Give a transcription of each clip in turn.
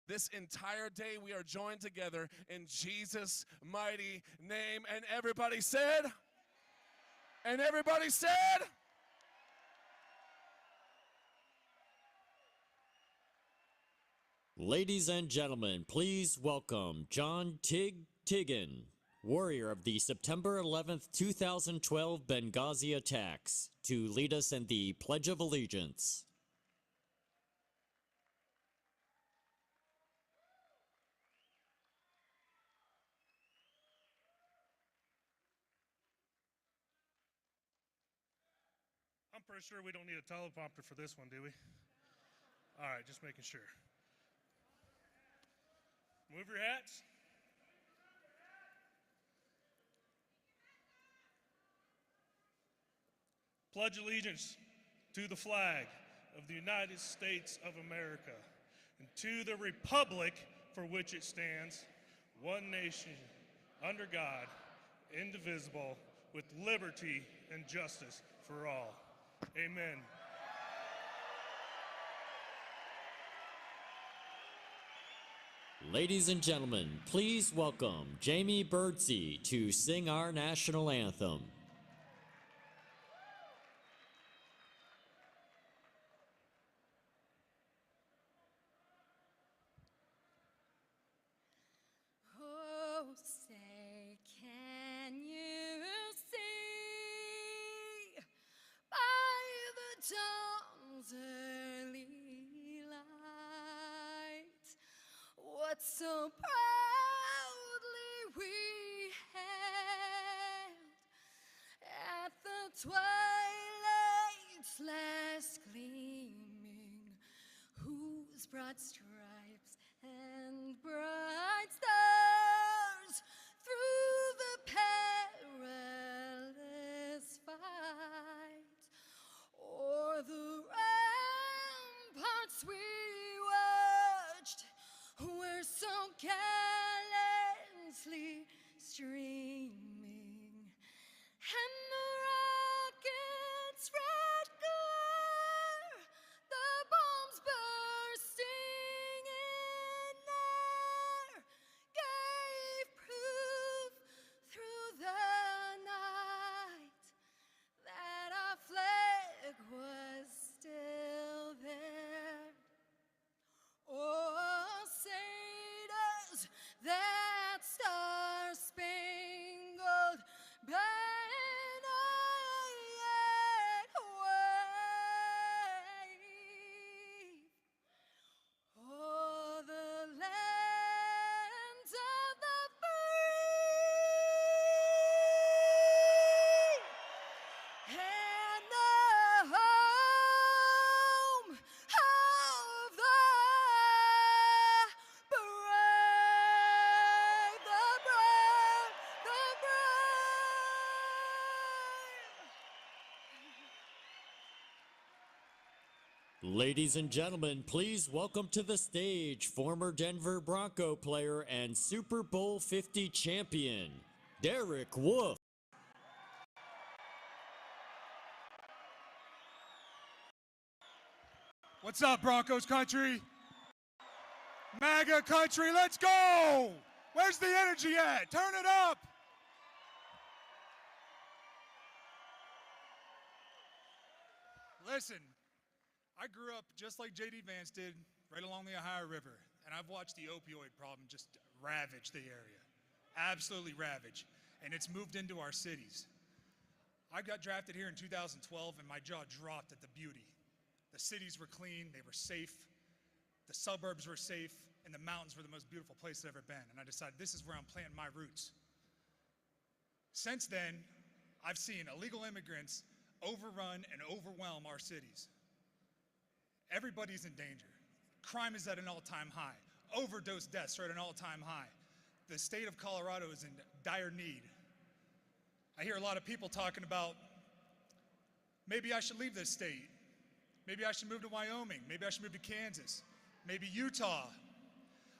This entire day we are joined together in Jesus' mighty name. And everybody said, Ladies and gentlemen, please welcome John Tiggin, warrior of the September 11th, 2012 Benghazi attacks, to lead us in the Pledge of Allegiance. I'm pretty sure we don't need a teleprompter for this one, do we? All right, just making sure. Move your hats. Pledge allegiance to the flag of the United States of America and to the republic for which it stands, one nation, under God, indivisible, with liberty and justice for all. Amen. Ladies and gentlemen, please welcome Jamie Birdsey to sing our national anthem. Oh, say, can you see by the dawn's early light what so proudly we hailed at the twilight's last gleaming, whose broad stripes and bright stars through the perilous fight o'er the ramparts we watched were so gallantly streaming, and the rocket's red glare, the bombs bursting in air, gave proof through the night that our flag was still there. Oh, say does that star-spangled banner yet wave o'er the lands of the free and the home of the brave, the brave, the brave. Ladies and gentlemen, please welcome to the stage former Denver Bronco player and Super Bowl 50 champion, Derek Wolfe. What's up, Broncos country? MAGA country, let's go! Where's the energy at? Turn it up! Listen, I grew up just like J.D. Vance did, right along the Ohio River, and I've watched the opioid problem just ravage the area. Absolutely ravage. And it's moved into our cities. I got drafted here in 2012, and my jaw dropped at the beauty. The cities were clean, they were safe, the suburbs were safe, and the mountains were the most beautiful place I've ever been. And I decided this is where I'm planting my roots. Since then, I've seen illegal immigrants overrun and overwhelm our cities. Everybody's in danger. Crime is at an all-time high. Overdose deaths are at an all-time high. The state of Colorado is in dire need. I hear a lot of people talking about, maybe I should leave this state. Maybe I should move to Wyoming. Maybe I should move to Kansas. Maybe Utah.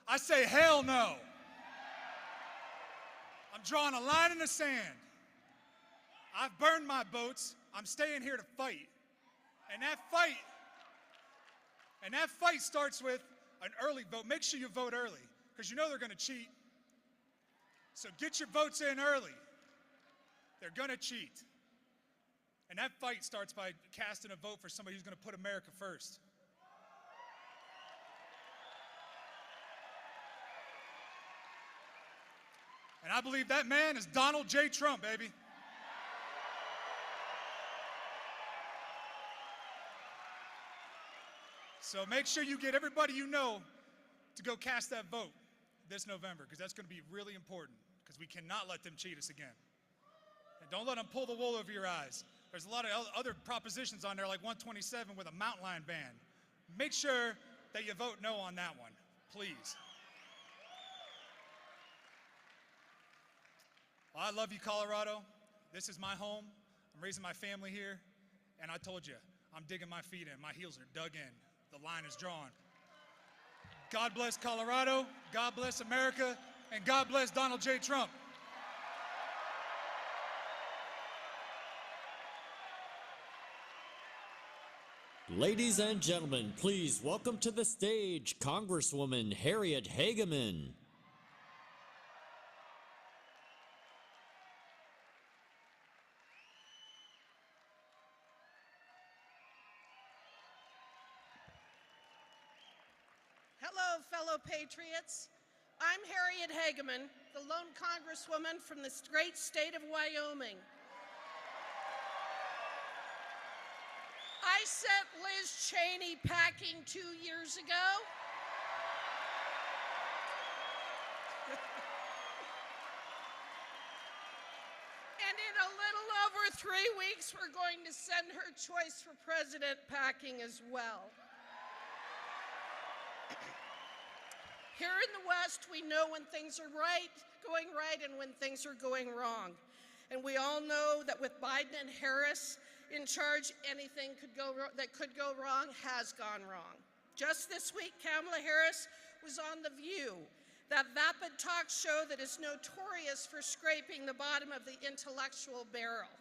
I say, hell no. I'm drawing a line in the sand. I've burned my boats. I'm staying here to fight. And that fight starts with an early vote, make sure you vote early, because you know they're going to cheat. So get your votes in early. They're going to cheat. And that fight starts by casting a vote for somebody who's going to put America first. And I believe that man is Donald J. Trump, baby. So make sure you get everybody you know to go cast that vote this November, because that's going to be really important, because we cannot let them cheat us again. And don't let them pull the wool over your eyes. There's a lot of other propositions on there, like 127 with a mountain lion ban. Make sure that you vote no on that one, please. Well, I love you, Colorado. This is my home. I'm raising my family here. And I told you, I'm digging my feet in. My heels are dug in. The line is drawn. God bless Colorado. God bless America. And God bless Donald J. Trump. Ladies and gentlemen, please welcome to the stage Congresswoman Harriet Hageman. Hello, fellow patriots. I'm Harriet Hageman, the lone congresswoman from the great state of Wyoming. I sent Liz Cheney packing 2 years ago. And in a little over 3 weeks, we're going to send her choice for president packing as well. Here in the West, we know when things are going right, and when things are going wrong. And we all know that with Biden and Harris in charge, anything that could go wrong has gone wrong. Just this week, Kamala Harris was on The View, that vapid talk show that is notorious for scraping the bottom of the intellectual barrel.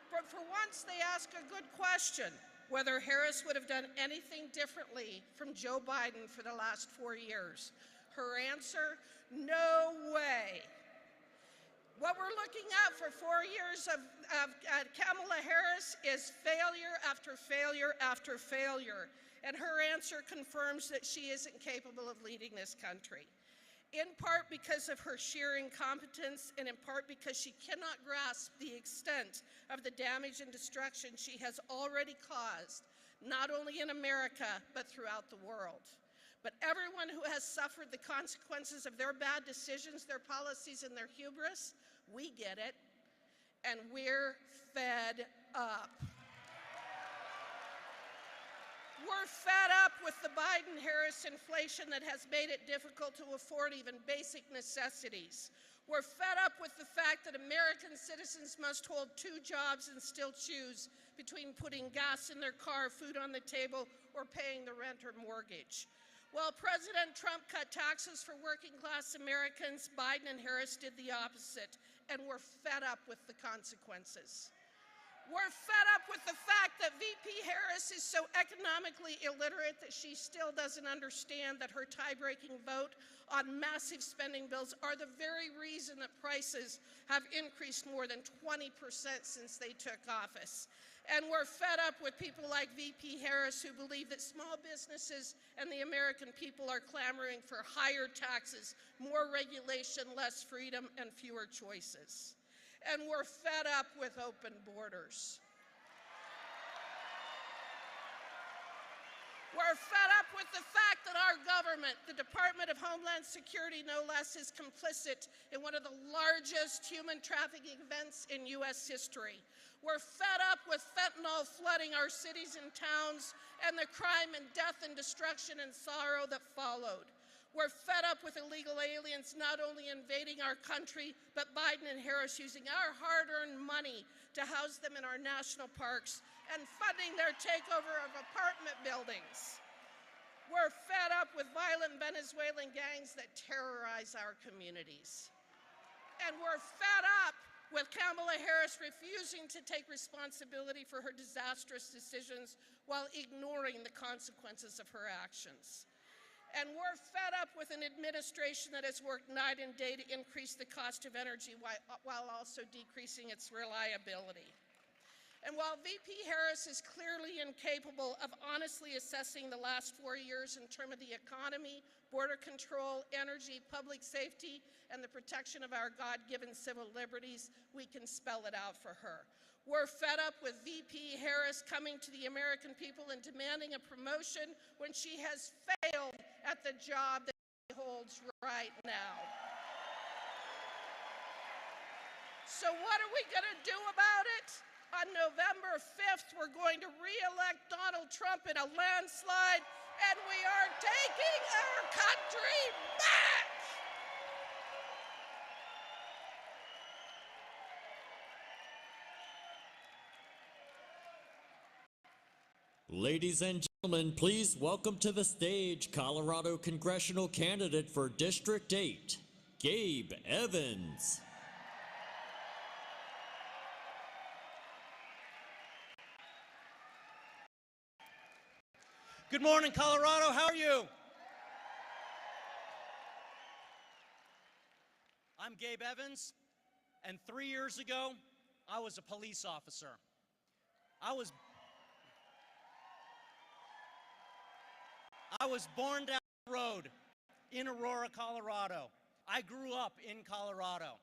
But for once, they ask a good question: whether Harris would have done anything differently from Joe Biden for the last 4 years. Her answer: no way. What we're looking at for 4 years of Kamala Harris is failure after failure after failure. And her answer confirms that she isn't capable of leading this country. In part because of her sheer incompetence, and in part because she cannot grasp the extent of the damage and destruction she has already caused, not only in America, but throughout the world. But everyone who has suffered the consequences of their bad decisions, their policies, and their hubris, we get it, and we're fed up. We're fed up with the Biden-Harris inflation that has made it difficult to afford even basic necessities. We're fed up with the fact that American citizens must hold 2 jobs and still choose between putting gas in their car, food on the table, or paying the rent or mortgage. While President Trump cut taxes for working-class Americans, Biden and Harris did the opposite, and we're fed up with the consequences. We're fed up with the fact that VP Harris is so economically illiterate that she still doesn't understand that her tie-breaking vote on massive spending bills are the very reason that prices have increased more than 20% since they took office. And we're fed up with people like VP Harris who believe that small businesses and the American people are clamoring for higher taxes, more regulation, less freedom, and fewer choices. And we're fed up with open borders. We're fed up with the fact that our government, the Department of Homeland Security no less, is complicit in one of the largest human trafficking events in U.S. history. We're fed up with fentanyl flooding our cities and towns and the crime and death and destruction and sorrow that followed. We're fed up with illegal aliens not only invading our country, but Biden and Harris using our hard-earned money to house them in our national parks and funding their takeover of apartment buildings. We're fed up with violent Venezuelan gangs that terrorize our communities. And we're fed up with Kamala Harris refusing to take responsibility for her disastrous decisions while ignoring the consequences of her actions. And we're fed up with an administration that has worked night and day to increase the cost of energy while also decreasing its reliability. And while VP Harris is clearly incapable of honestly assessing the last 4 years in terms of the economy, border control, energy, public safety, and the protection of our God-given civil liberties, we can spell it out for her. We're fed up with VP Harris coming to the American people and demanding a promotion when she has failed at the job that she holds right now. So what are we going to do about it? On November 5th, we're going to re-elect Donald Trump in a landslide, and we are taking our country back! Ladies and gentlemen, please welcome to the stage Colorado congressional candidate for District 8, Gabe Evans. Good morning, Colorado. How are you? I'm Gabe Evans, and 3 years ago, I was a police officer. I was born down the road in Aurora, Colorado. I grew up in Colorado.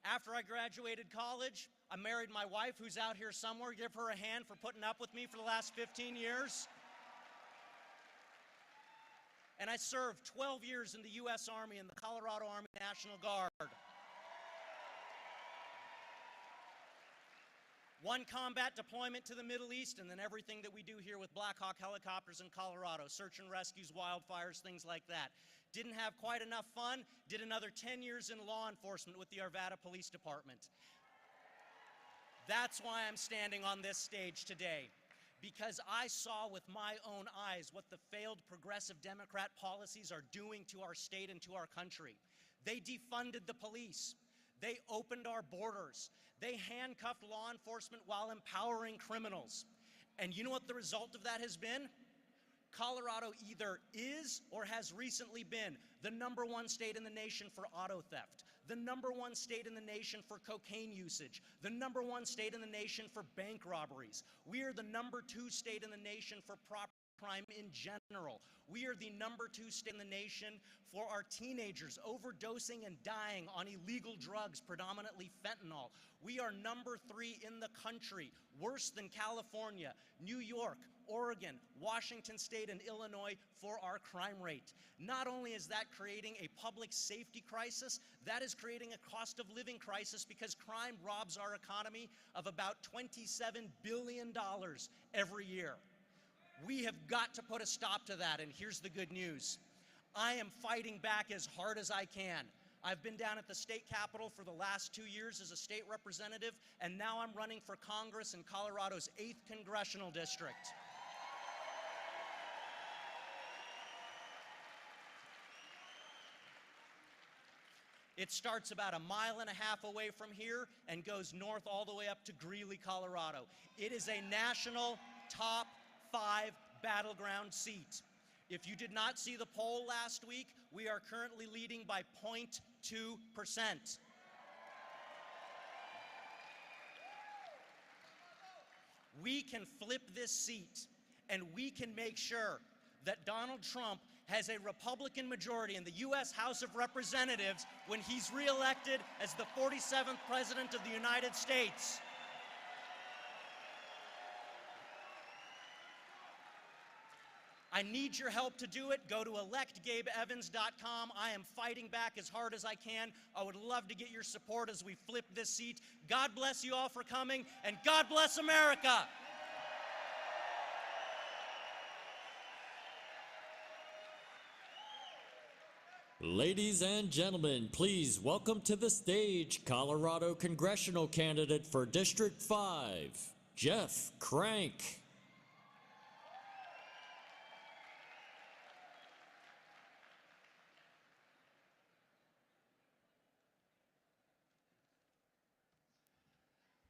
After I graduated college, I married my wife, who's out here somewhere. Give her a hand for putting up with me for the last 15 years. And I served 12 years in the U.S. Army in the Colorado Army National Guard. One combat deployment to the Middle East, and then everything that we do here with Black Hawk helicopters in Colorado, search and rescues, wildfires, things like that. Didn't have quite enough fun, did another 10 years in law enforcement with the Arvada Police Department. That's why I'm standing on this stage today, because I saw with my own eyes what the failed progressive Democrat policies are doing to our state and to our country. They defunded the police. They opened our borders. They handcuffed law enforcement while empowering criminals. And you know what the result of that has been? Colorado either is or has recently been the #1 state in the nation for auto theft, the #1 state in the nation for cocaine usage, the #1 state in the nation for bank robberies. We are the #2 state in the nation for property crime in general. We are the #2 state in the nation for our teenagers overdosing and dying on illegal drugs, predominantly fentanyl. We are #3 in the country, worse than California, New York, Oregon, Washington State, and Illinois for our crime rate. Not only is that creating a public safety crisis, that is creating a cost of living crisis because crime robs our economy of about $27 billion every year. We have got to put a stop to that, and here's the good news. I am fighting back as hard as I can. I've been down at the state capitol for the last 2 years as a state representative, and now I'm running for Congress in Colorado's 8th congressional district. It starts about 1.5 miles away from here and goes north all the way up to Greeley, Colorado. It is a national top 5 battleground seat. If you did not see the poll last week, we are currently leading by 0.2%. We can flip this seat, and we can make sure that Donald Trump has a Republican majority in the U.S. House of Representatives when he's reelected as the 47th President of the United States. I need your help to do it. Go to electgabeevans.com. I am fighting back as hard as I can. I would love to get your support as we flip this seat. God bless you all for coming, and God bless America. Ladies and gentlemen, please welcome to the stage Colorado congressional candidate for District 5, Jeff Crank.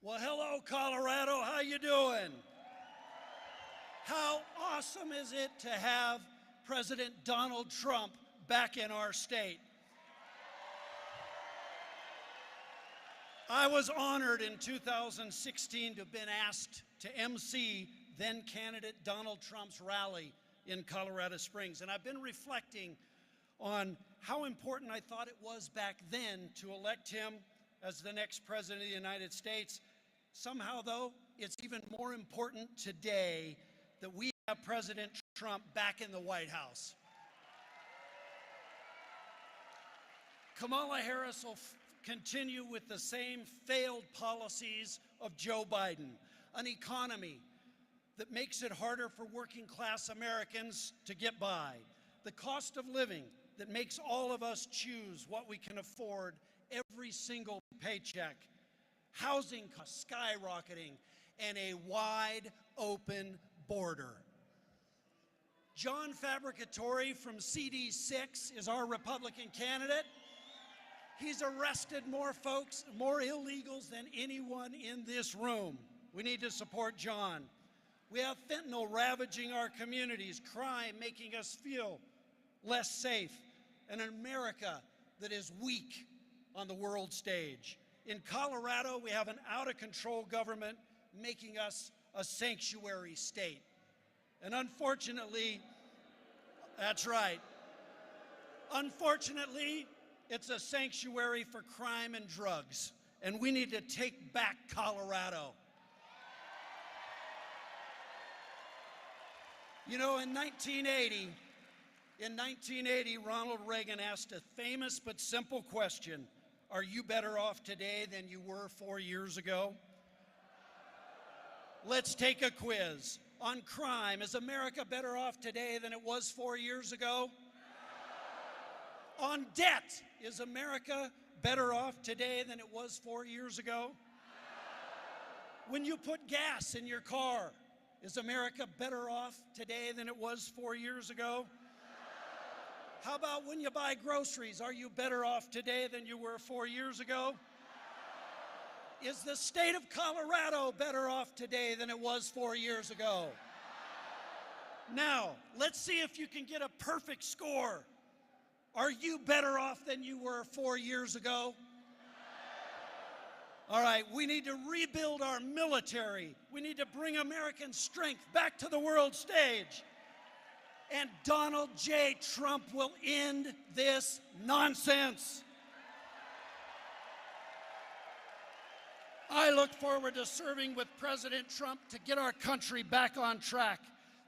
Well, hello, Colorado. How you doing? How awesome is it to have President Donald Trump back in our state. I was honored in 2016 to have been asked to MC then candidate Donald Trump's rally in Colorado Springs. And I've been reflecting on how important I thought it was back then to elect him as the next president of the United States. Somehow, though, it's even more important today that we have President Trump back in the White House. Kamala Harris will continue with the same failed policies of Joe Biden, an economy that makes it harder for working class Americans to get by, the cost of living that makes all of us choose what we can afford every single paycheck, housing costs skyrocketing, and a wide open border. John Fabricatore from CD6 is our Republican candidate. He's arrested more folks, more illegals than anyone in this room. We need to support John. We have fentanyl ravaging our communities, crime making us feel less safe, and an America that is weak on the world stage. In Colorado, we have an out-of-control government making us a sanctuary state. And unfortunately, that's right. Unfortunately, it's a sanctuary for crime and drugs, and we need to take back Colorado. You know, in 1980, Ronald Reagan asked a famous but simple question: are you better off today than you were 4 years ago? Let's take a quiz. On crime, is America better off today than it was 4 years ago? On debt, is America better off today than it was 4 years ago? When you put gas in your car, is America better off today than it was 4 years ago? How about when you buy groceries? Are you better off today than you were 4 years ago? Is the state of Colorado better off today than it was 4 years ago? Now, let's see if you can get a perfect score. Are you better off than you were 4 years ago? All right, we need to rebuild our military. We need to bring American strength back to the world stage. And Donald J. Trump will end this nonsense. I look forward to serving with President Trump to get our country back on track.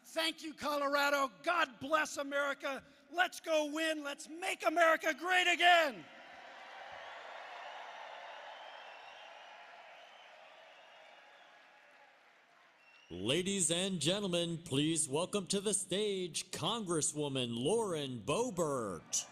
Thank you, Colorado. God bless America. Let's go win. Let's make America great again. Ladies and gentlemen, please welcome to the stage Congresswoman Lauren Boebert.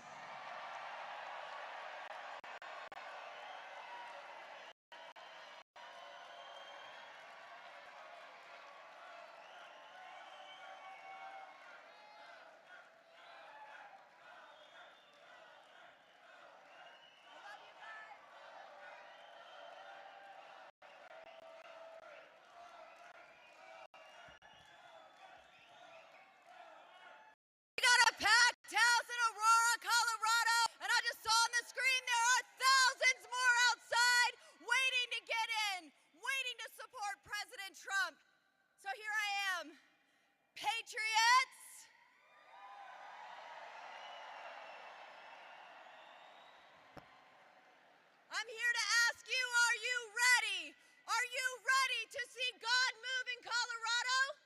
We got a packed house in Aurora, Colorado, and I just saw on the screen there are thousands more outside waiting to get in, waiting to support President Trump. So here I am. Patriots, I'm here to ask you, are you ready? Are you ready to see God move in Colorado?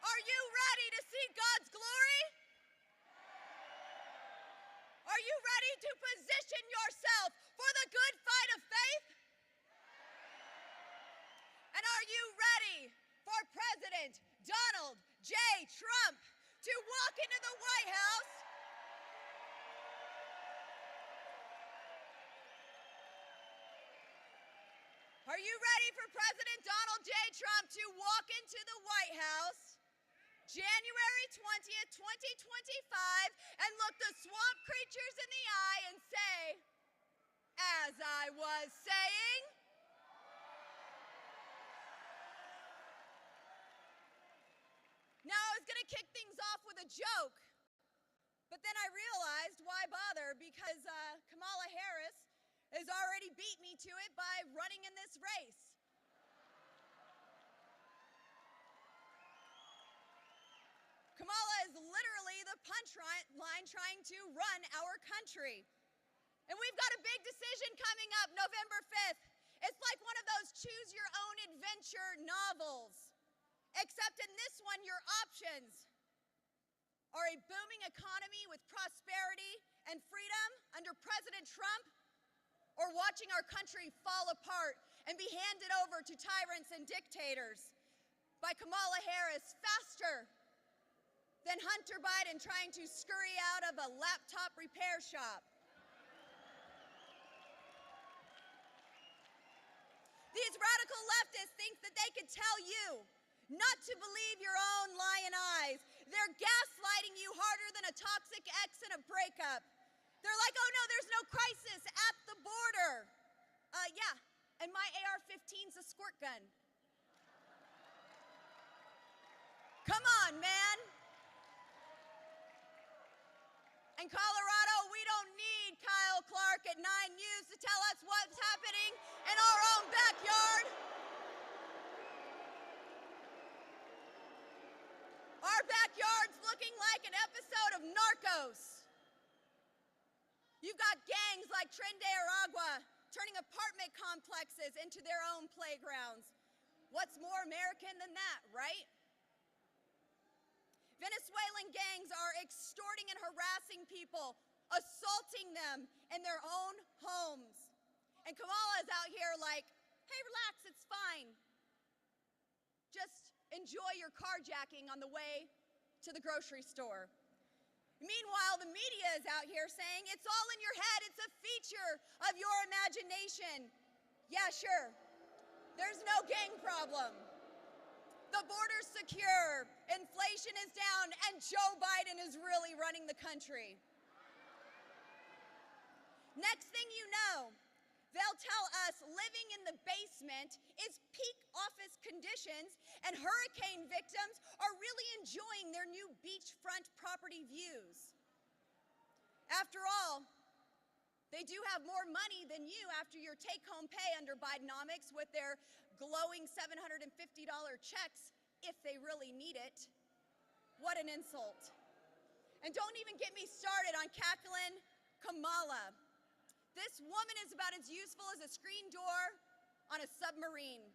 Are you ready to see God's glory? Are you ready to position yourself for the good fight of faith? And are you ready for President Donald J. Trump to walk into the White House? Are you ready for President Donald J. Trump to walk into the White House January 20th, 2025, and look the swamp creatures in the eye and say, as I was saying? going to kick things off with a joke, but then I realized why bother, because Kamala Harris has already beat me to it by running in this race. Kamala is literally the punchline trying to run our country. And we've got a big decision coming up November 5th. It's like one of those choose your own adventure novels. Except in this one, your options are a booming economy with prosperity and freedom under President Trump, or watching our country fall apart and be handed over to tyrants and dictators by Kamala Harris faster than Hunter Biden trying to scurry out of a laptop repair shop. These radical leftists think that they can tell you not to believe your own lying eyes. They're gaslighting you harder than a toxic ex in a breakup. They're like, oh no, there's no crisis at the border. Yeah, and my AR-15's a squirt gun. Come on, man. In Colorado, we don't need Kyle Clark at 9 News to tell us what's happening in our own backyard. Our backyard's looking like an episode of Narcos. You've got gangs like Tren de Aragua turning apartment complexes into their own playgrounds. What's more American than that, right? Venezuelan gangs are extorting and harassing people, assaulting them in their own homes. And Kamala is out here like, hey, relax, it's fine. Just enjoy your carjacking on the way to the grocery store. Meanwhile, the media is out here saying it's all in your head, it's a feature of your imagination. Yeah, sure, there's no gang problem. The border's secure, inflation is down, and Joe Biden is really running the country. Next thing you know, they'll tell us living in the basement is peak office conditions, and hurricane victims are really enjoying their new beachfront property views. After all, they do have more money than you after your take-home pay under Bidenomics with their glowing $750 checks if they really need it. What an insult. And don't even get me started on cackling Kamala. This woman is about as useful as a screen door on a submarine.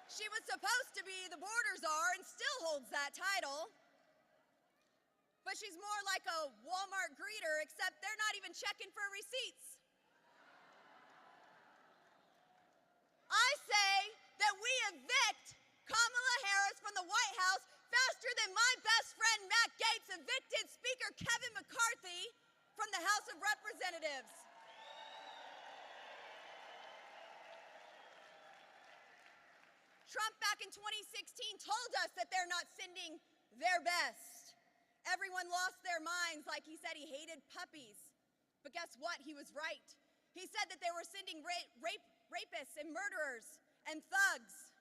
She was supposed to be the border czar and still holds that title. But she's more like a Walmart greeter, except they're not even checking for receipts. I say that we evict Kamala Harris from the White House faster than my best friend Matt Gaetz evicted Speaker Kevin McCarthy from the House of Representatives. Trump back in 2016 told us that they're not sending their best. Everyone lost their minds like he said he hated puppies. But guess what? He was right. He said that they were sending rapists and murderers and thugs.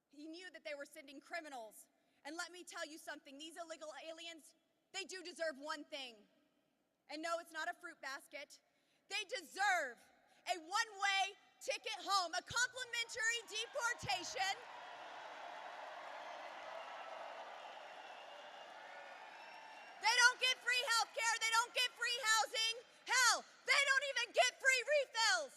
He knew that they were sending criminals. And let me tell you something, these illegal aliens, they do deserve one thing. And no, it's not a fruit basket. They deserve a one-way ticket home, a complimentary deportation. They don't get free health care, they don't get free housing. Hell, they don't even get free refills.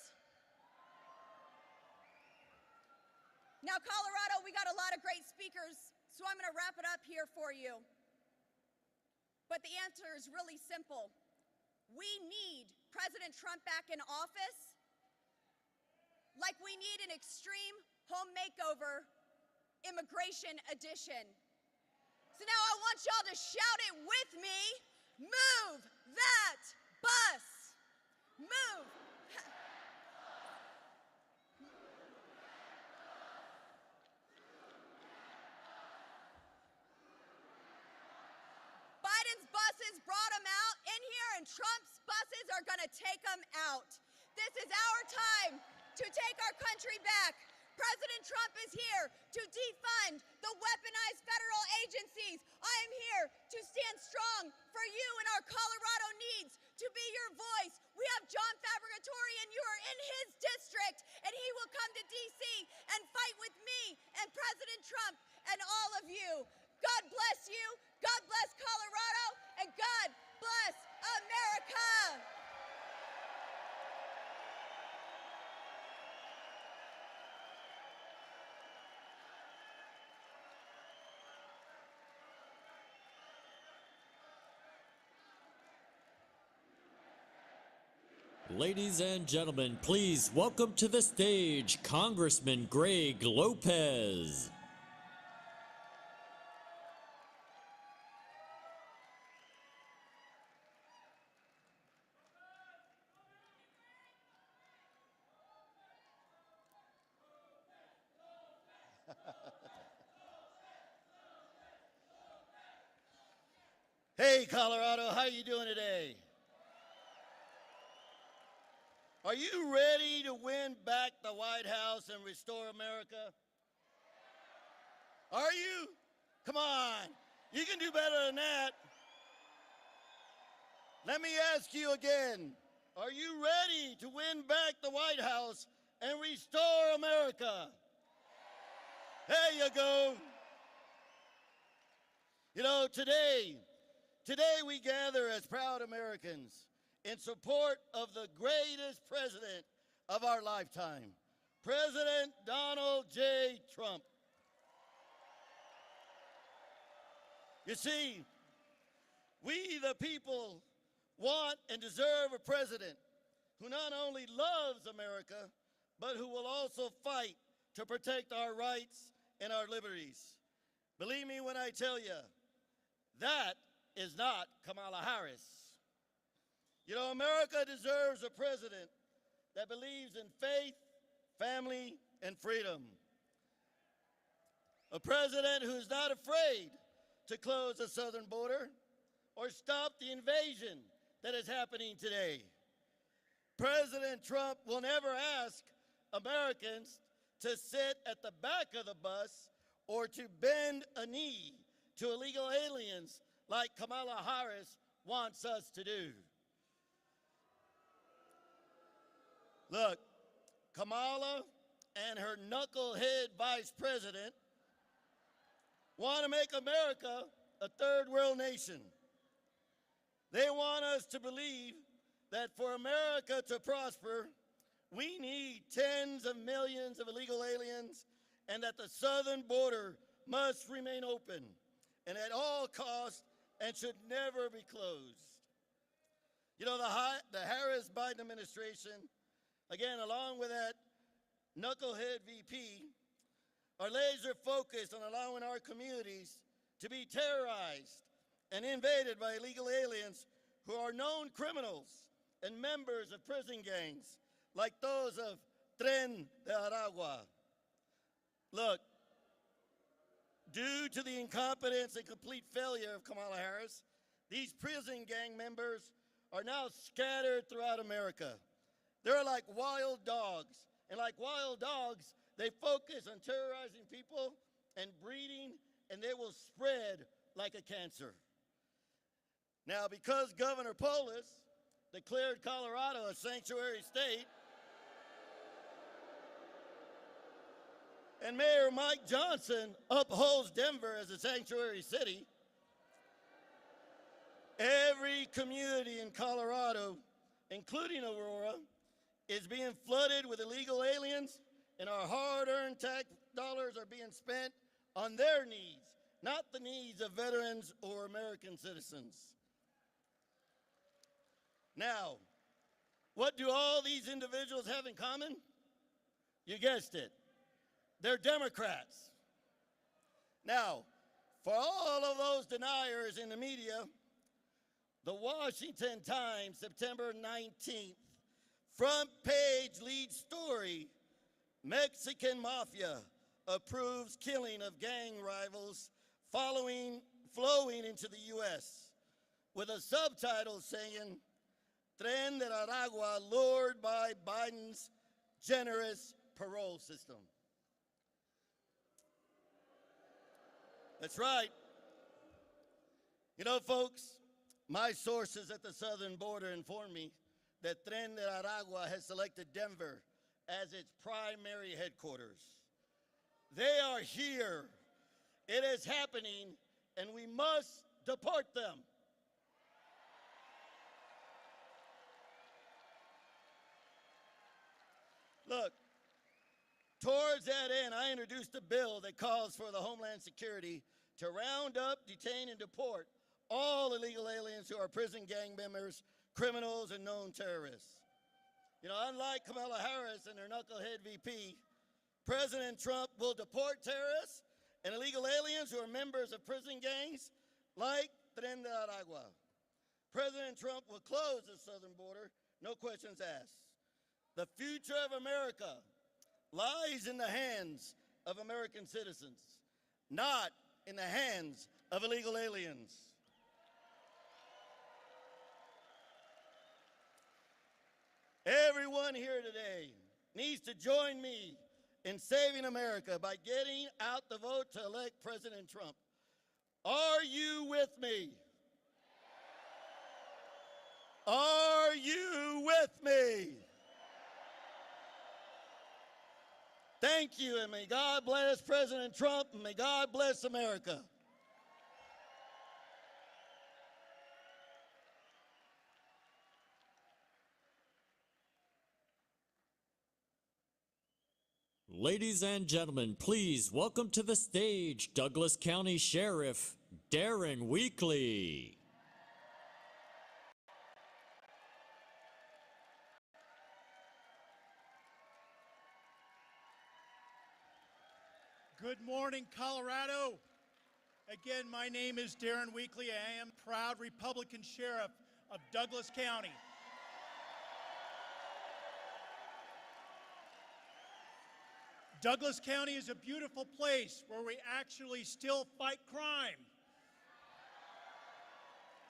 Now, Colorado, we got a lot of great speakers, so I'm going to wrap it up here for you. But the answer is really simple. We need President Trump back in office like we need an extreme home makeover immigration edition. So now I want y'all to shout it with me. Move that bus. Move. Biden's bus buses brought them out in here, and Trump's buses are going to take them out. This is our time to take our country back. President Trump is here to defund the weaponized federal agencies. I am here to stand strong for you and our Colorado needs, to be your voice. We have John Fabricatorian, you are in his district, and he will come to D.C. and fight with me and President Trump and all of you. God bless you, God bless Colorado, and God bless America. Ladies and gentlemen, please welcome to the stage Congressman Greg Lopez. Hey, Colorado, how you doing today? Are you ready to win back the White House and restore America? Are you? Come on, you can do better than that. Let me ask you again, are you ready to win back the White House and restore America? There you go. You know, today we gather as proud Americans in support of the greatest president of our lifetime, President Donald J. Trump. You see, we the people want and deserve a president who not only loves America, but who will also fight to protect our rights and our liberties. Believe me when I tell you, that is not Kamala Harris. You know, America deserves a president that believes in faith, family, and freedom. A president who's not afraid to close the southern border or stop the invasion that is happening today. President Trump will never ask Americans to sit at the back of the bus or to bend a knee to illegal aliens like Kamala Harris wants us to do. Look, Kamala and her knucklehead vice president want to make America a third world nation. They want us to believe that for America to prosper, we need tens of millions of illegal aliens and that the southern border must remain open and at all costs and should never be closed. You know, the Harris-Biden administration, again, along with that knucklehead VP, are laser focused on allowing our communities to be terrorized and invaded by illegal aliens who are known criminals and members of prison gangs like those of Tren de Aragua. Look, due to the incompetence and complete failure of Kamala Harris, these prison gang members are now scattered throughout America. They're like wild dogs, and like wild dogs, they focus on terrorizing people and breeding, and they will spread like a cancer. Now, because Governor Polis declared Colorado a sanctuary state, and Mayor Mike Johnson upholds Denver as a sanctuary city, every community in Colorado, including Aurora, is being flooded with illegal aliens, and our hard-earned tax dollars are being spent on their needs, not the needs of veterans or American citizens. Now, what do all these individuals have in common? You guessed it. They're Democrats. Now, for all of those deniers in the media, the Washington Times, September 19th, front page lead story, Mexican mafia approves killing of gang rivals flowing into the U.S. with a subtitle saying, Tren de Aragua lured by Biden's generous parole system. That's right. You know, folks, my sources at the southern border inform me that Tren de Aragua has selected Denver as its primary headquarters. They are here. It is happening, and we must deport them. Look, towards that end, I introduced a bill that calls for the Homeland Security to round up, detain, and deport all illegal aliens who are prison gang members, criminals, and known terrorists. You know, unlike Kamala Harris and her knucklehead VP, President Trump will deport terrorists and illegal aliens who are members of prison gangs like Tren de Aragua. President Trump will close the southern border, no questions asked. The future of America lies in the hands of American citizens, not in the hands of illegal aliens. Everyone here today needs to join me in saving America by getting out the vote to elect President Trump. Are you with me? Are you with me? Thank you, and may God bless President Trump, and may God bless America. Ladies and gentlemen, please welcome to the stage Douglas County Sheriff Darren Weekley. Good morning, Colorado. Again, my name is Darren Weekley. I am proud Republican Sheriff of Douglas County. Douglas County is a beautiful place where we actually still fight crime.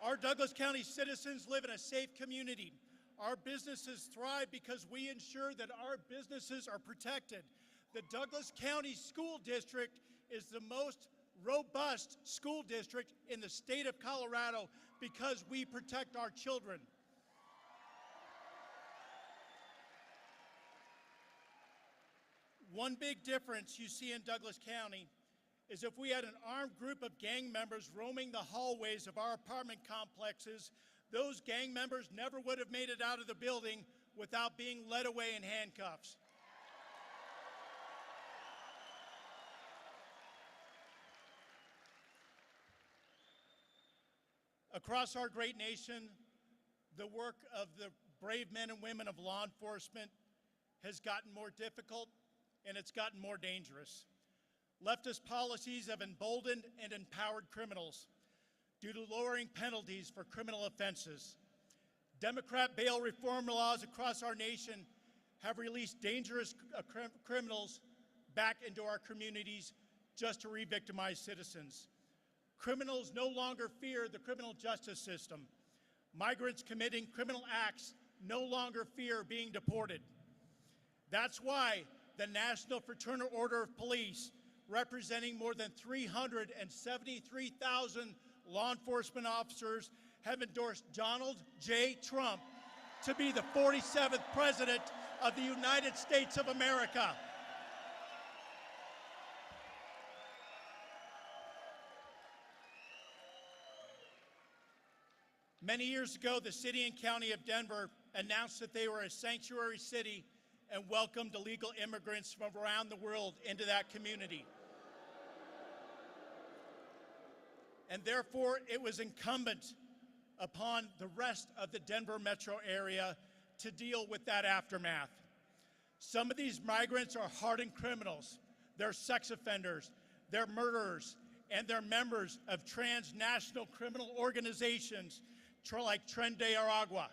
Our Douglas County citizens live in a safe community. Our businesses thrive because we ensure that our businesses are protected. The Douglas County School District is the most robust school district in the state of Colorado because we protect our children. One big difference you see in Douglas County is if we had an armed group of gang members roaming the hallways of our apartment complexes, those gang members never would have made it out of the building without being led away in handcuffs. Across our great nation, the work of the brave men and women of law enforcement has gotten more difficult, and it's gotten more dangerous. Leftist policies have emboldened and empowered criminals due to lowering penalties for criminal offenses. Democrat bail reform laws across our nation have released dangerous criminals back into our communities just to re-victimize citizens. Criminals no longer fear the criminal justice system. Migrants committing criminal acts no longer fear being deported. That's why the National Fraternal Order of Police, representing more than 373,000 law enforcement officers, have endorsed Donald J. Trump to be the 47th President of the United States of America. Many years ago, the city and county of Denver announced that they were a sanctuary city and welcomed illegal immigrants from around the world into that community. And therefore, it was incumbent upon the rest of the Denver metro area to deal with that aftermath. Some of these migrants are hardened criminals. They're sex offenders, they're murderers, and they're members of transnational criminal organizations like Tren de Aragua.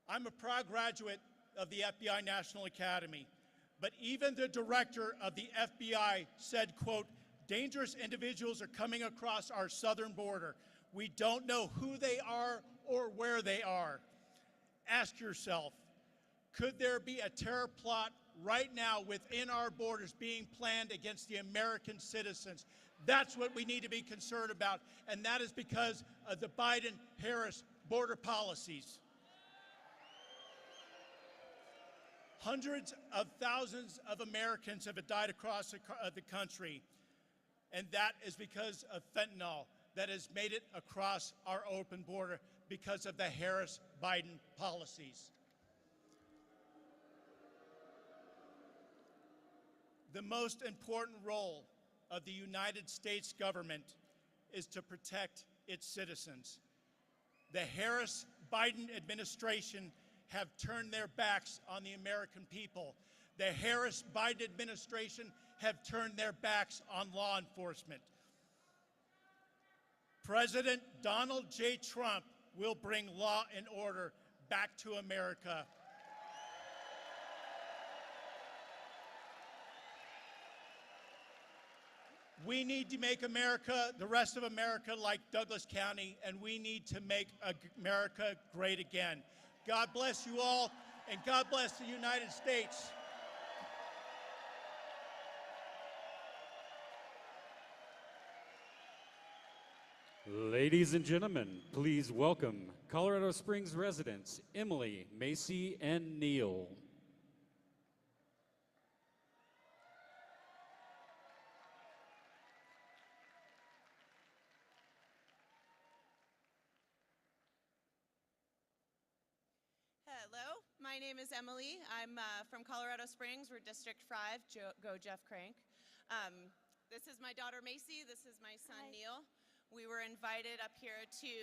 I'm a proud graduate of the FBI National Academy, but even the director of the FBI said, quote, "Dangerous individuals are coming across our southern border. We don't know who they are or where they are. Ask yourself, could there be a terror plot right now within our borders being planned against the American citizens? That's what we need to be concerned about, and that is because of the Biden-Harris border policies. Hundreds of thousands of Americans have died across the country, and that is because of fentanyl that has made it across our open border because of the Harris-Biden policies. The most important role of the United States government is to protect its citizens. The Harris-Biden administration have turned their backs on the American people. The Harris-Biden administration have turned their backs on law enforcement. President Donald J. Trump will bring law and order back to America. We need to make America, the rest of America, like Douglas County, and we need to make America great again. God bless you all, and God bless the United States. Ladies and gentlemen, please welcome Colorado Springs residents Emily, Macy, and Neil. Hello, my name is Emily. I'm from Colorado Springs. We're District 5. Go Jeff Crank. This is my daughter Macy. This is my son Neil. We were invited up here to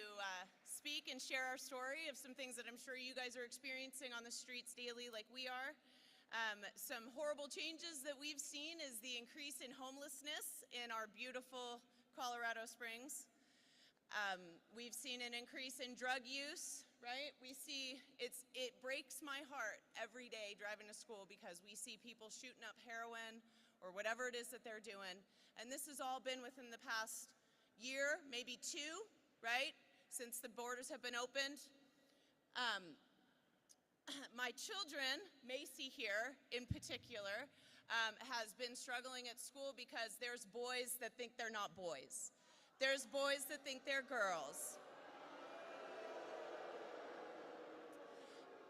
speak and share our story of some things that I'm sure you guys are experiencing on the streets daily like we are. Some horrible changes that we've seen is the increase in homelessness in our beautiful Colorado Springs. We've seen an increase in drug use, right? We see, it breaks my heart every day driving to school because we see people shooting up heroin or whatever it is that they're doing. And this has all been within the past year, maybe two, right? Since the borders have been opened. My children, Macy here in particular, has been struggling at school because there's boys that think they're not boys. There's boys that think they're girls.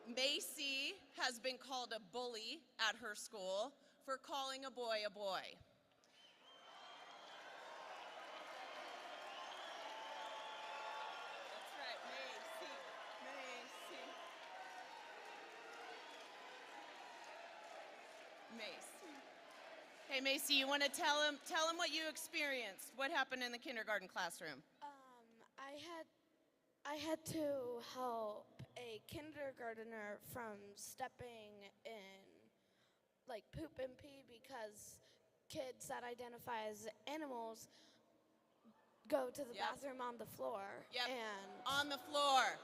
Macy has been called a bully at her school for calling a boy a boy. That's right, Macy, Macy. Macy. Hey, Macy, you want to tell him what you experienced? What happened in the kindergarten classroom? I had to help a kindergartner from stepping in, like, poop and pee because kids that identify as animals go to the bathroom on the floor. Yep, and on the floor.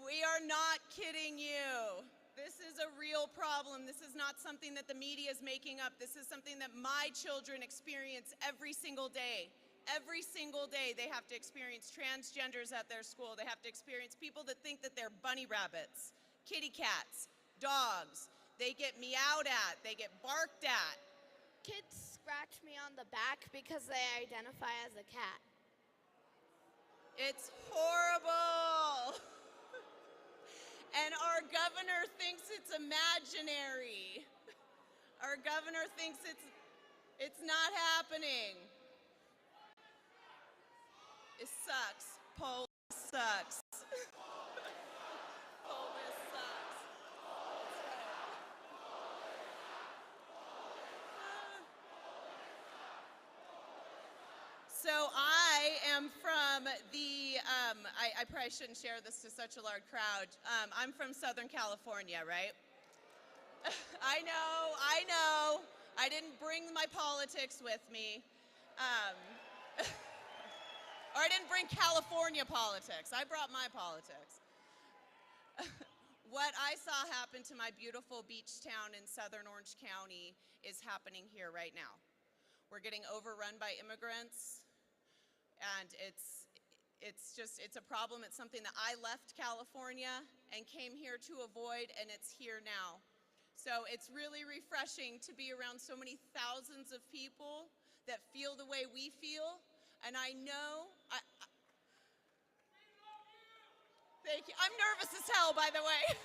We are not kidding you. This is a real problem. This is not something that the media is making up. This is something that my children experience every single day. Every single day they have to experience transgenders at their school. They have to experience people that think that they're bunny rabbits, kitty cats, dogs. They get meowed at. They get barked at. kids scratch me on the back because they identify as a cat. It's horrible. And our governor thinks it's imaginary. Our governor thinks it's not happening. It sucks. Poll sucks. Polis sucks. So I am from the, I probably shouldn't share this to such a large crowd. I'm from Southern California, right? I know. I didn't bring my politics with me. Or I didn't bring California politics. I brought my politics. What I saw happen to my beautiful beach town in southern Orange County is happening here right now. We're getting overrun by immigrants, and it's a problem. It's something that I left California and came here to avoid, and it's here now. So it's really refreshing to be around so many thousands of people that feel the way we feel, and I know, thank you. I'm nervous as hell, by the way.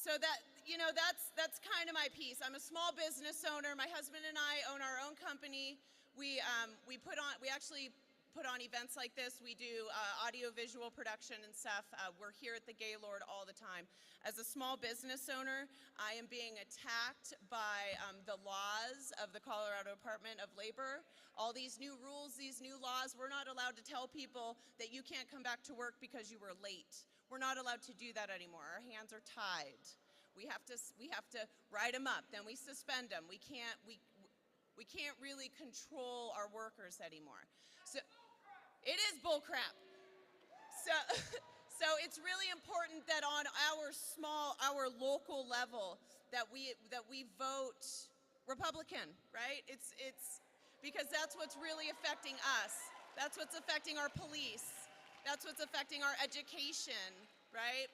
So that's kind of my piece. I'm a small business owner. My husband and I own our own company. We actually put on events like this. We do audio-visual production and stuff. We're here at the Gaylord all the time. As a small business owner, I am being attacked by the laws of the Colorado Department of Labor. All these new rules, these new laws, we're not allowed to tell people that you can't come back to work because you were late. We're not allowed to do that anymore. Our hands are tied. We have to write them up, then we suspend them. We can't really control our workers anymore. So it is bullcrap. So it's really important that on our local level that we vote Republican, right? It's because that's what's really affecting us. That's what's affecting our police. That's what's affecting our education, right?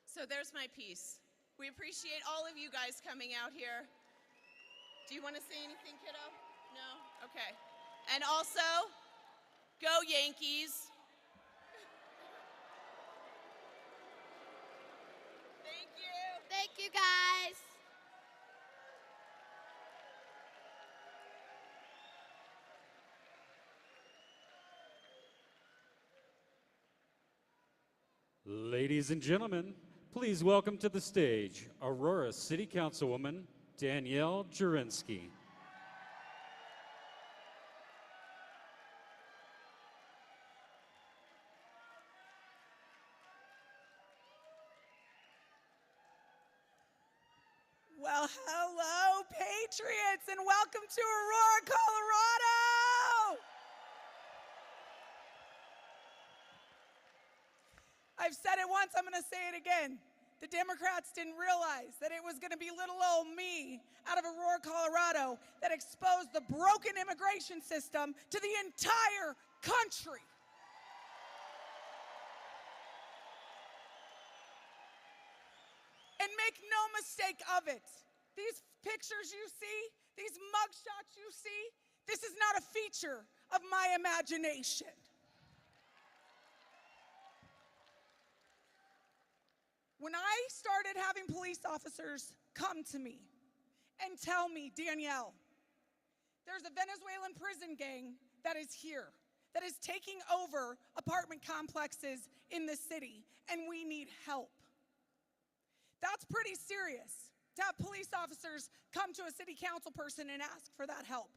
So there's my piece. We appreciate all of you guys coming out here. Do you want to say anything, kiddo? No? Okay. And also, go Yankees. Thank you. Thank you, guys. Ladies and gentlemen, please welcome to the stage Aurora City Councilwoman Danielle Jurinsky. Well, hello, Patriots, and welcome to Aurora, Colorado! I've said it once, I'm going to say it again. The Democrats didn't realize that it was going to be little old me out of Aurora, Colorado that exposed the broken immigration system to the entire country. And make no mistake of it, these pictures you see, these mugshots you see, this is not a feature of my imagination. When I started having police officers come to me and tell me, Danielle, there's a Venezuelan prison gang that is here, that is taking over apartment complexes in the city, and we need help. That's pretty serious, to have police officers come to a city council person and ask for that help.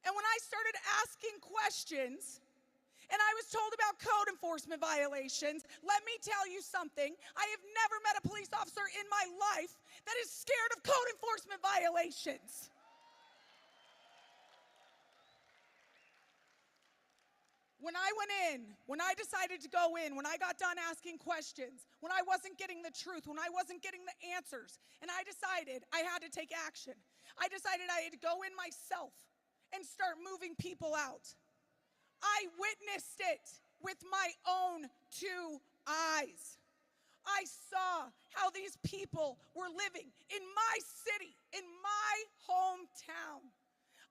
And when I started asking questions, and I was told about code enforcement violations, let me tell you something. I have never met a police officer in my life that is scared of code enforcement violations. When I went in, when I decided to go in, when I got done asking questions, when I wasn't getting the truth, when I wasn't getting the answers, and I decided I had to take action. I decided I had to go in myself and start moving people out. I witnessed it with my own two eyes. I saw how these people were living in my city, in my hometown.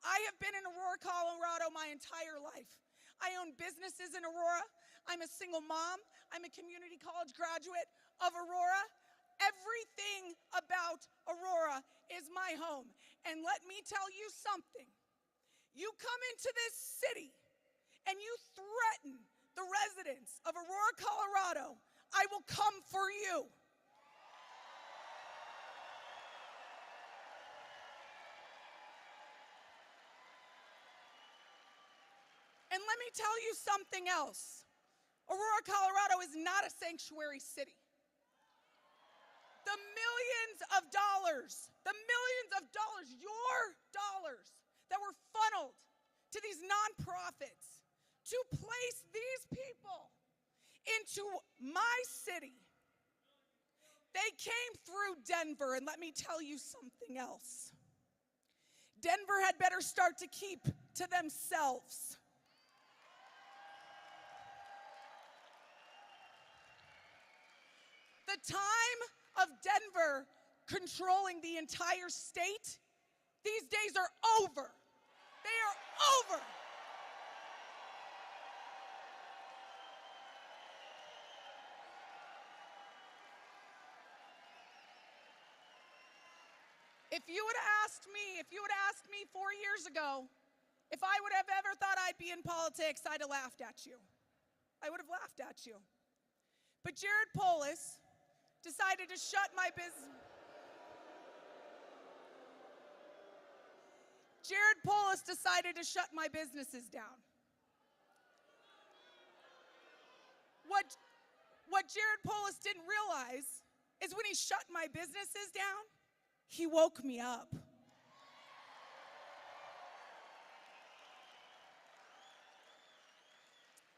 I have been in Aurora, Colorado my entire life. I own businesses in Aurora. I'm a single mom. I'm a community college graduate of Aurora. Everything about Aurora is my home. And let me tell you something. You come into this city and you threaten the residents of Aurora, Colorado, I will come for you. And let me tell you something else. Aurora, Colorado is not a sanctuary city. The millions of dollars, your dollars that were funneled to these nonprofits to place these people into my city, They came through Denver, and let me tell you something else. Denver had better start to keep to themselves. The time of Denver controlling the entire state, these days are over. They are over. If you would have asked me 4 years ago, if I would have ever thought I'd be in politics, I'd have laughed at you. I would have laughed at you. But Jared Polis decided to shut my business. Jared Polis decided to shut my businesses down. What Jared Polis didn't realize is when he shut my businesses down, he woke me up.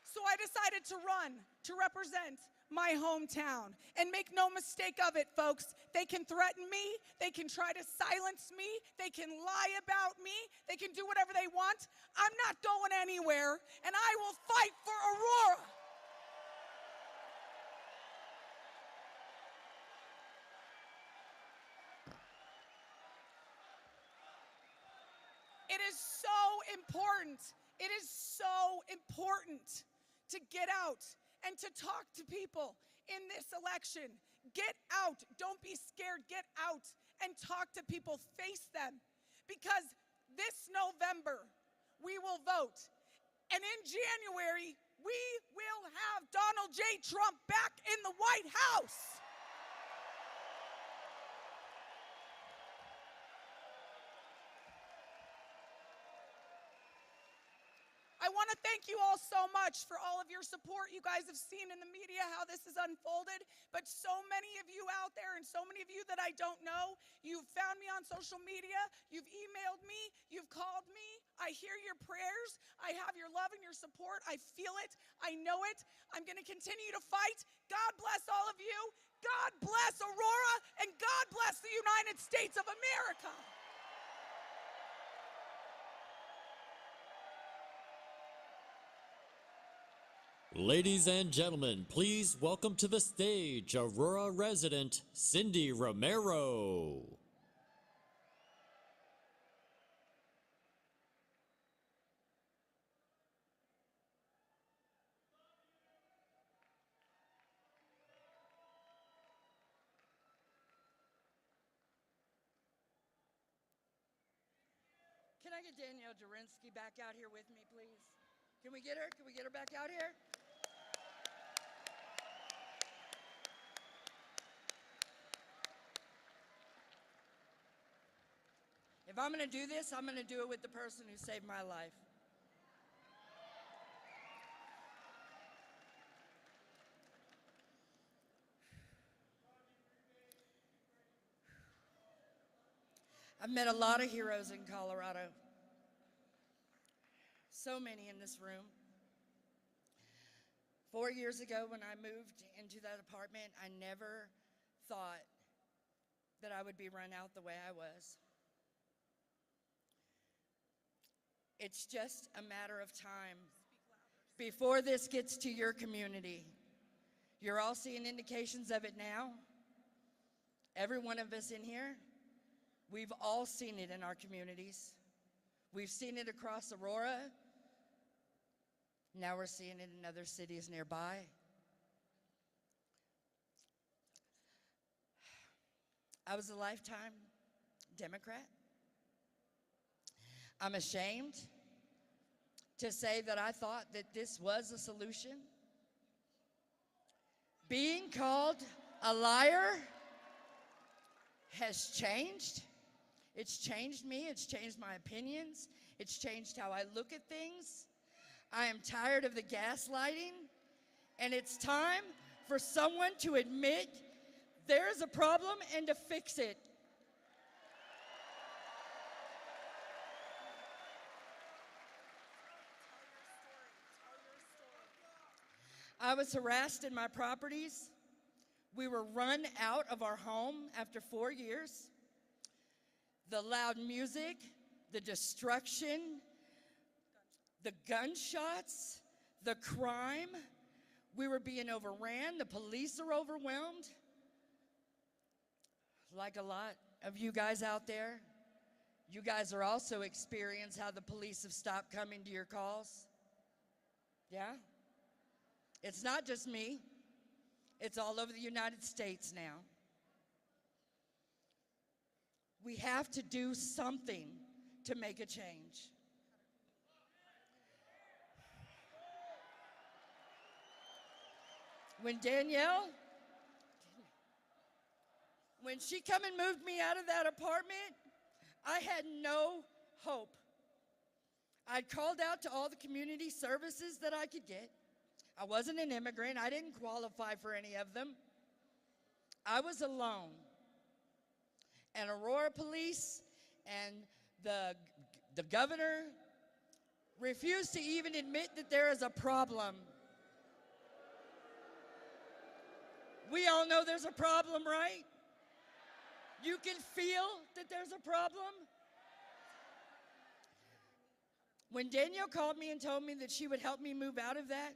So I decided to run to represent my hometown. And make no mistake of it, folks, they can threaten me, they can try to silence me, they can lie about me, they can do whatever they want. I'm not going anywhere, and I will fight for Aurora. It is so important. It is so important to get out and to talk to people in this election. Get out. Don't be scared. Get out and talk to people. Face them. Because this November, we will vote. And in January, we will have Donald J. Trump back in the White House. I want to thank you all so much for all of your support. You guys have seen in the media how this has unfolded, but so many of you out there and so many of you that I don't know, you've found me on social media, you've emailed me, you've called me. I hear your prayers. I have your love and your support. I feel it. I know it. I'm going to continue to fight. God bless all of you. God bless Aurora, and God bless the United States of America. Ladies and gentlemen, please welcome to the stage Aurora resident Cindy Romero. Can I get Danielle Jurinsky back out here with me, please? Can we get her? Can we get her back out here? If I'm going to do this, I'm going to do it with the person who saved my life. I've met a lot of heroes in Colorado. So many in this room. 4 years ago when I moved into that apartment, I never thought that I would be run out the way I was. It's just a matter of time before this gets to your community. You're all seeing indications of it now. Every one of us in here, we've all seen it in our communities. We've seen it across Aurora. Now we're seeing it in other cities nearby. I was a lifetime Democrat. I'm ashamed to say that I thought that this was a solution. Being called a liar has changed. It's changed me. It's changed my opinions. It's changed how I look at things. I am tired of the gaslighting, and it's time for someone to admit there is a problem and to fix it. I was harassed in my properties We were run out of our home after 4 years. The loud music, the destruction, the gunshots, the crime. We were being overran. The police are overwhelmed. Like a lot of you guys out there, you guys are also experiencing how the police have stopped coming to your calls. Yeah? It's not just me. It's all over the United States now. We have to do something to make a change. When Danielle, when she come and moved me out of that apartment, I had no hope. I'd called out to all the community services that I could get. I wasn't an immigrant. I didn't qualify for any of them. I was alone. And Aurora police and the governor refused to even admit that there is a problem. We all know there's a problem, right? You can feel that there's a problem. When Danielle called me and told me that she would help me move out of that,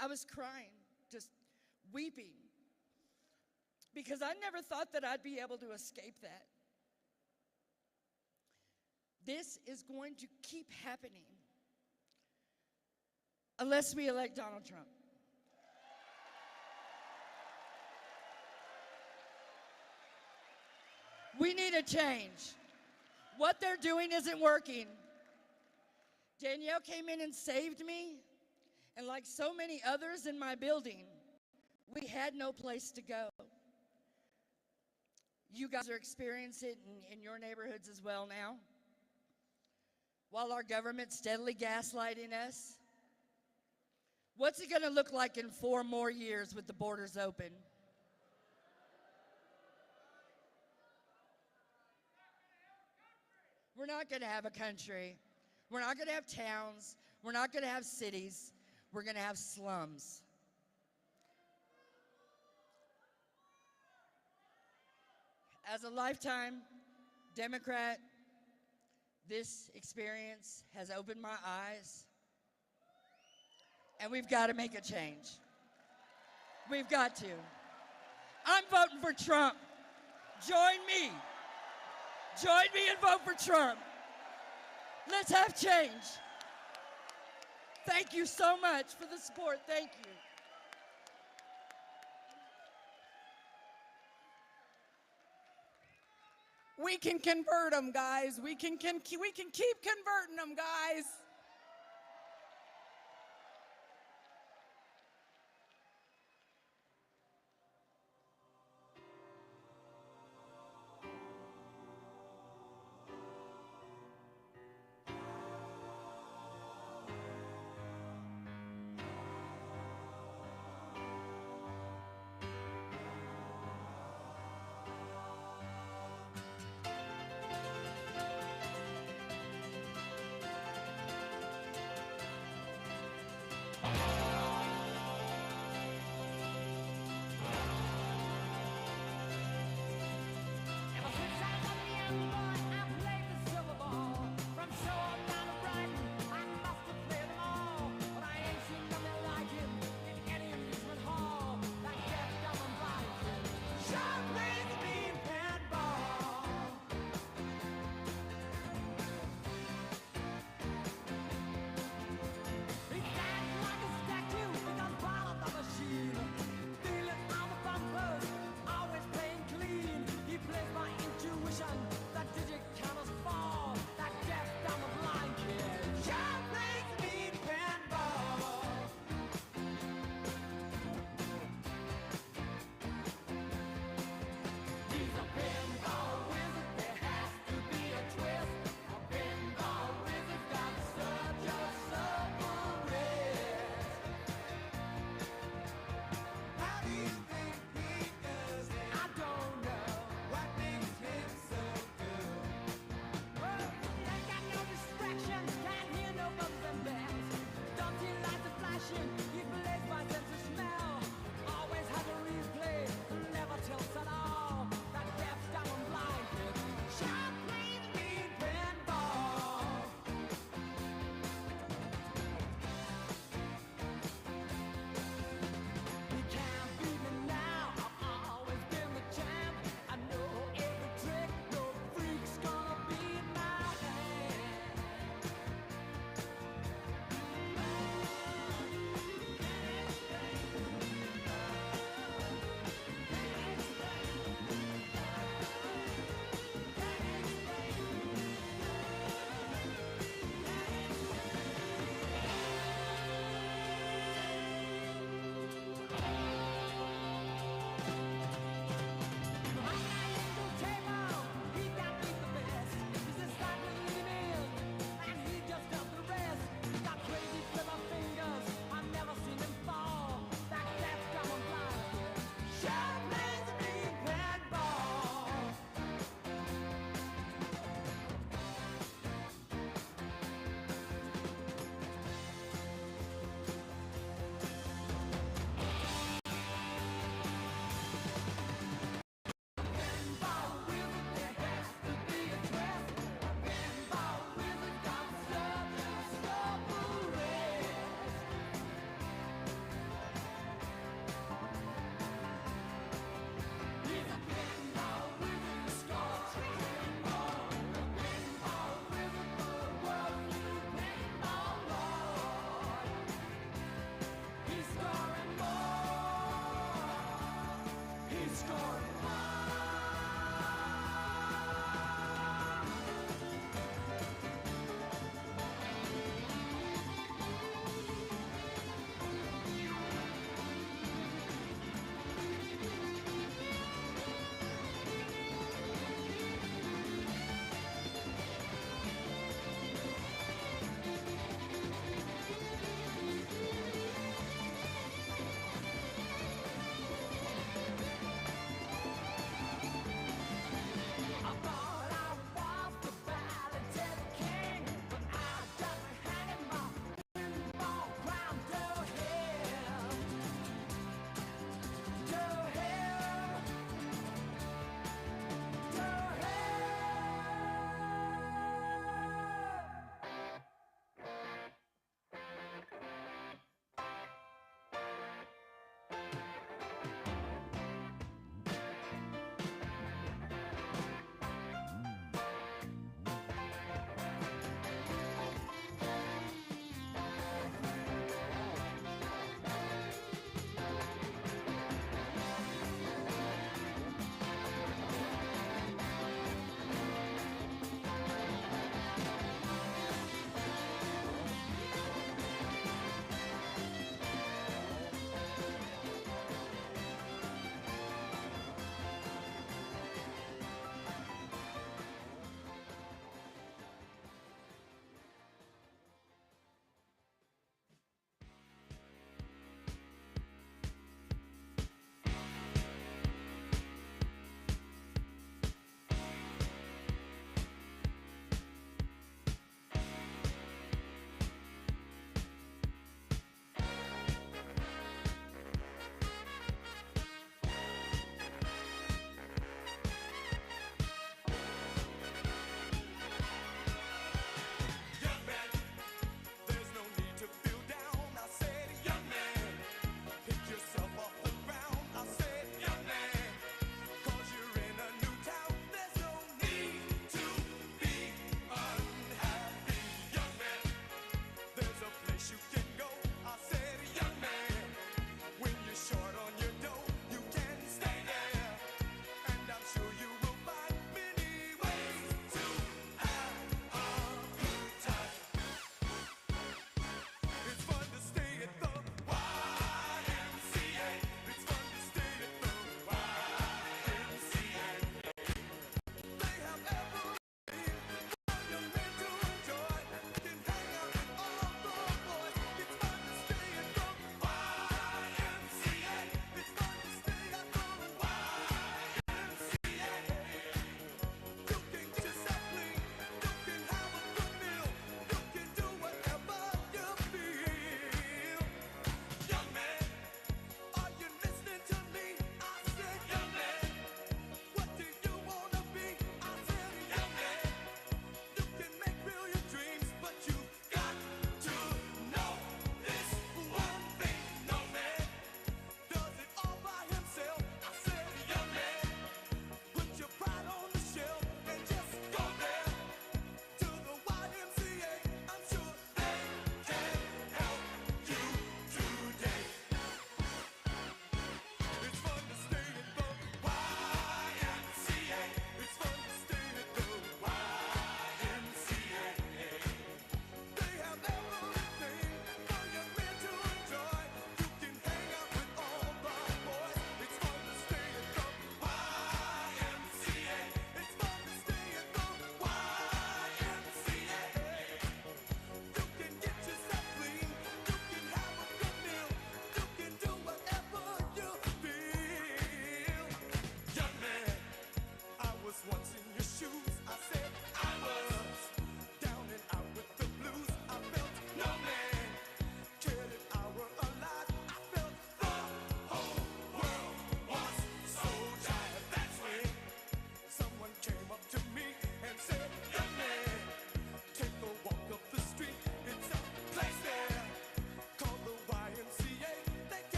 I was crying, just weeping, because I never thought that I'd be able to escape that. This is going to keep happening unless we elect Donald Trump. We need a change. What they're doing isn't working. Danielle came in and saved me, and like so many others in my building, we had no place to go. You guys are experiencing it in your neighborhoods as well now. While our government's steadily gaslighting us, what's it going to look like in 4 more years with the borders open? We're not going to have a country. We're not going to have towns. We're not going to have cities. We're going to have slums. As a lifetime Democrat, this experience has opened my eyes, and we've got to make a change. We've got to. I'm voting for Trump. Join me. Join me and vote for Trump. Let's have change. Thank you so much for the support. Thank you. We can convert them, guys. We can keep converting them, guys.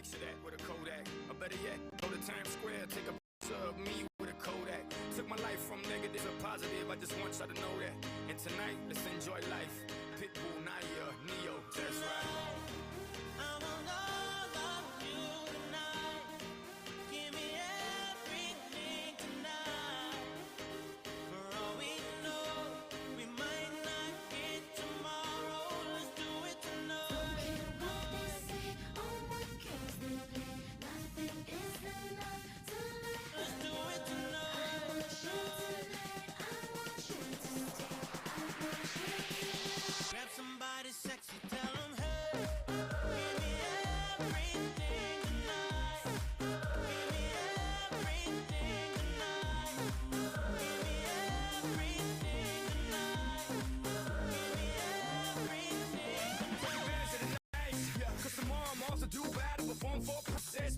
picture that with a Kodak. Or better yet, go to Times Square, take a picture of me with a Kodak. Took my life from negative to positive, I just want y'all to know that. And tonight, let's enjoy life. Pitbull, Naya, Neo, that's right.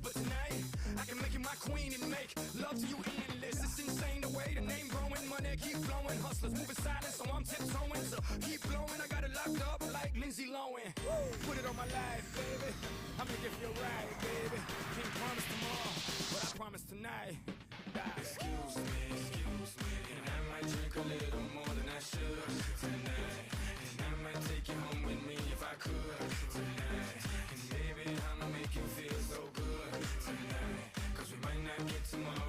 But tonight, I can make you my queen and make love to you endless. It's insane the way the name growing, money keep flowing. Hustlers moving silent, so I'm tiptoeing. So keep blowing, I got it locked up like Lindsay Lohan. Put it on my life, baby. I'm gonna give you a ride, baby. Can't promise tomorrow, but I promise tonight. Excuse me, and I might drink a little more than I should tonight. And I might take you home with me if I could tonight. And baby, I'ma make you feel so good tonight. Cause we might not get tomorrow.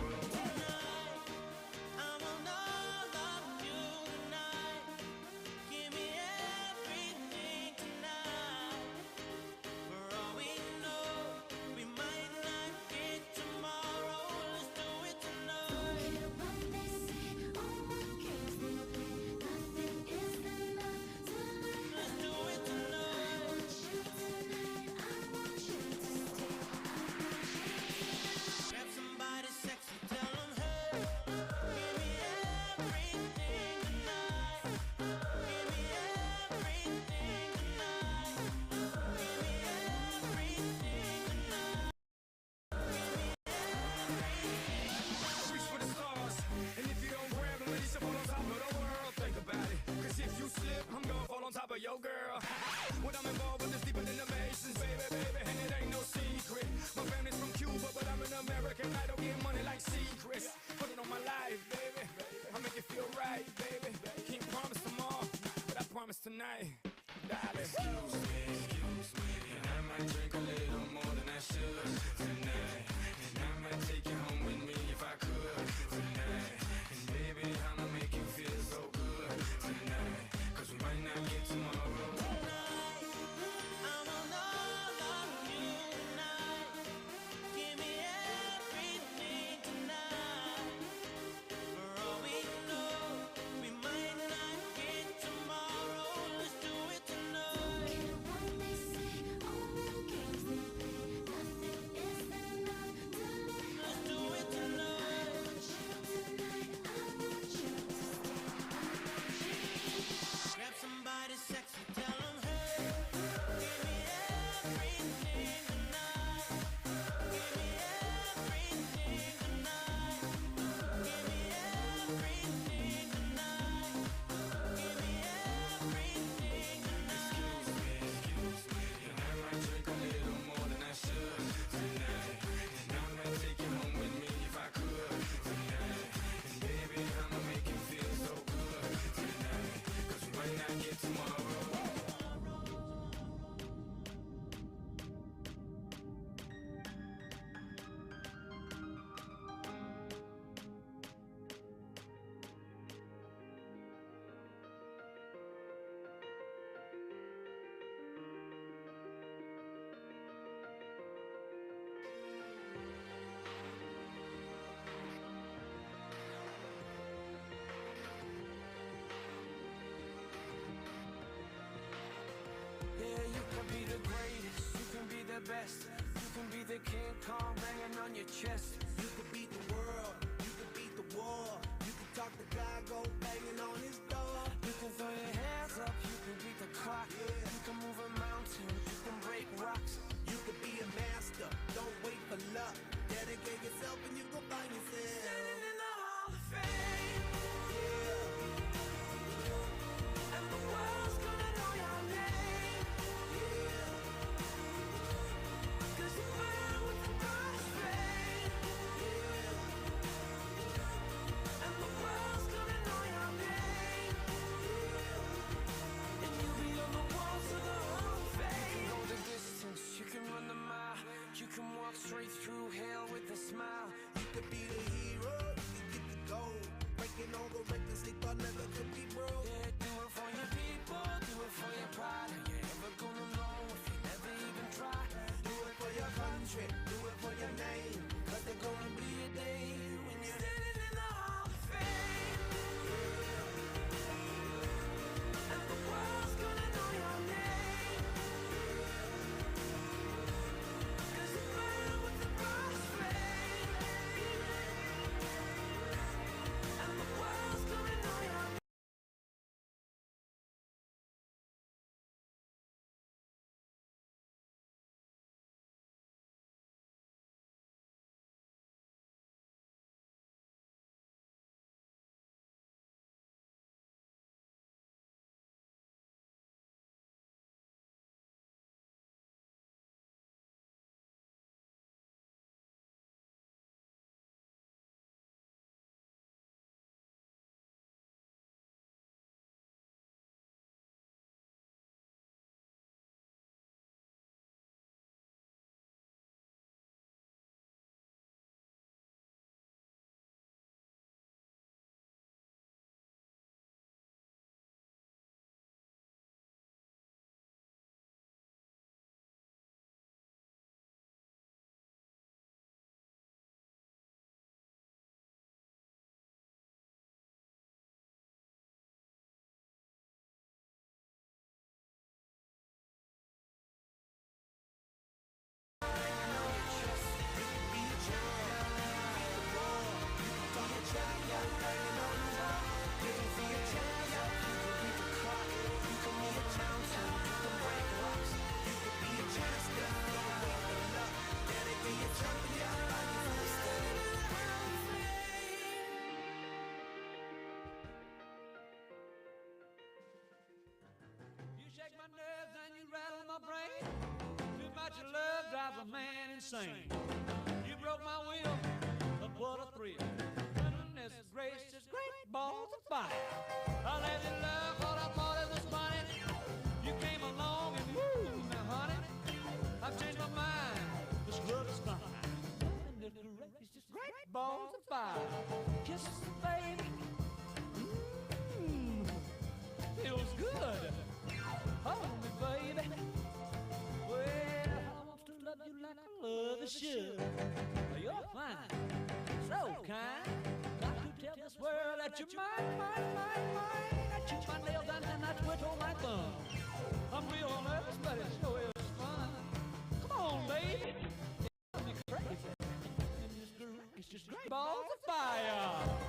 Yo, girl, what I'm involved with is deeper than the Masons, baby, and it ain't no secret. My family's from Cuba, but I'm an American. I don't get money like secrets. Put it on my life, baby. I make it feel right, baby. Can't promise tomorrow, but I promise tonight. Darling. Excuse me, and I might drink a little more than I should tonight. And I might take you home with me if I could tonight. And baby, I'ma make you feel so good tonight. Cause we might not get tomorrow. best. You can be the King Kong banging on your chest. You could beat the world, you could beat the war. You can talk to God, go banging on his door. You can throw your hands up, you can beat the clock. You can move a mountain, you can break rocks. You could be a master, don't wait for luck. Dedicate yourself and you go find yourself. Standing in the Hall of Fame. Yeah. And the world's gonna know your name. Yeah. 'Cause you burn brain. Too much love drives a man insane. You broke my will, but what a thrill. Goodness gracious, great balls of fire. I let you love what I thought it was funny. You came along and woo, now honey, I've changed my mind. This love is fine. Goodness gracious, great balls of fire. Kisses, baby. Feels good. Hold me, baby. Well, I want to love you like I love you should. You're fine, so kind. Got to tell this world that you're mine. I chew my nails down and I twiddle my thumb. I'm real nervous, but it sure is fun. Come on, baby. It's me crazy. It's just great balls of fire.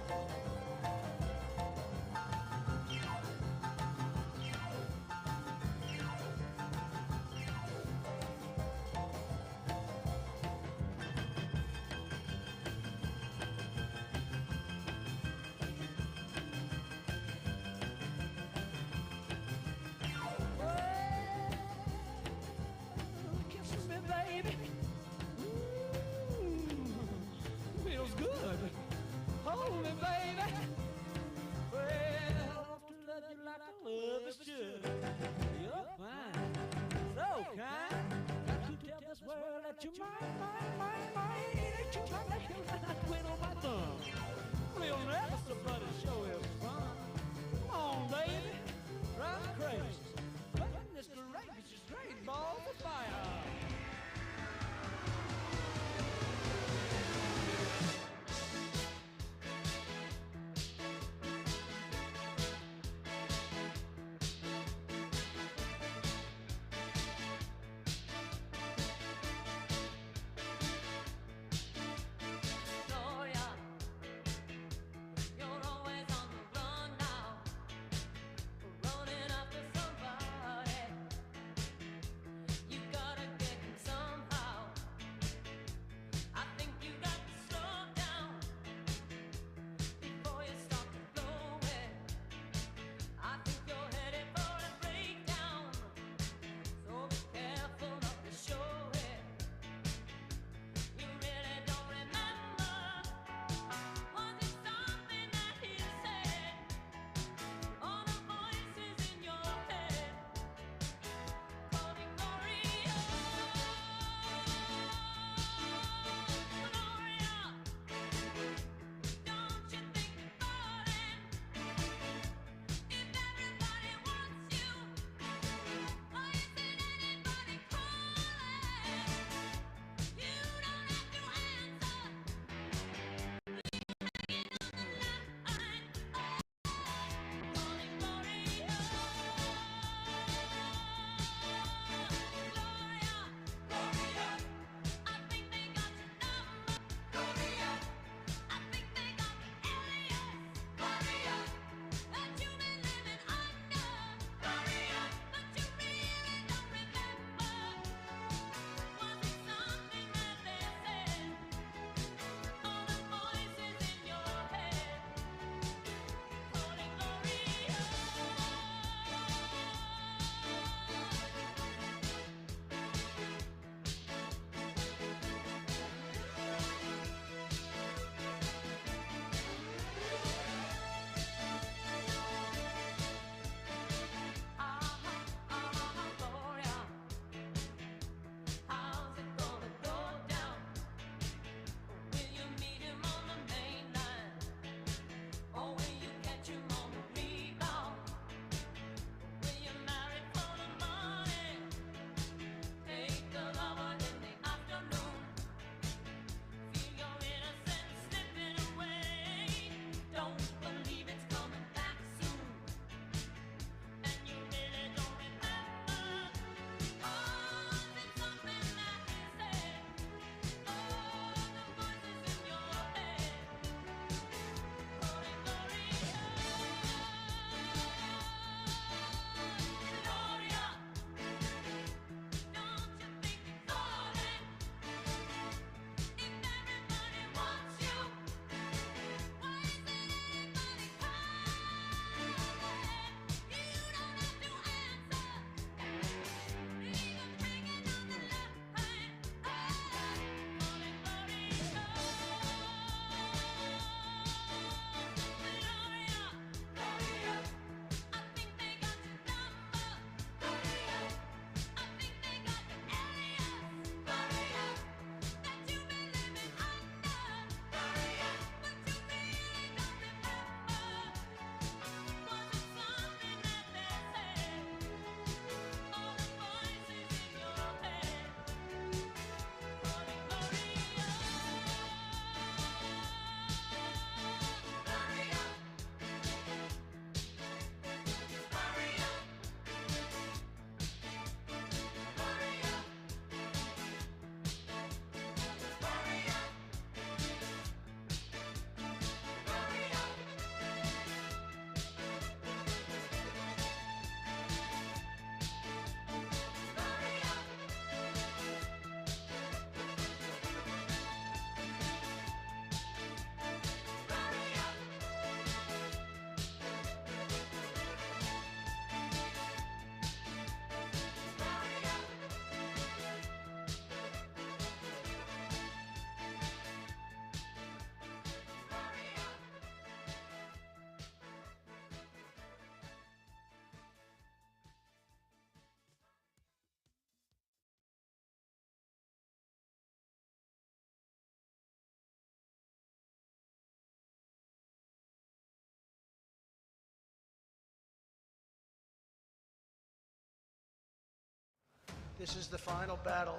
This is the final battle.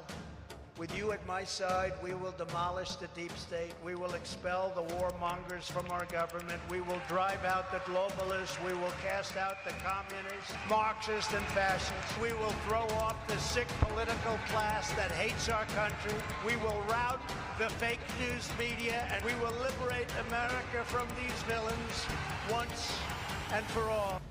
With you at my side, we will demolish the deep state. We will expel the warmongers from our government. We will drive out the globalists. We will cast out the communists, Marxists, and fascists. We will throw off the sick political class that hates our country. We will rout the fake news media, and we will liberate America from these villains once and for all.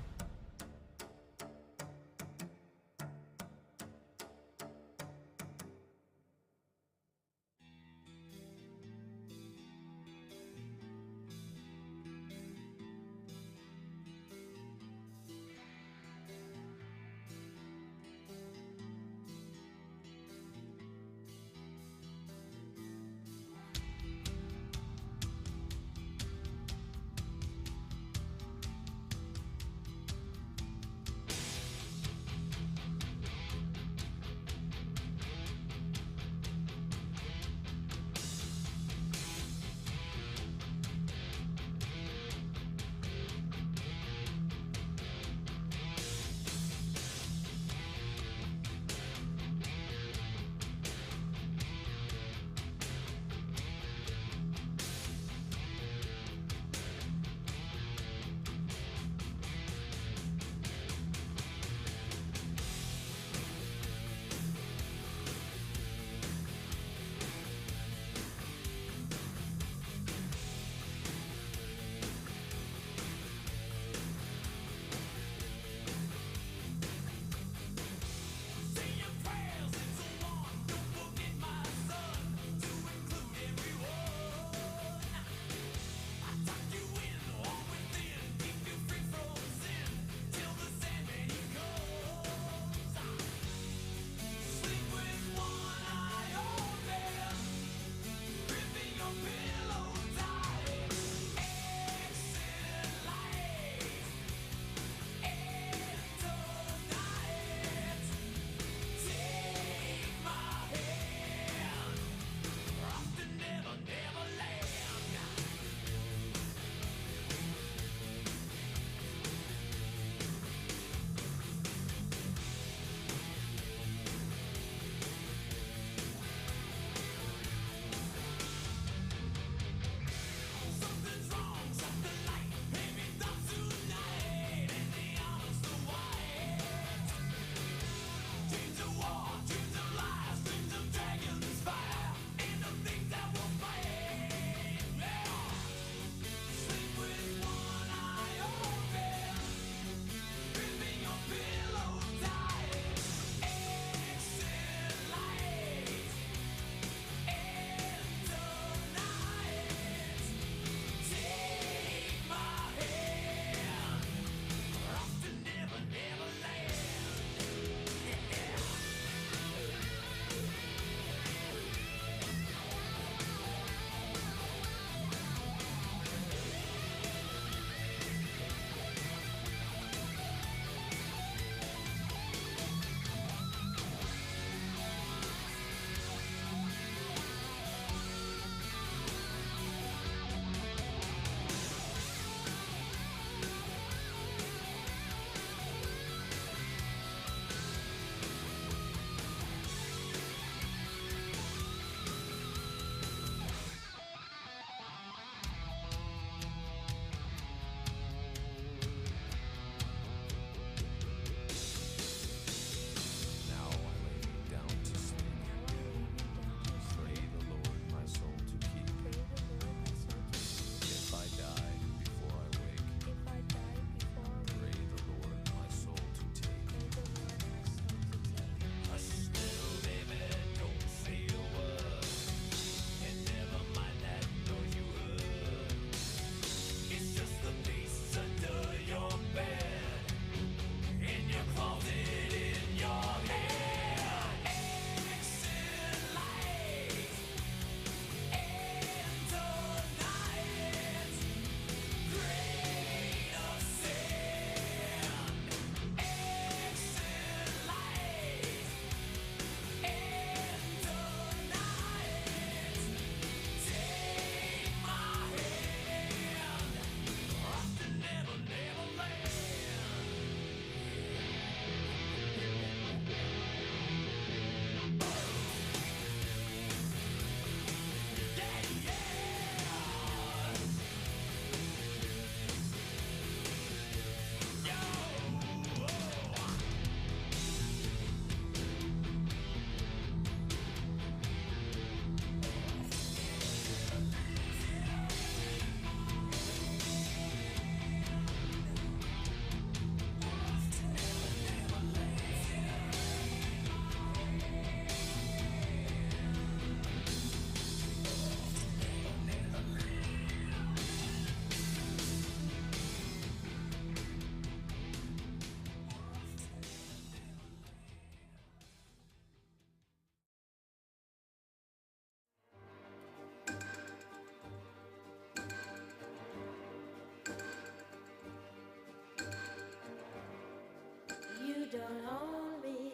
don't own me.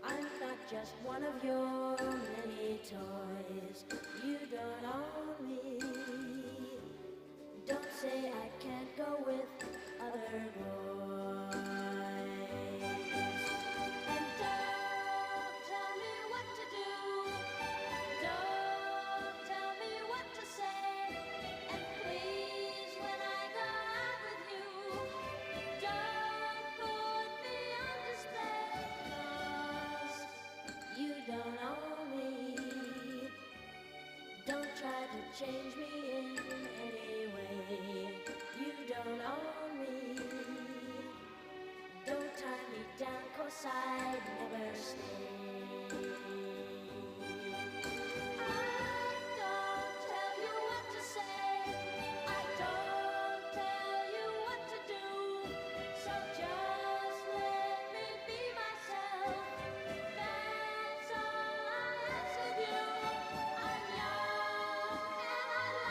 I'm not just one of your many toys. You don't own me. Don't say I can't go with other boys. And don't tell me what to do. Don't tell me what to say. And please, when I go out with you, don't put me on display. 'Cause you don't own me. Don't try to change me in any way. You don't own me. Don't tie me down, 'cause I'd never stay. I don't tell you what to say. I don't tell you what to do. So just let me be myself. That's all I ask of you. I'm young and I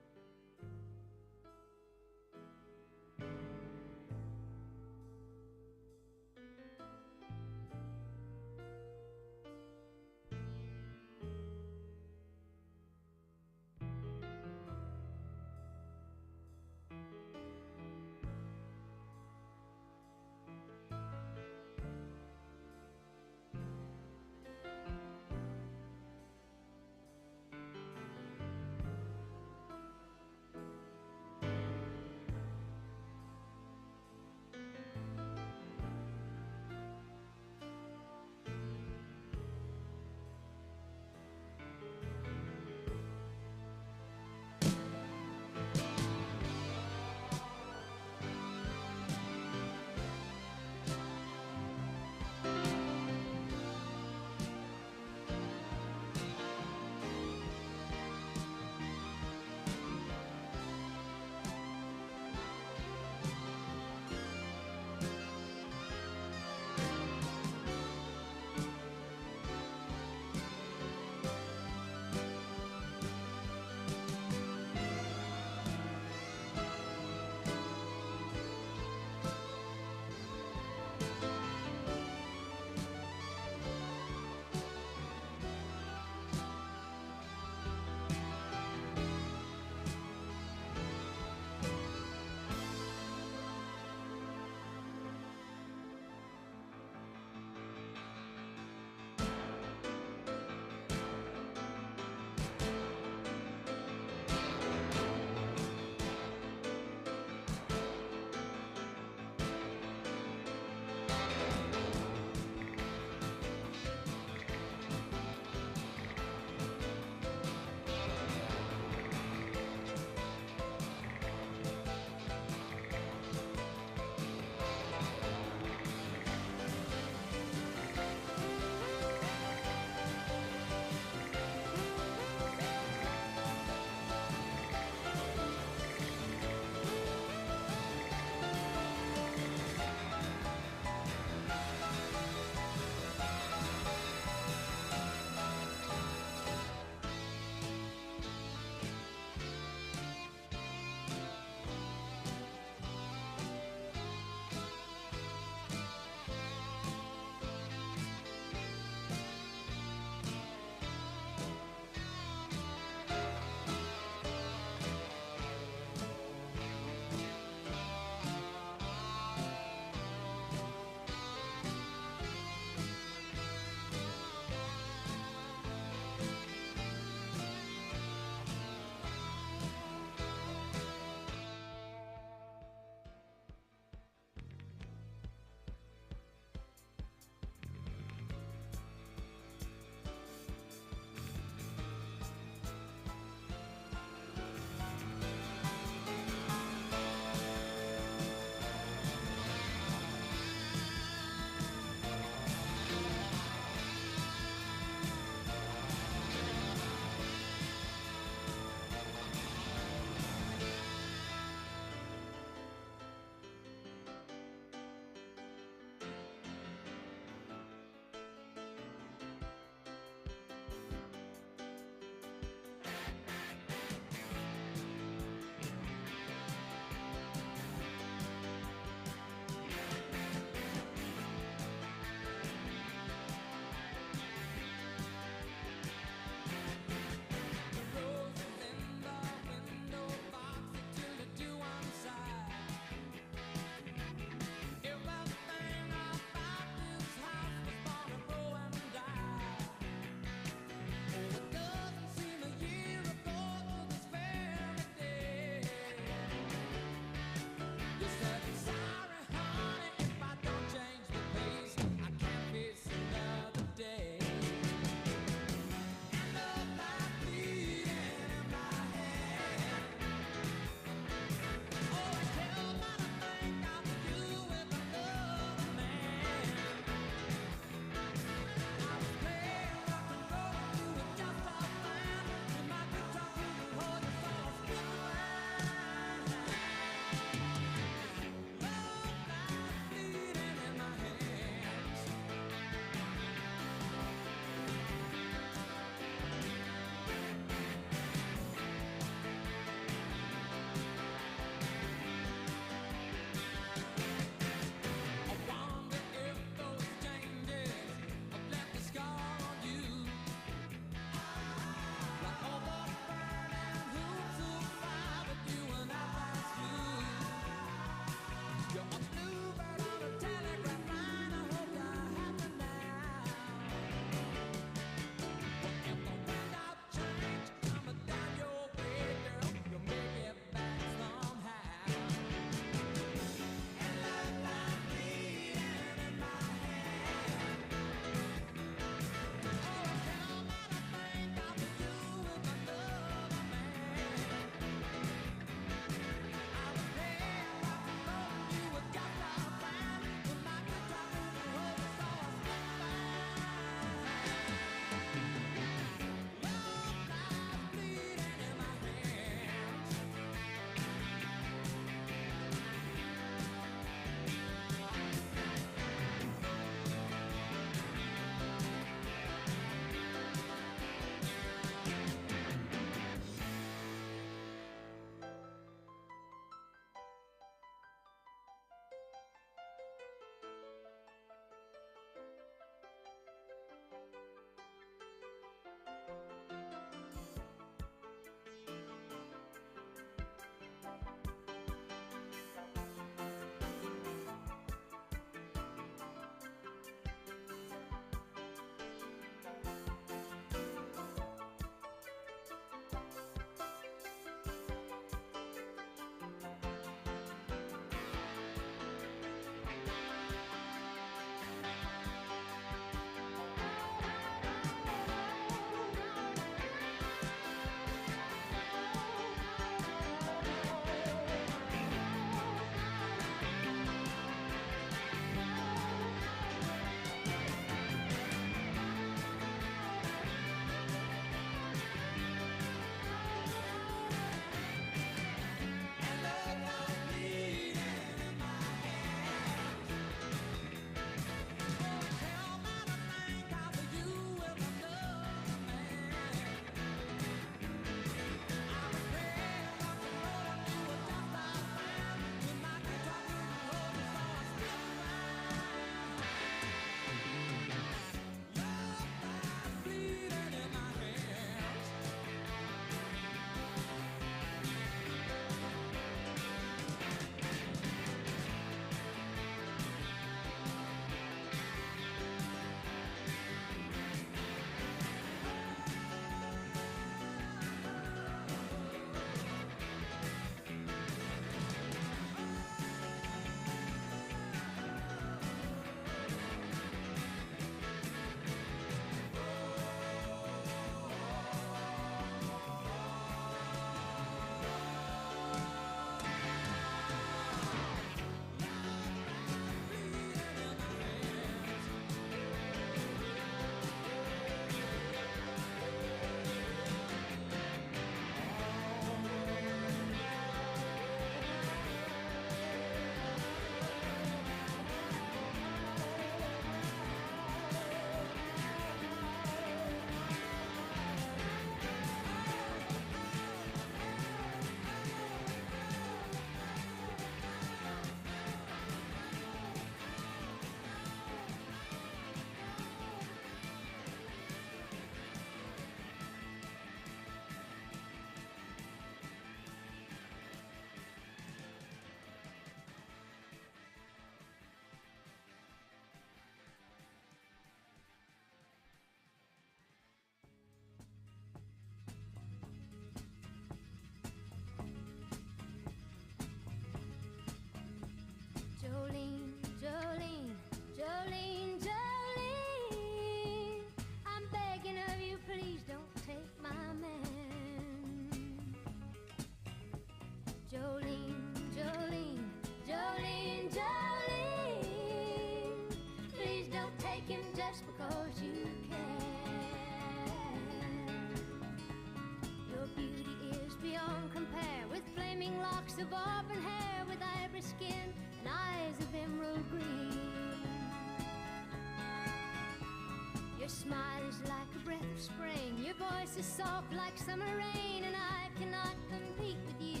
spring. Your voice is soft like summer rain, and I cannot compete with you,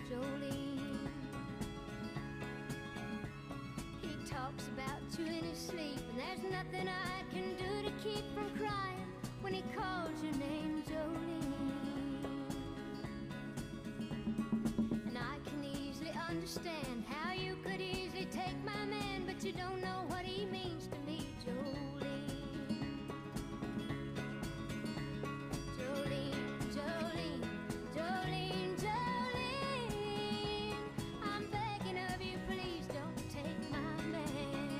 Jolene. He talks about you in his sleep, and there's nothing I can do to keep from crying when he calls your name, Jolene. And I can easily understand how you could easily take my man, but you don't know what he means to me, Jolene. Jolene, Jolene, Jolene, Jolene. I'm begging of you, please don't take my man.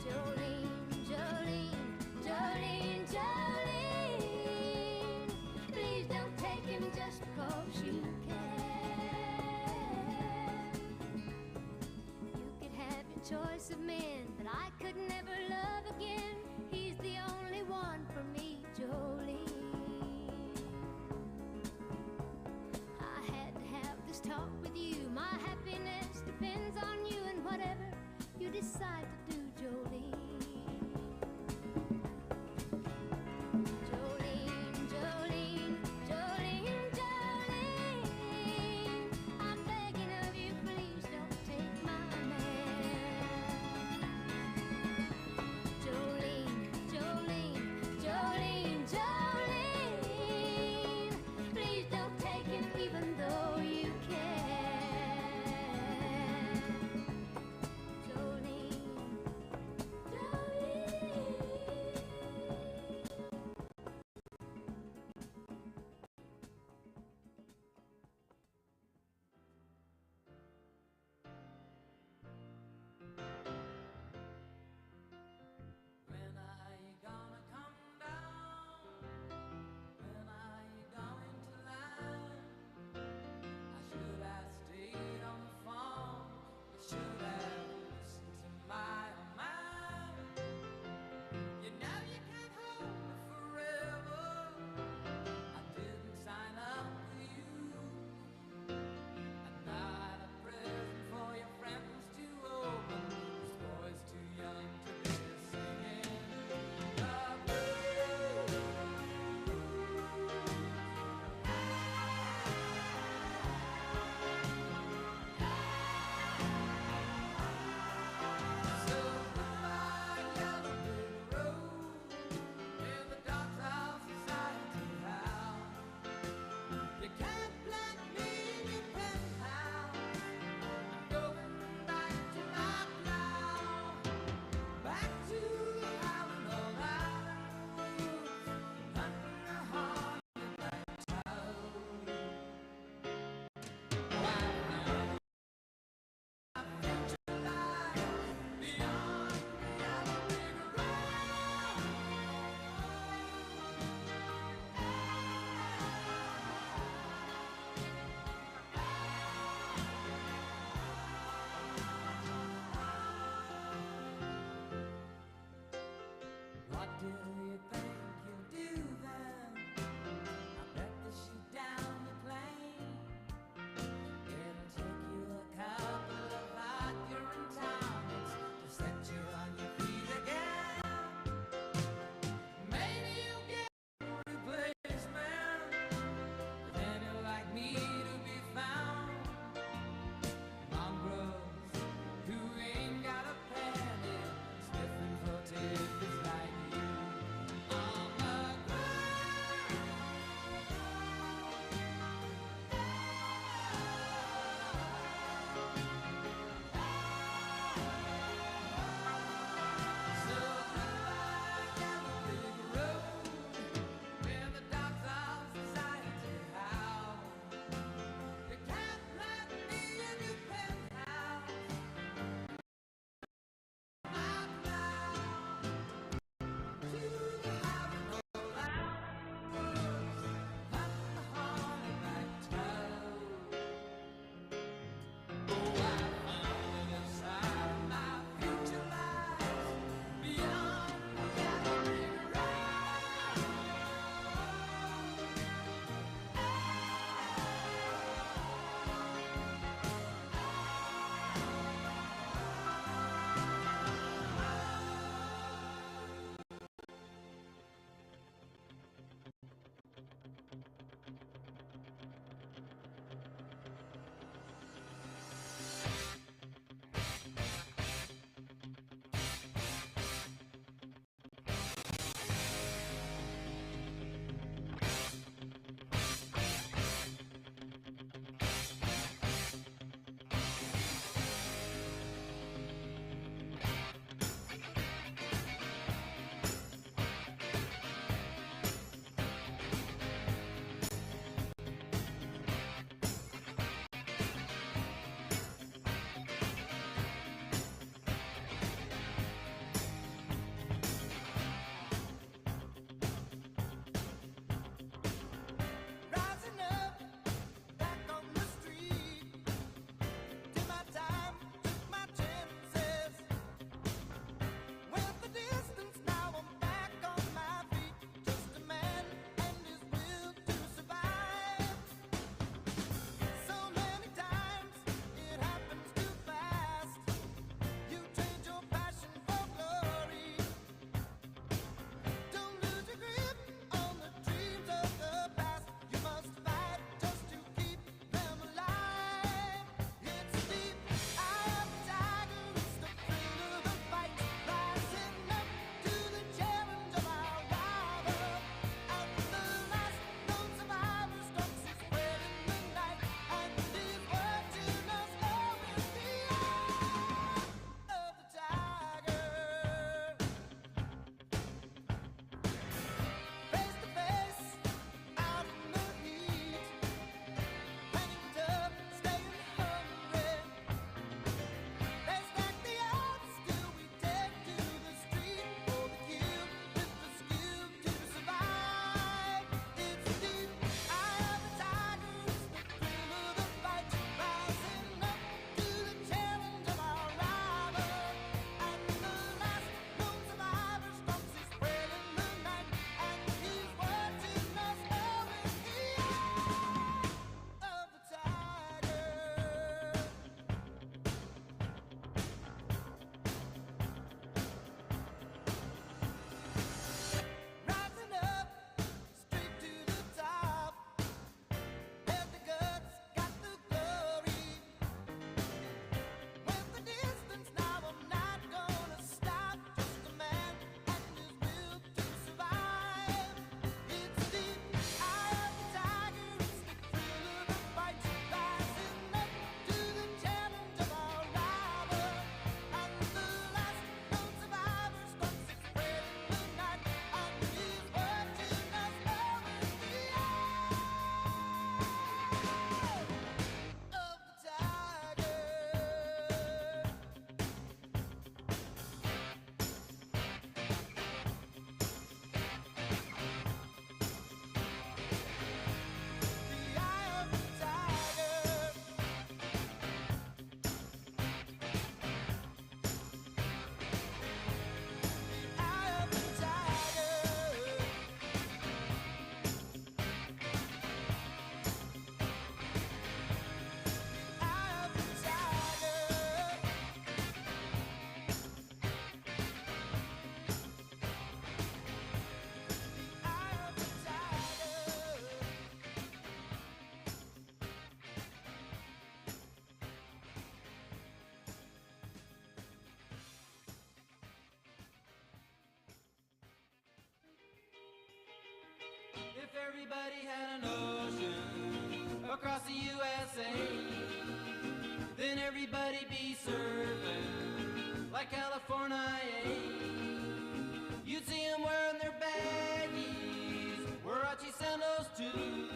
Jolene, Jolene, Jolene, Jolene. Please don't take him just because you can. You could have your choice of men, but I could never love again. He's the only one for me, Jolene. I had to have this talk with you. My happiness depends on you, and whatever you decide to do, Jolene. Jolene, Jolene, Jolene, Jolene. I'm begging of you, please don't take my man. Jolene, Jolene, Jolene, Jolene. Please don't take him even though you can. Jolene, When are you gonna come down? When are you going to land? I should have stayed on the phone. I should have listened to my own mind. You know you can't hold me forever. I didn't sign up for you. I'm not a present for your friends to open. This boy's too young to be singing the blues. So goodbye, yellow brick road, where the dogs of society howl. You can't plant me in your penthouse. I'm going back to my plow, back to the Howling Old Island woods, hunting the heart of that toad. Oh, I found my future lies beyond the yellow brick road. What do you think you'll do then? I bet they shoot down your plane. It'll take you a couple of hot urine tonics to set you on your feet again. Maybe you'll get a replacement, but then you'll like me to be found. Mongrels who ain't got a penny, sniffing for tickets like you. everybody had an ocean across the USA, then everybody be surfing like California. You'd see them wearing their baggies, Warachi sandals too,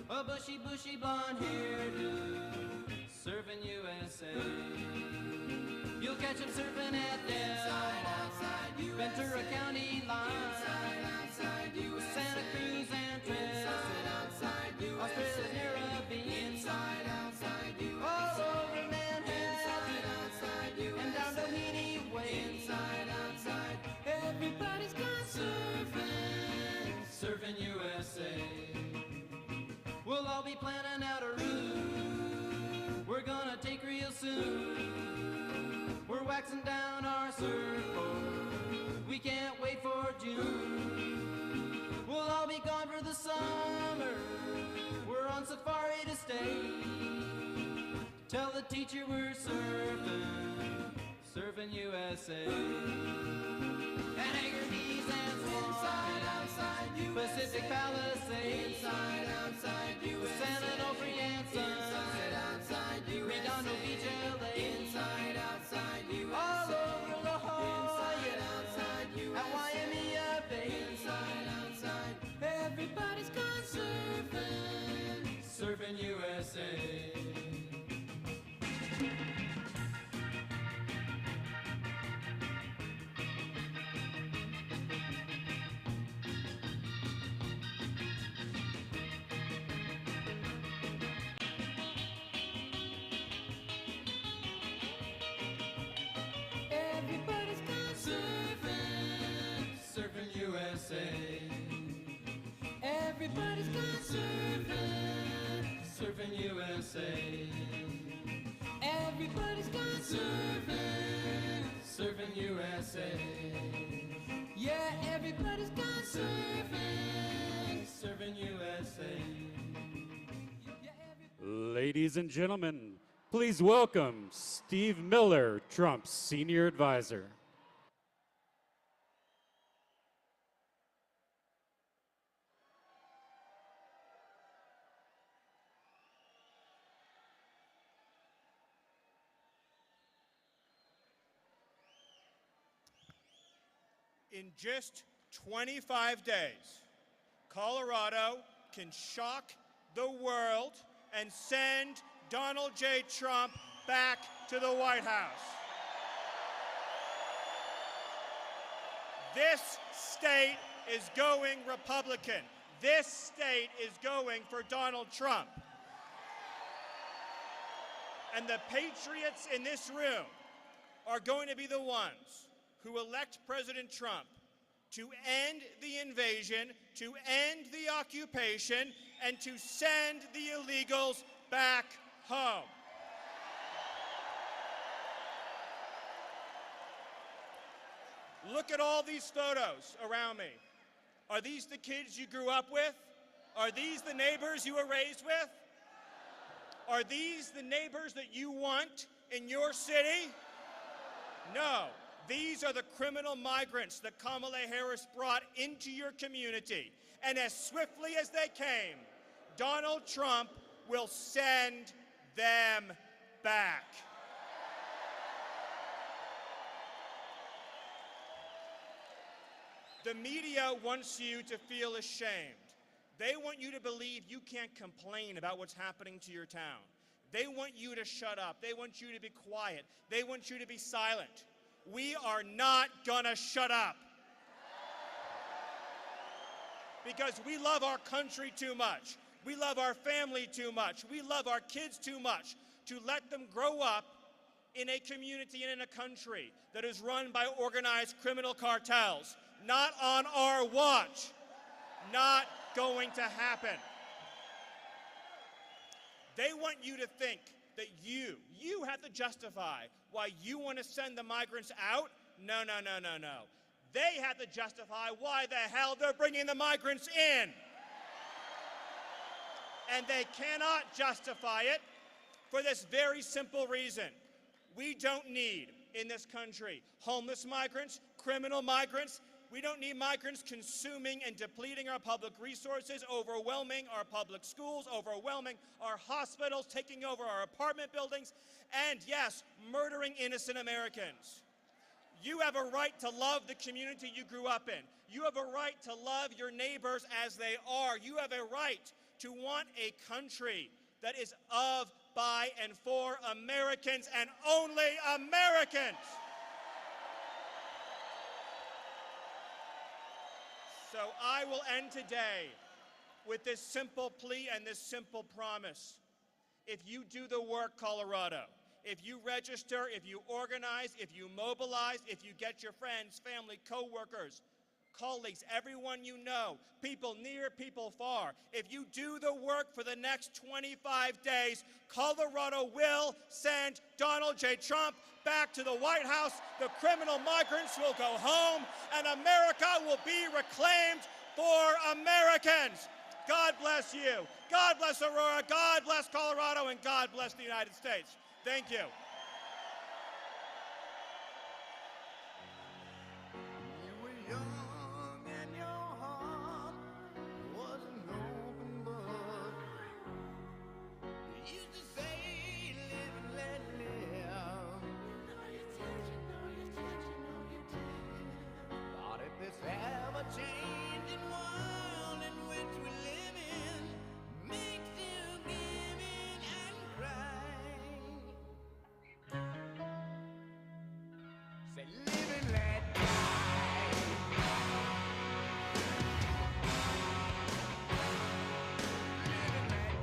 a bushy, bushy blonde hairdo, surfing USA. You'll catch them surfing at Del, Ventura County line, Santa Cruz and Trestle, Australia's Caribbean, all over Manhattan, and down Doheny Way. Everybody's gone surfing, surfing USA. We'll all be planning out a route we're gonna take real soon. We're waxing down our surfboard, we can't wait for June. We'll all be gone for the summer, we're on safari to stay. Tell the teacher we're surfing, surfing USA. And Aggerties and Swan, Pacific Palisades, San Onofre and Sun, Redondo Beach, LA, all over La Jolla, at Waimea Bay. Everybody's gone surfing, surfing USA. Everybody's gone surfing, surfing USA. Everybody's gone surfing, surfing USA. Everybody's gone surfing, surfing USA. Yeah, everybody's gone surfing, surfing USA. Ladies and gentlemen, please welcome Steve Miller, Trump's senior advisor. In just 25 days, Colorado can shock the world and send Donald J. Trump back to the White House. This state is going Republican. This state is going for Donald Trump. And the patriots in this room are going to be the ones who elect President Trump to end the invasion, to end the occupation, and to send the illegals back home. Look at all these photos around me. Are these the kids you grew up with? Are these the neighbors you were raised with? Are these the neighbors that you want in your city? No. These are the criminal migrants that Kamala Harris brought into your community. And as swiftly as they came, Donald Trump will send them back. The media wants you to feel ashamed. They want you to believe you can't complain about what's happening to your town. They want you to shut up. They want you to be quiet. They want you to be silent. We are not gonna shut up. Because we love our country too much. We love our family too much. We love our kids too much to let them grow up in a community and in a country that is run by organized criminal cartels. Not on our watch. Not going to happen. They want you to think that you have to justify why you want to send the migrants out. No, no, no, no, no. They have to justify why the hell they're bringing the migrants in. And they cannot justify it for this very simple reason. We don't need, in this country, homeless migrants, criminal migrants. We don't need migrants consuming and depleting our public resources, overwhelming our public schools, overwhelming our hospitals, taking over our apartment buildings, and yes, murdering innocent Americans. You have a right to love the community you grew up in. You have a right to love your neighbors as they are. You have a right to want a country that is of, by, and for Americans and only Americans. So I will end today with this simple plea and this simple promise. If you do the work, Colorado, if you register, if you organize, if you mobilize, if you get your friends, family, co-workers, colleagues, everyone you know, people near, people far, if you do the work for the next 25 days, Colorado will send Donald J. Trump back to the White House, the criminal migrants will go home, and America will be reclaimed for Americans. God bless you. God bless Aurora. God bless Colorado. And God bless the United States. Thank you. You were young and your heart was an open book. You used to say, live and let live. Thought if this ever-changing world in which we live in makes you give in and cry. Say, live and let die. Live and let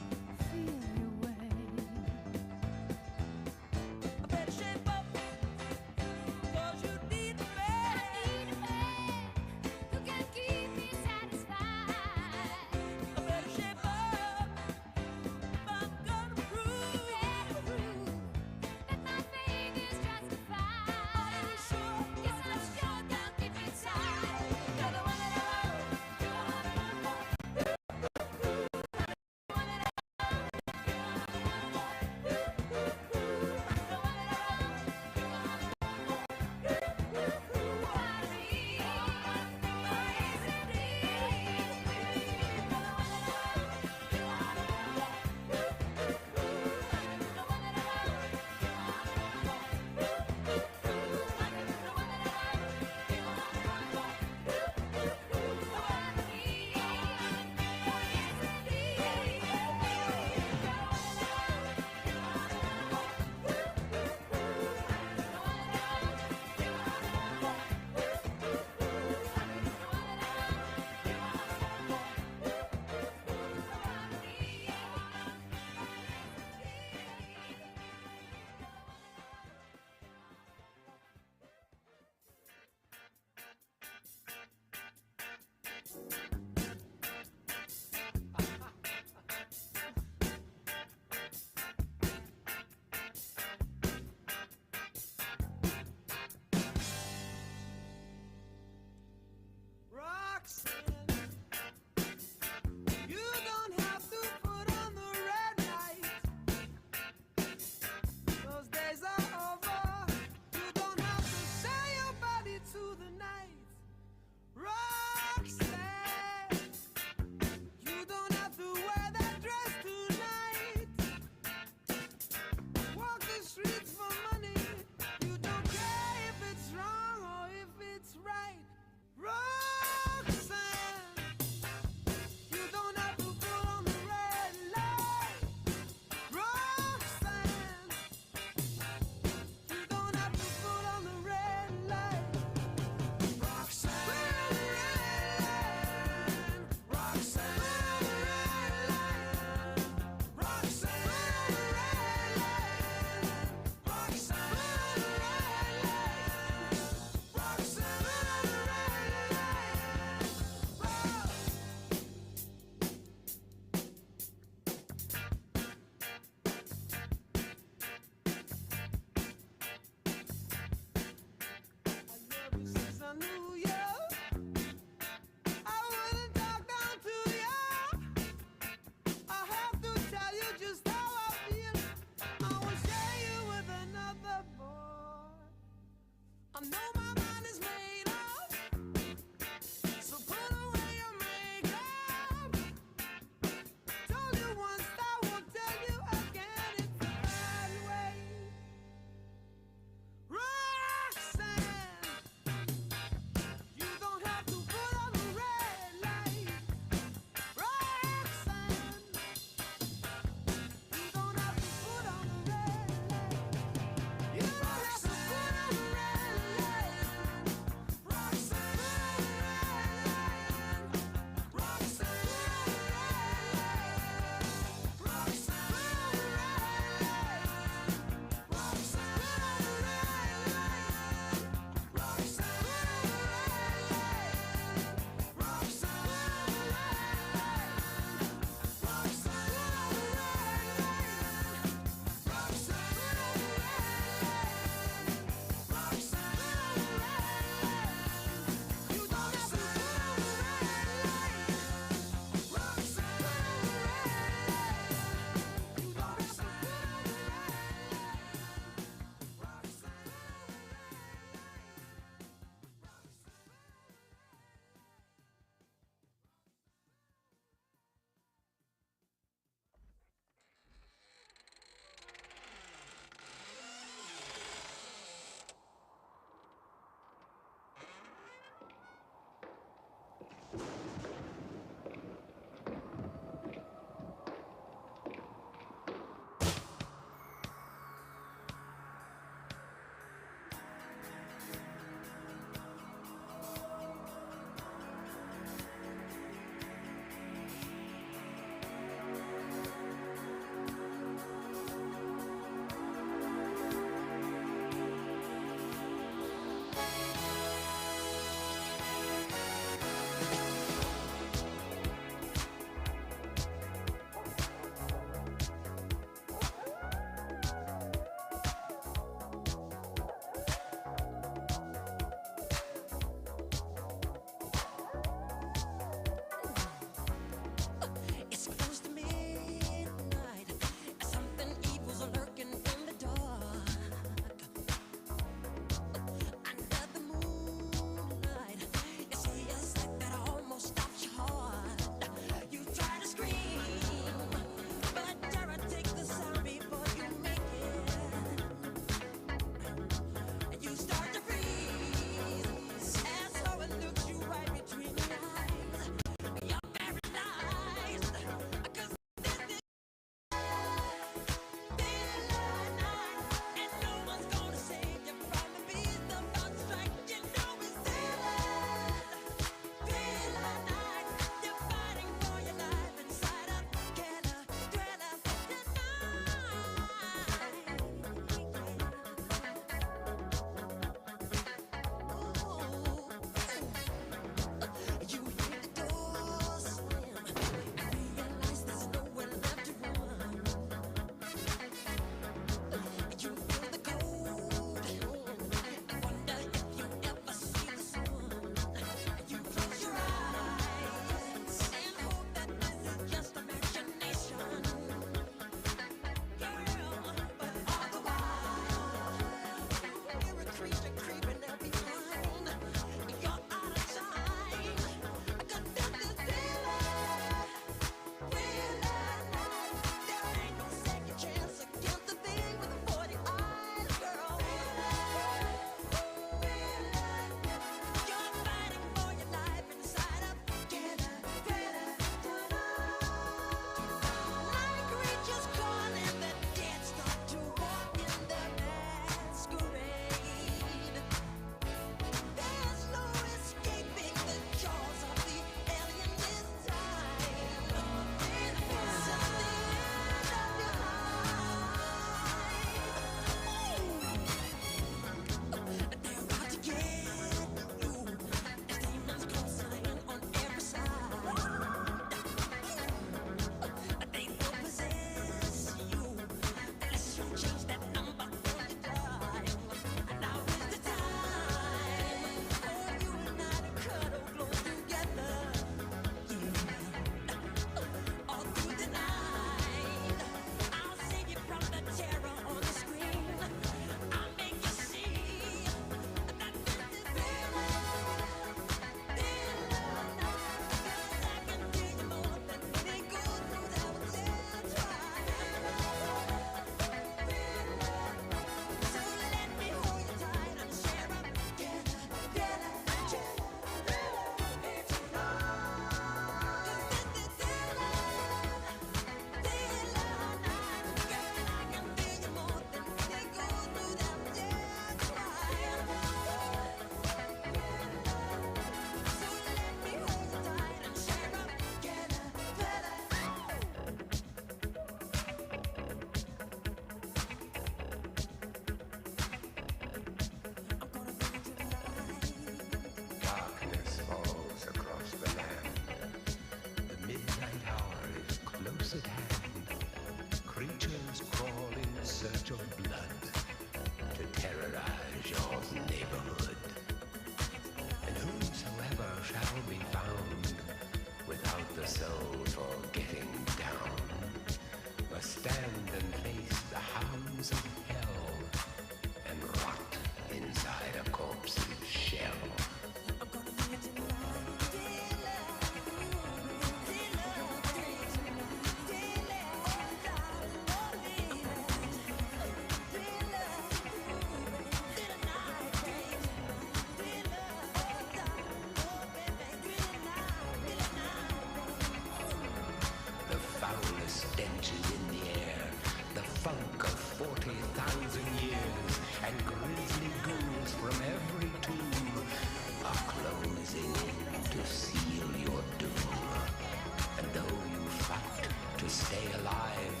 stay alive,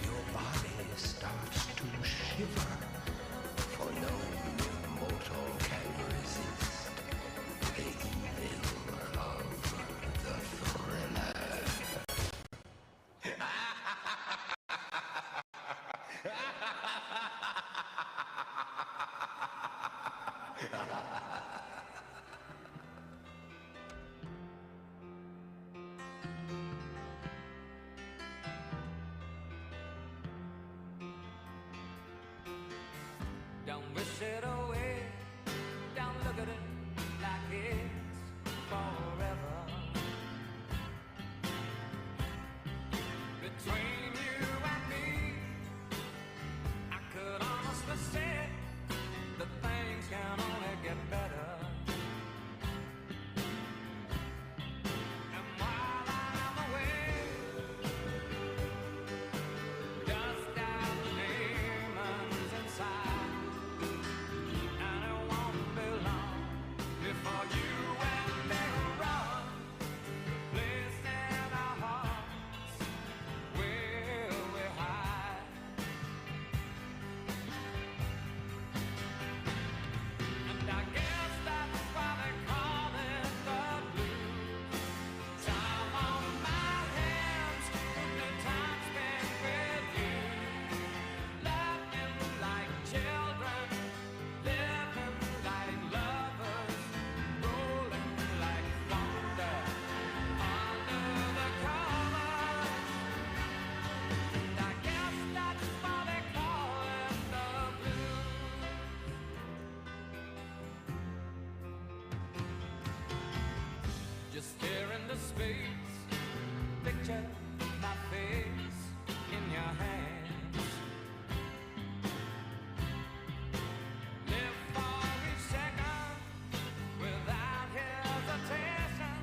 your body starts to shiver, for no mortal can resist the evil of the thriller. Don't wish it away, don't look at it like it's forever. Between you and me, I could honestly say that things can only get better. And while I'm away, dust out the demons inside. And it won't be long before you and me run the place in our hearts where we hide. And I guess that's why they call it the blues. Time on my hands, the time spent with you, laughing like children, living like lovers, rolling like thunder under the covers. And I guess that's why they call it the blues. Just stare into space, picture my face in your hands. Live for each second without hesitation,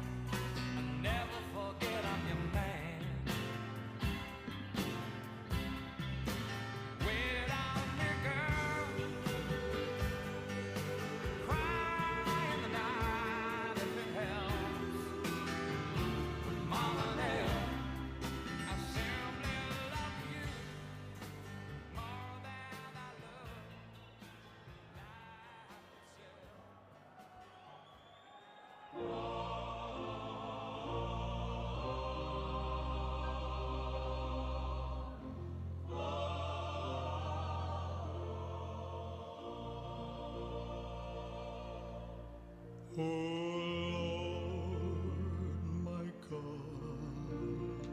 and never forget I'm your man. Wait on me, girl, cry in the night if it helps. Mama Neil, I simply love you more than I love life itself. O Lord, my God,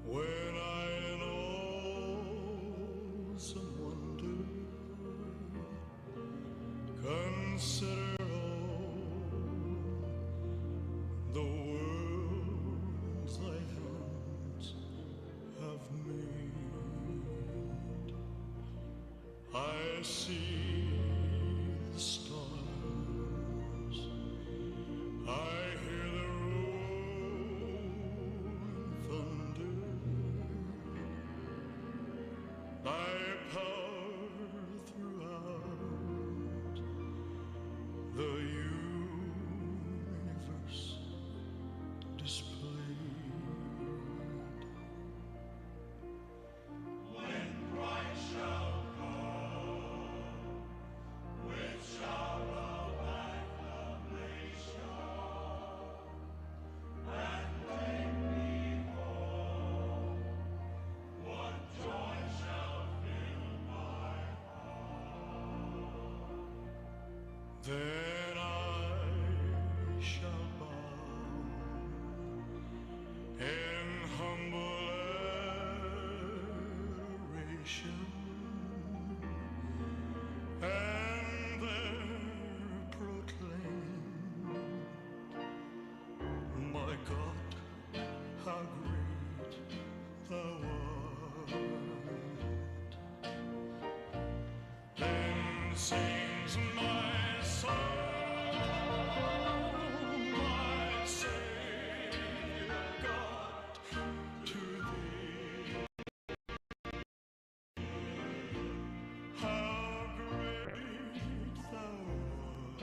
when I in awesome wonder consider all the worlds thy hands have made, I see the stars, I hear the rolling thunder, thy power throughout the universe displayed. When Christ shall come with shout of acclamation, and take me home, what joy shall fill my heart? Then I shall bow in humble adoration, and there proclaim, my God, how great thou art. Then sings my soul, my Savior God, to thee. How great thou art.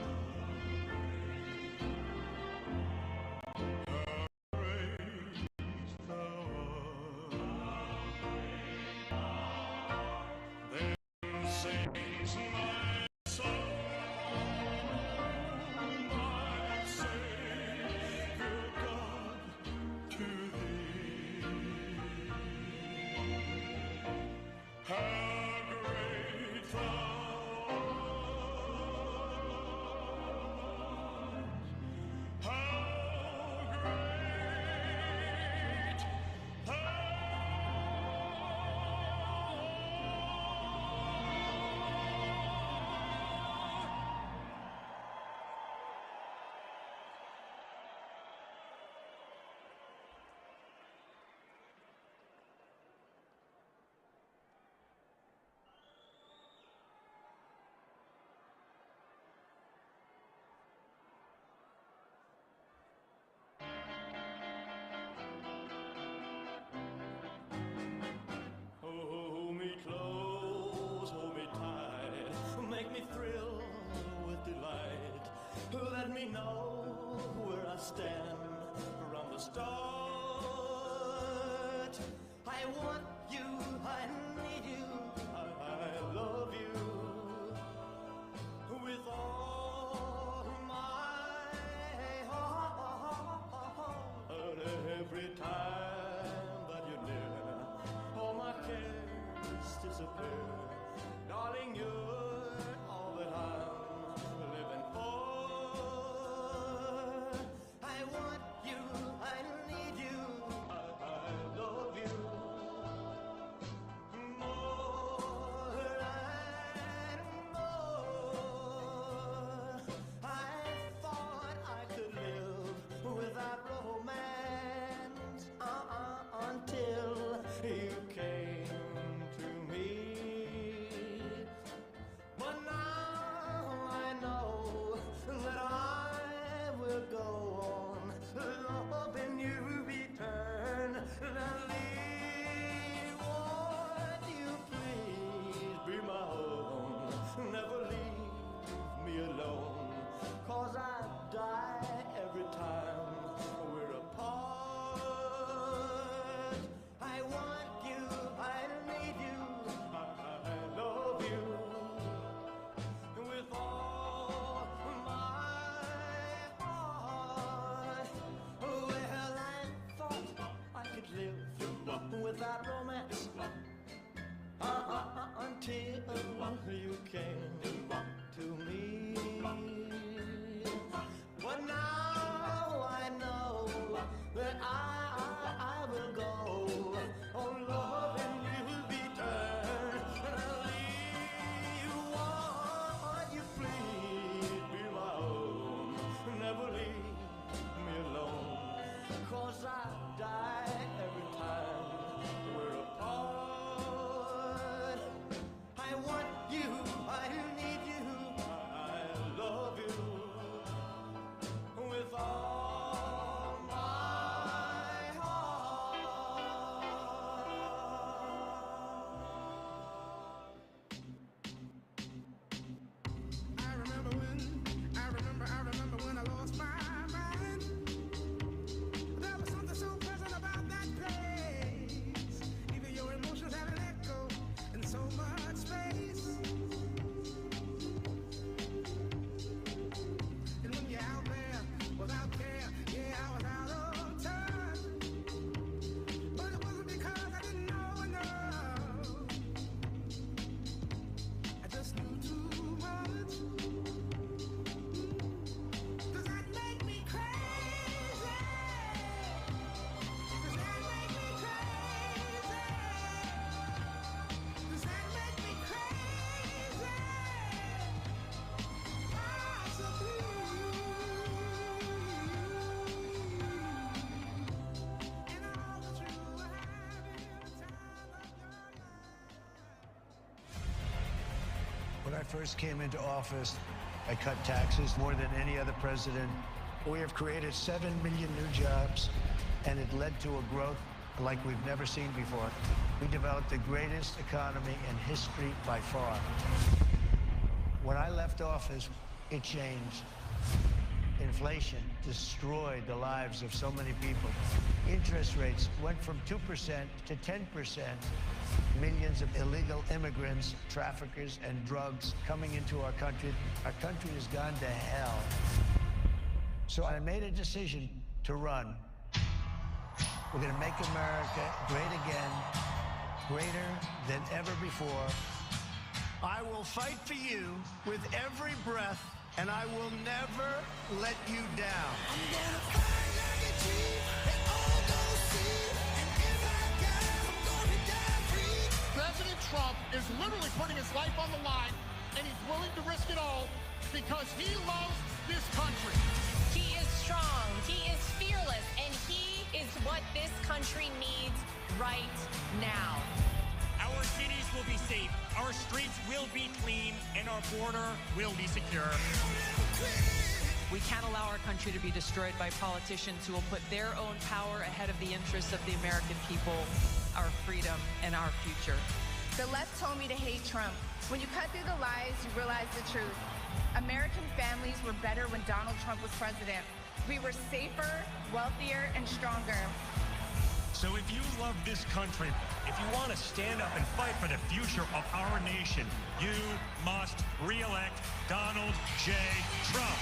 How great thou art. understand from the start. I want you, I need you, I love you with all my heart. Every time that you're near, all my cares disappear. Darling, you're all that I'm living for. I want you, I need you, I love you more and more. I thought I could live without romance until you came to me. But now I know that I will go on loving you eternally. Won't you please be my own? Never leave me alone, 'cause I die every time we're apart. I want you, I need you, I love you with all my heart. Well, I thought I could live without romance until you came to me. But now I know that I will go on loving you eternally. Won't you please be my own? Never leave me alone, 'cause I die every time we're apart. I want you, I need you, I love you with all my I remember when I lost my mind. There was something so pleasant about that place. Even your emotions have an echo in so much space. And when you're out there without care, yeah, I was out of touch. But it wasn't because I didn't know enough. I just knew too much. Does that make me crazy? Does that make me crazy? Does that make me crazy? Possibly. And all that you have in the time of your life. When I first came into office, I cut taxes more than any other president. We have created 7 million new jobs, and it led to a growth like we've never seen before. We developed the greatest economy in history by far. When I left office, it changed. Inflation destroyed the lives of so many people. Interest rates went from 2% to 10%. Millions of illegal immigrants, traffickers, and drugs coming into our country. Our country has gone to hell. So I made a decision to run. We're going to make America great again, greater than ever before. I will fight for you with every breath, and I will never let you down. I'm gonna fight like a G and all those see. And if I die, I'm gonna die free. President Trump is literally putting his life on the line, and he's willing to risk it all because he loves this country. He is strong, he is fearless, and he is what this country needs right now. Our cities will be safe, our streets will be clean, and our border will be secure. We can't allow our country to be destroyed by politicians who will put their own power ahead of the interests of the American people, our freedom, and our future. The left told me to hate Trump. When you cut through the lies, you realize the truth. American families were better when Donald Trump was president. we were safer, wealthier, and stronger. So if you love this country, if you want to stand up and fight for the future of our nation, you must re-elect Donald J. Trump.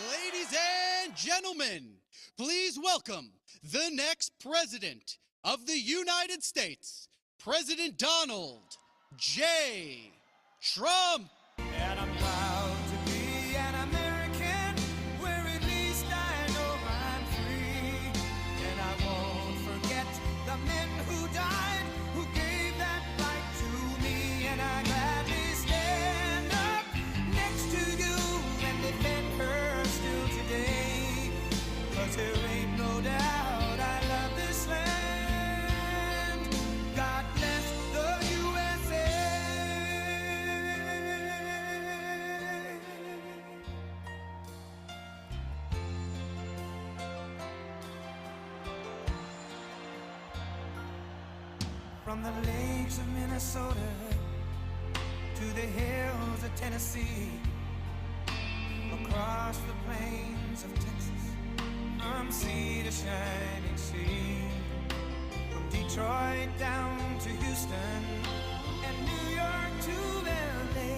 Ladies and gentlemen, please welcome the next president of the United States, President Donald J. Trump. And I'm proud to be an American, where at least I know I'm free. And I won't forget the men who died, who gave that right to me. And I gladly stand up next to you and defend her still today. 'Cause there ain't no doubt I love this land. God bless the USA. From the lakes of Minnesota to the hills of Tennessee, across the plains of Texas, from sea to shining sea, from Detroit down to Houston and New York to LA,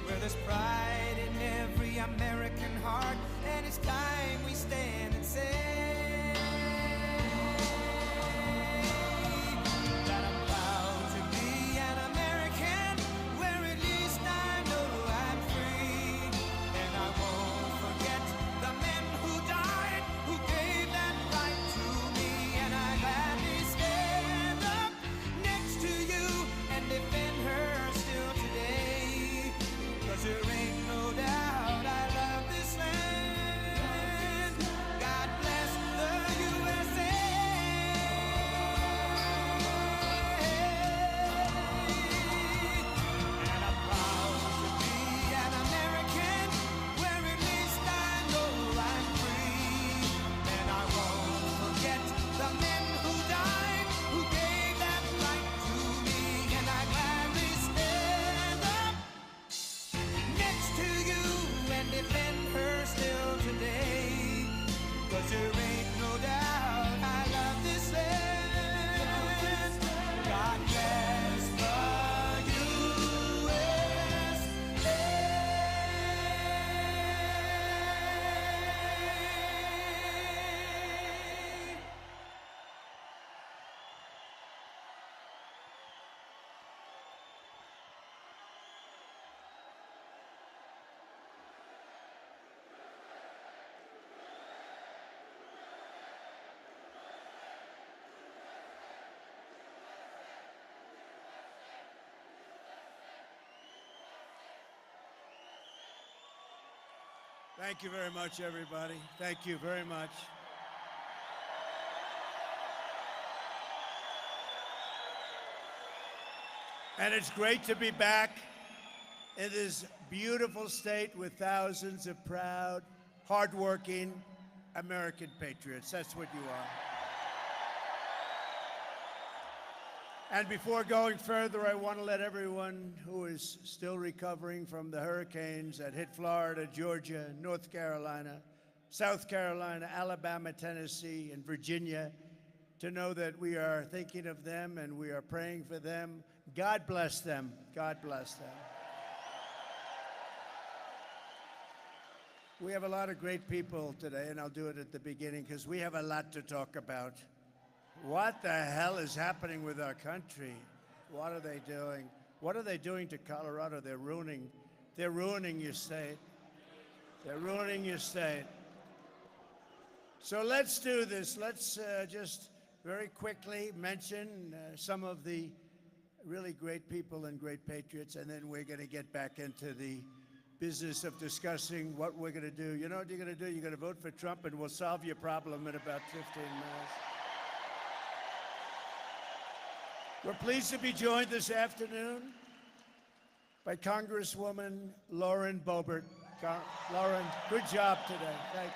where there's pride in every American heart, and it's time we stand and say that I'm proud to be an American, where at least I know I'm free. And I won't forget the men who died, who gave that right to me. And I gladly stand up next to you and defend her still today. 'Cause there ain't no doubt I love this land. God bless the USA. And I'm proud to be an American, where at least I know I'm free. And I won't forget the men who died, who gave that right to me. And I gladly stand up next to you and defend her still today. 'Cause there ain't no doubt I love this land. God bless the USA. Thank you very much, everybody. Thank you very much. And it's great to be back in this beautiful state with thousands of proud, hardworking American patriots. That's what you are. And before going further, I want to let everyone who is still recovering from the hurricanes that hit Florida, Georgia, North Carolina, South Carolina, Alabama, Tennessee, and Virginia to know that we are thinking of them and we are praying for them. God bless them. God bless them. We have a lot of great people today, and I'll do it at the beginning because we have a lot to talk about. What the hell is happening with our country? What are they doing? What are they doing to Colorado? They're ruining your state. They're ruining your state. So let's do this. Let's just very quickly mention some of the really great people and great patriots, and then we're going to get back into the business of discussing what we're going to do. You know what you're going to do? You're going to vote for Trump, and we'll solve your problem in about 15 minutes. We're pleased to be joined this afternoon by Congresswoman Lauren Boebert. Lauren, good job today. Thank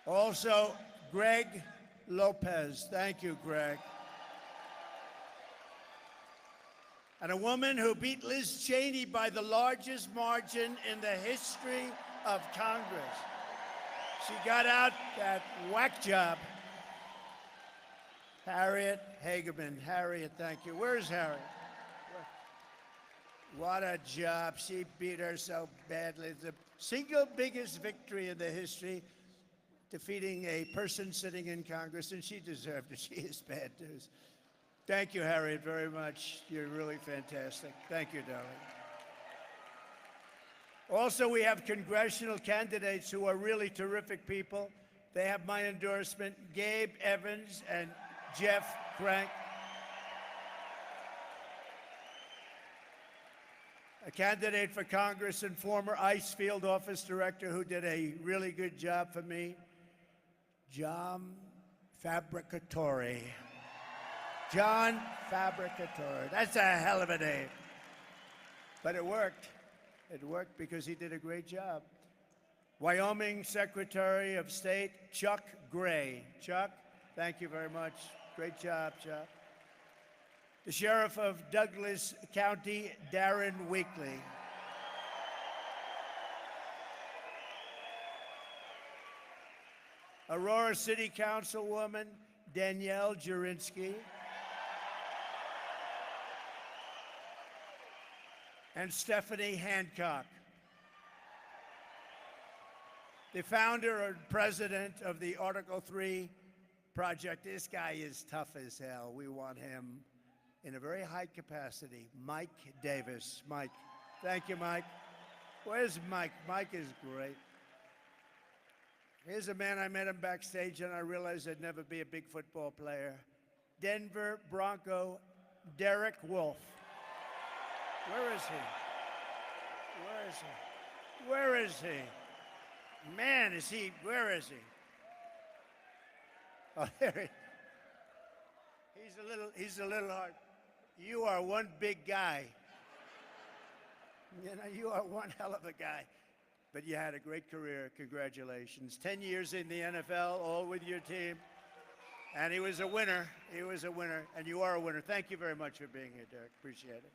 you. Also, Greg Lopez. Thank you, Greg. and a woman who beat Liz Cheney by the largest margin in the history of Congress. She got out that whack job. Harriet Hageman. Harriet, thank you. Where's Harriet? What a job. She beat her so badly. The single biggest victory in the history, defeating a person sitting in Congress, and she deserved it. She is bad news. Thank you, Harriet, very much. You're really fantastic. Thank you, darling. Also, we have congressional candidates who are really terrific people. They have my endorsement, Gabe Evans and Jeff Crank. A candidate for Congress and former ICE field office director who did a really good job for me, John Fabricatore. John Fabricatore. That's a hell of a name. But it worked. It worked because he did a great job. Wyoming Secretary of State, Chuck Gray. Chuck, thank you very much. Great job, Chuck. The Sheriff of Douglas County, Darren Weekley. Aurora City Councilwoman, Danielle Jurinsky. And Stephanie Hancock. The founder and president of the Article 3 project. This guy is tough as hell. We want him in a very high capacity. Mike Davis. Mike. Thank you, Mike. Where's Mike? Mike is great. Here's a man, I met him backstage and I realized I'd never be a big football player. Denver Bronco, Derek Wolfe. Where is he? Where is he? Where is he? Man, is he, where is he? Oh, there he. He's a little hard. You are one big guy. You know, you are one hell of a guy. But you had a great career. Congratulations. 10 years in the NFL, all with your team. And he was a winner. He was a winner. And you are a winner. Thank you very much for being here, Derek. Appreciate it.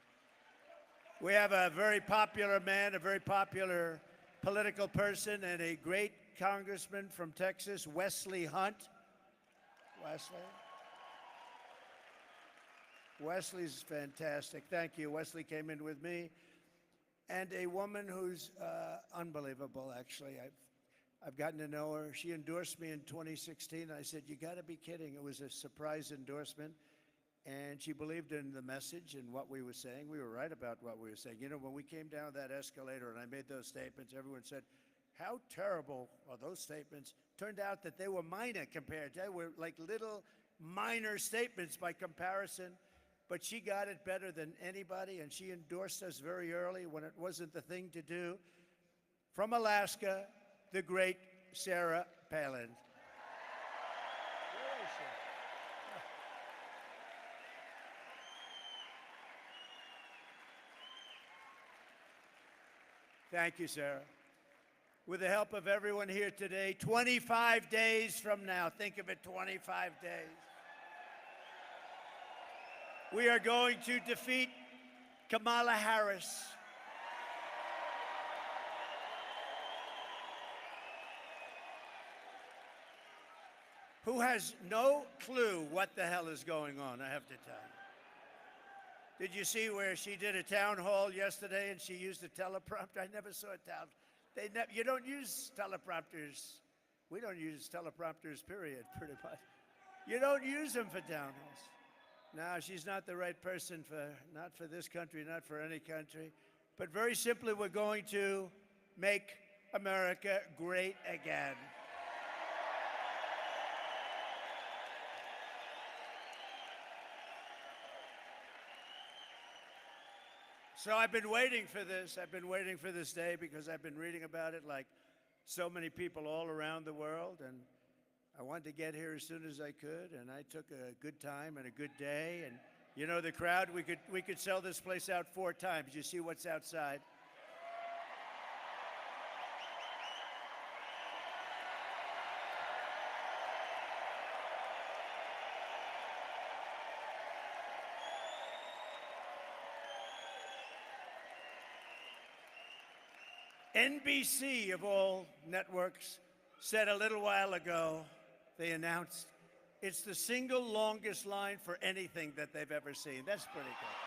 We have a very popular man, a very popular political person, and a great congressman from Texas, Wesley Hunt. Wesley. Wesley's fantastic. Thank you. Wesley came in with me. And a woman who's unbelievable, actually. I've gotten to know her. She endorsed me in 2016. I said, you got to be kidding. It was a surprise endorsement. And she believed in the message and what we were saying. We were right about what we were saying. You know, when we came down that escalator and I made those statements, everyone said, how terrible are those statements? Turned out that they were minor compared. They were like little minor statements by comparison. But she got it better than anybody, and she endorsed us very early when it wasn't the thing to do. From Alaska, the great Sarah Palin. Where is she? Thank you, Sarah. With the help of everyone here today, 25 days from now, think of it, 25 days. We are going to defeat Kamala Harris. Who has no clue what the hell is going on, I have to tell you. Did you see where she did a town hall yesterday and she used a teleprompter? I never saw a town. You don't use teleprompters. We don't use teleprompters, period, pretty much. You don't use them for town halls. No, she's not the right person not for this country, not for any country. But very simply, we're going to make America great again. So I've been waiting for this. I've been waiting for this day because I've been reading about it like so many people all around the world. And I wanted to get here as soon as I could, and I took a good time and a good day. And you know, the crowd, we could sell this place out 4 times. You see what's outside? NBC, of all networks, said a little while ago, they announced, it's the single longest line for anything that they've ever seen. That's pretty good.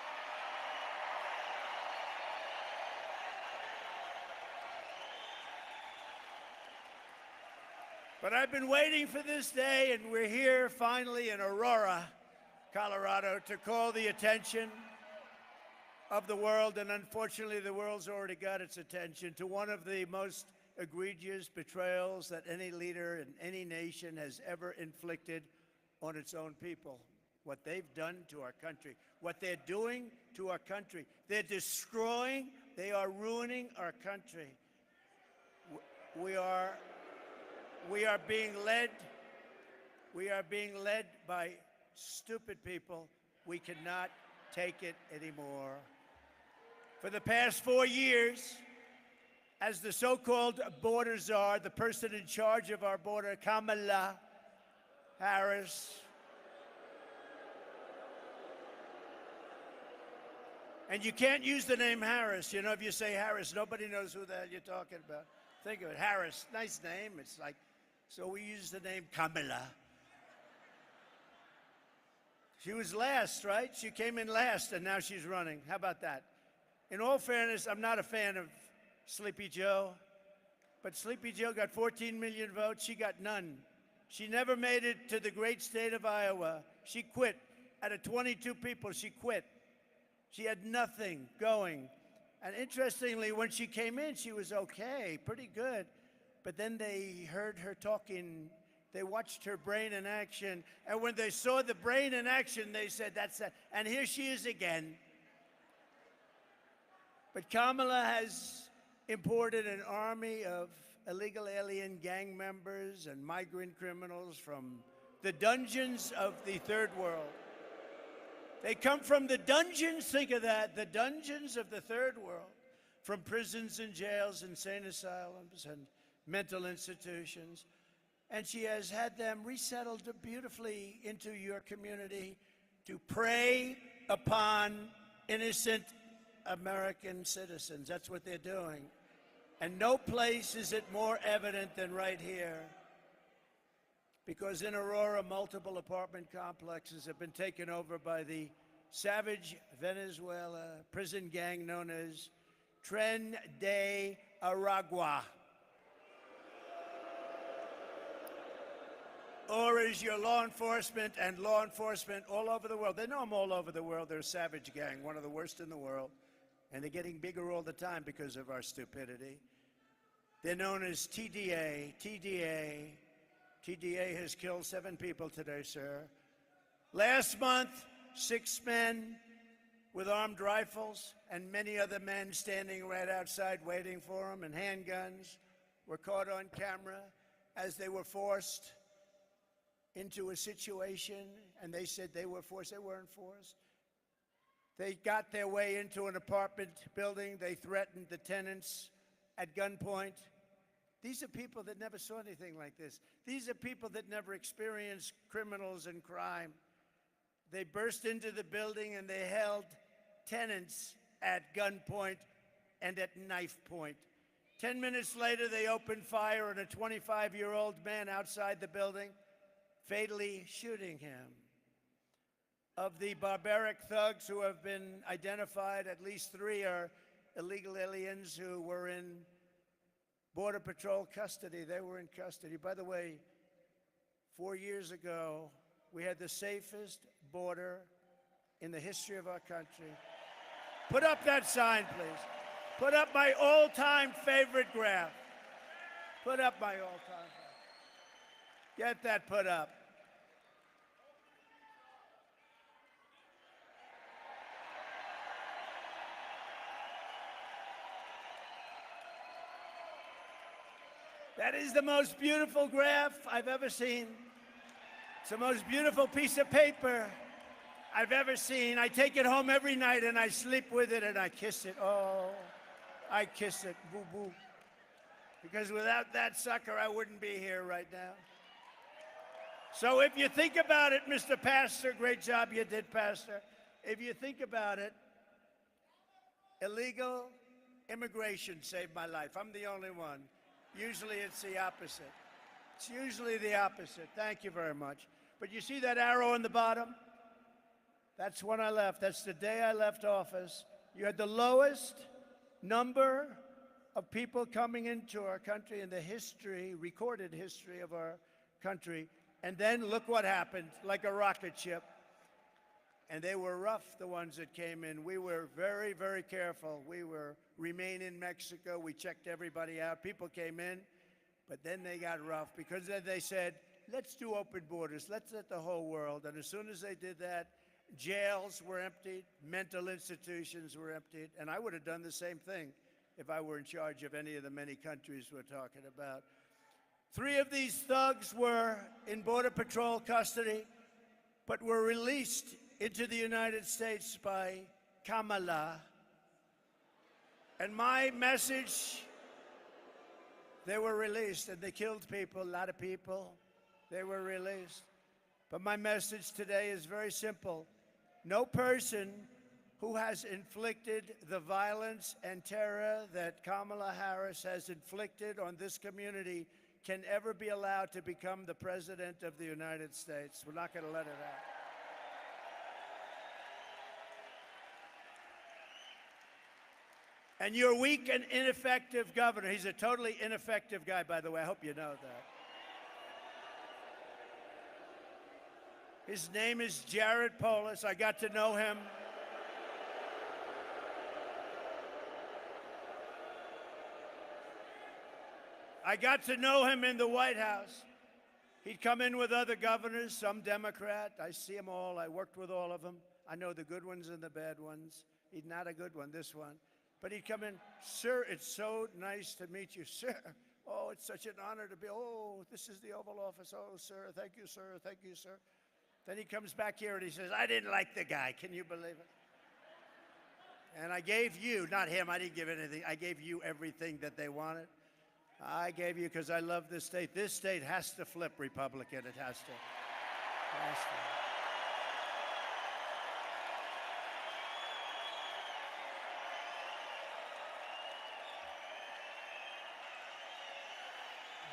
But I've been waiting for this day, and we're here finally in Aurora, Colorado, to call the attention of the world, and unfortunately the world's already got its attention, to one of the most egregious betrayals that any leader in any nation has ever inflicted on its own people. What they've done to our country, what they're doing to our country. They're destroying, they are ruining our country. We are being led by stupid people. We cannot take it anymore. For the past 4 years, as the so-called border czar, the person in charge of our border, Kamala Harris, and you can't use the name Harris. You know, if you say Harris, nobody knows who the hell you're talking about. Think of it, Harris, nice name. It's like, so we use the name Kamala. She was last, right? She came in last, and now she's running. How about that? In all fairness, I'm not a fan of Sleepy Joe, but Sleepy Joe got 14 million votes. She got none. She never made it to the great state of Iowa. She quit. Out of 22 people, she quit. She had nothing going. And interestingly, when she came in, she was okay, pretty good. But then they heard her talking. They watched her brain in action. And when they saw the brain in action, they said, that's it. And here she is again. But Kamala has imported an army of illegal alien gang members and migrant criminals from the dungeons of the third world. They come from the dungeons, think of that, the dungeons of the third world, from prisons and jails, insane asylums, and mental institutions. And she has had them resettled beautifully into your community to prey upon innocent American citizens. That's what they're doing. And no place is it more evident than right here. Because in Aurora, multiple apartment complexes have been taken over by the savage Venezuela prison gang known as Tren de Aragua. Or is your law enforcement and law enforcement all over the world. They know them all over the world. They're a savage gang, one of the worst in the world. And they're getting bigger all the time because of our stupidity. They're known as TDA. TDA has killed 7 people today, sir. Last month, 6 men with armed rifles and many other men standing right outside waiting for them, and handguns were caught on camera as they were forced into a situation, and they said they were forced. They weren't forced. They got their way into an apartment building. They threatened the tenants at gunpoint. These are people that never saw anything like this. These are people that never experienced criminals and crime. They burst into the building and they held tenants at gunpoint and at knife point. 10 minutes later, they opened fire on a 25-year-old man outside the building, fatally shooting him. Of the barbaric thugs who have been identified, at least 3 are illegal aliens who were in Border Patrol custody. They were in custody. By the way, 4 years ago, we had the safest border in the history of our country. Put up that sign, please. Put up my all-time favorite graph. Put up my all-time favorite. Get that put up. That is the most beautiful graph I've ever seen. It's the most beautiful piece of paper I've ever seen. I take it home every night and I sleep with it and I kiss it. Oh, I kiss it, boo-boo. Because without that sucker, I wouldn't be here right now. So if you think about it, Mr. Pastor, great job you did, Pastor. If you think about it, illegal Immigration saved my life. I'm the only one. Usually it's the opposite. It's usually the opposite. Thank you very much. But you see that arrow in the bottom? That's when I left. That's the day I left office. You had the lowest number of people coming into our country in the history, recorded history of our country. And then look what happened, like a rocket ship. And they were rough, the ones that came in. We were very, very careful. We were remain in Mexico. We checked everybody out. People came in, but then they got rough because then they said, let's do open borders. Let's let the whole world. And as soon as they did that, jails were emptied, mental institutions were emptied, and I would have done the same thing if I were in charge of any of the many countries we're talking about. 3 of these thugs were in Border Patrol custody, but were released into the United States by Kamala. And my message, they were released, and they killed people, a lot of people. They were released. But my message today is very simple. No person who has inflicted the violence and terror that Kamala Harris has inflicted on this community can ever be allowed to become the President of the United States. We're not going to let it out. And your weak and ineffective governor, he's a totally ineffective guy, by the way. I hope you know that. His name is Jared Polis. I got to know him. I got to know him in the White House. He'd come in with other governors, some Democrat. I see them all. I worked with all of them. I know the good ones and the bad ones. He's not a good one, this one. But he'd come in, sir, it's so nice to meet you, sir. Oh, it's such an honor to be, oh, this is the Oval Office. Oh, sir, thank you, sir, thank you, sir. Then he comes back here and he says, I didn't like the guy. Can you believe it? And I gave you, not him, I didn't give anything. I gave you everything that they wanted. I gave you because I love this state. This state has to flip Republican. It has to. It has to.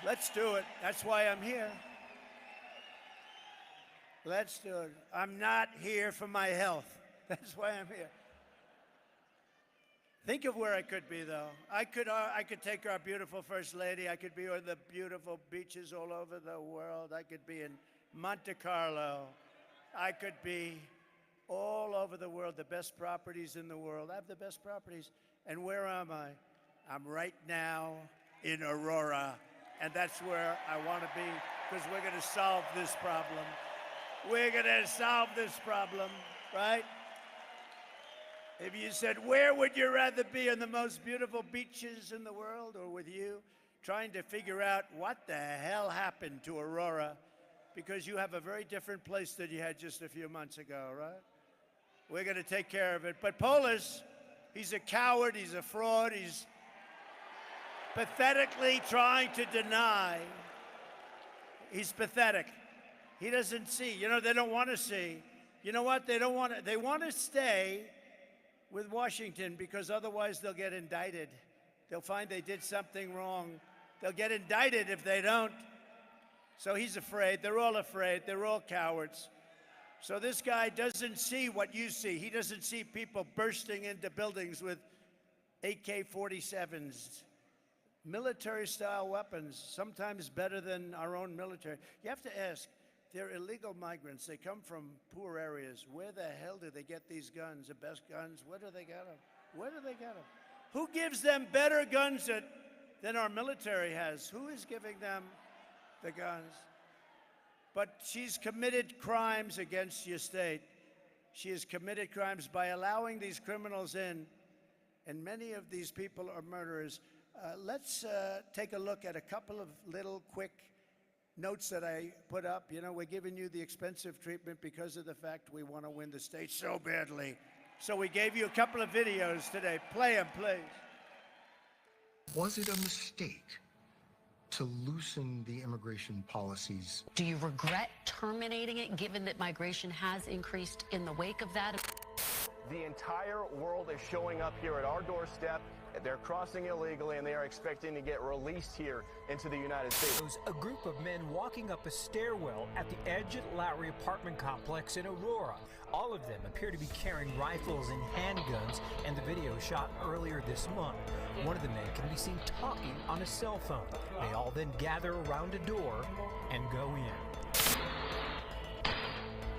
Let's do it. That's why I'm here. Let's do it. I'm not here for my health. That's why I'm here. Think of where I could be, though. I could take our beautiful First Lady. I could be on the beautiful beaches all over the world. I could be in Monte Carlo. I could be all over the world, the best properties in the world. I have the best properties. And where am I? I'm right now in Aurora. And that's where I want to be, because we're going to solve this problem. We're going to solve this problem, right? If you said, where would you rather be, on the most beautiful beaches in the world or with you, trying to figure out what the hell happened to Aurora, because you have a very different place than you had just a few months ago, right? We're going to take care of it. But Polis, he's a coward, he's a fraud, he's pathetically trying to deny. He's pathetic. He doesn't see. You know, they don't want to see. You know what? They don't want to. They want to stay with Washington because otherwise they'll get indicted. They'll find they did something wrong. They'll get indicted if they don't. So he's afraid. They're all afraid. They're all cowards. So this guy doesn't see what you see. He doesn't see people bursting into buildings with AK-47s. Military-style weapons, sometimes better than our own military. You have to ask, they're illegal migrants. They come from poor areas. Where the hell do they get these guns, the best guns? Where do they get them? Where do they get them? Who gives them better guns than our military has? Who is giving them the guns? But she's committed crimes against your state. She has committed crimes by allowing these criminals in, and many of these people are murderers. Let's take a look at a couple of little quick notes that I put up. You know, we're giving you the expensive treatment because of the fact we want to win the state so badly. So we gave you a couple of videos today. Play them, please. Was it a mistake to loosen the immigration policies? Do you regret terminating it, given that migration has increased in the wake of that? The entire world is showing up here at our doorstep They're crossing illegally, and they are expecting to get released here into the United States. A group of men walking up a stairwell at the Edge Lowry apartment complex in Aurora. All of them appear to be carrying rifles and handguns, and the video shot earlier this month. One of the men can be seen talking on a cell phone. They all then gather around a door and go in.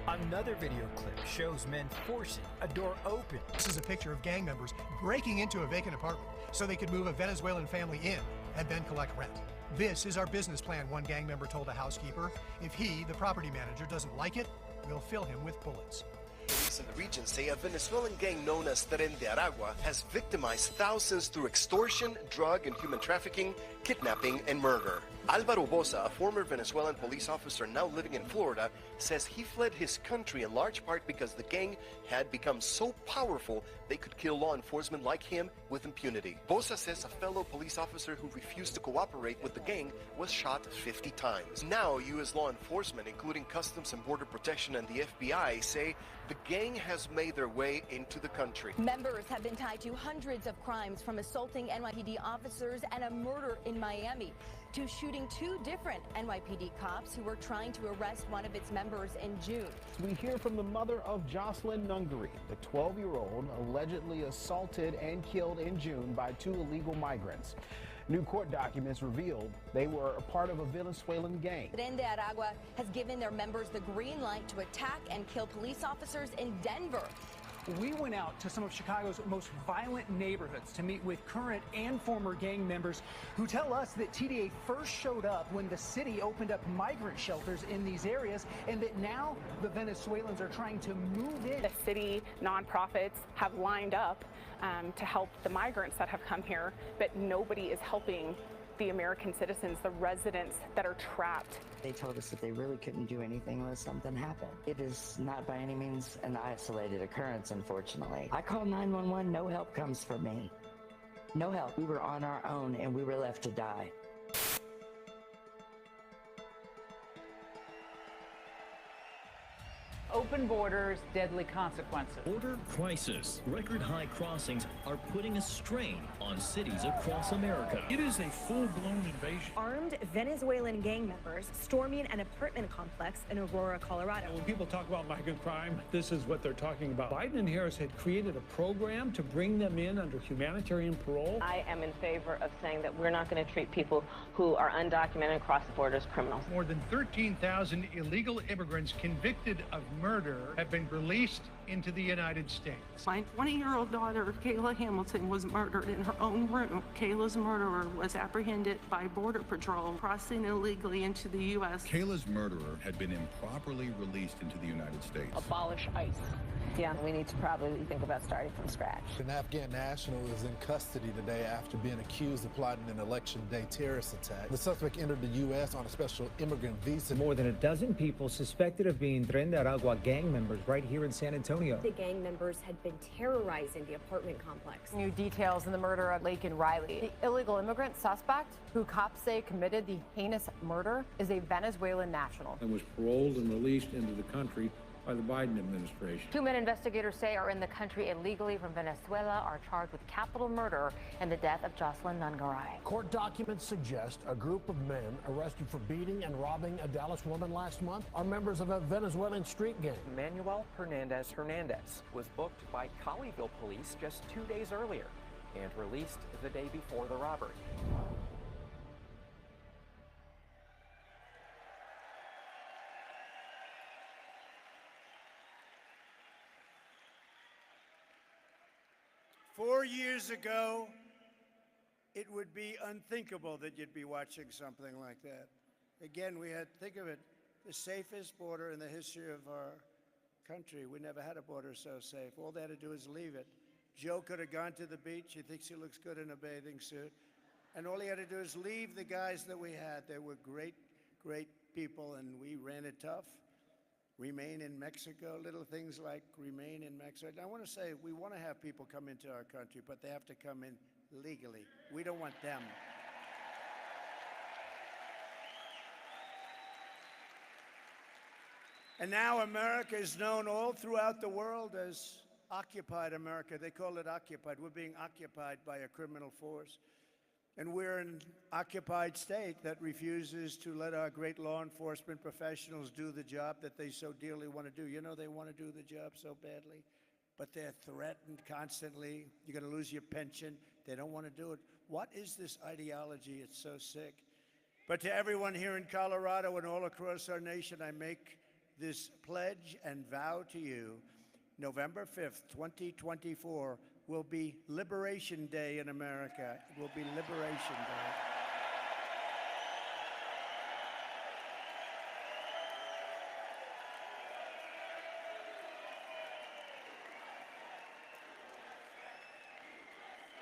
Another video clip shows men forcing a door open. This is a picture of gang members breaking into a vacant apartment so they could move a Venezuelan family in and then collect rent. This is our business plan, one gang member told a housekeeper. If he, the property manager, doesn't like it, we'll fill him with bullets. Police in the region say a Venezuelan gang known as Tren de Aragua has victimized thousands through extortion, drug and human trafficking, kidnapping, and murder. Alvaro Bosa, a former Venezuelan police officer now living in Florida, says he fled his country in large part because the gang had become so powerful they could kill law enforcement like him with impunity. Bosa says a fellow police officer who refused to cooperate with the gang was shot 50 times. Now, U.S. law enforcement, including Customs and Border Protection and the FBI, say the gang has made their way into the country. Members have been tied to hundreds of crimes, from assaulting NYPD officers and a murder in Miami to shooting two different NYPD cops who were trying to arrest one of its members in June. We hear from the mother of Jocelyn Nungary, the 12-year-old allegedly assaulted and killed in June by two illegal migrants. New court documents revealed they were a part of a Venezuelan gang. Tren de Aragua has given their members the green light to attack and kill police officers in Denver. We went out to some of Chicago's most violent neighborhoods to meet with current and former gang members who tell us that TDA first showed up when the city opened up migrant shelters in these areas, and that now the Venezuelans are trying to move in. The city nonprofits have lined up to help the migrants that have come here, but nobody is helping the American citizens, the residents that are trapped. They told us that they really couldn't do anything unless something happened. It is not by any means an isolated occurrence, unfortunately. I called 911, no help comes from me. No help. We were on our own and we were left to die. Open borders, deadly consequences. Border crisis. Record high crossings are putting a strain on cities across America. It is a full-blown invasion. Armed Venezuelan gang members storming an apartment complex in Aurora, Colorado. When people talk about migrant crime, this is what they're talking about. Biden and Harris had created a program to bring them in under humanitarian parole. I am in favor of saying that we're not going to treat people who are undocumented across the border as criminals. More than 13,000 illegal immigrants convicted of murder have been released into the United States. My 20-year-old daughter, Kayla Hamilton, was murdered in her own room. Kayla's murderer was apprehended by Border Patrol crossing illegally into the U.S. Kayla's murderer had been improperly released into the United States. Abolish ICE. Yeah, we need to probably think about starting from scratch. An Afghan national is in custody today after being accused of plotting an election day terrorist attack. The suspect entered the U.S. on a special immigrant visa. More than a dozen people suspected of being Tren de Aragua gang members right here in San Antonio. The gang members had been terrorizing the apartment complex. New details in the murder of Laken Riley. The illegal immigrant suspect, who cops say committed the heinous murder, is a Venezuelan national. And was paroled and released into the country by the Biden administration. Two men investigators say are in the country illegally from Venezuela are charged with capital murder and the death of Jocelyn Nungaray. Court documents suggest a group of men arrested for beating and robbing a Dallas woman last month are members of a Venezuelan street gang. Manuel Hernandez was booked by Colleyville police just 2 days earlier and released the day before the robbery. Four years ago, it would be unthinkable that you'd be watching something like that. Again, we had, think of it, the safest border in the history of our country. We never had a border so safe. All they had to do is leave it. Joe could have gone to the beach. He thinks he looks good in a bathing suit. And all he had to do is leave the guys that we had. They were great, great people, and we ran it tough. Remain in Mexico, little things like remain in Mexico. And I want to say, we want to have people come into our country, but they have to come in legally. We don't want them. And now America is known all throughout the world as occupied America. They call it occupied. We're being occupied by a criminal force. And we're an occupied state that refuses to let our great law enforcement professionals do the job that they so dearly want to do. You know, they want to do the job so badly, but they're threatened constantly. You're going to lose your pension. They don't want to do it. What is this ideology? It's so sick. But to everyone here in Colorado and all across our nation, I make this pledge and vow to you. November 5th, 2024 will be Liberation Day in America. It will be Liberation Day.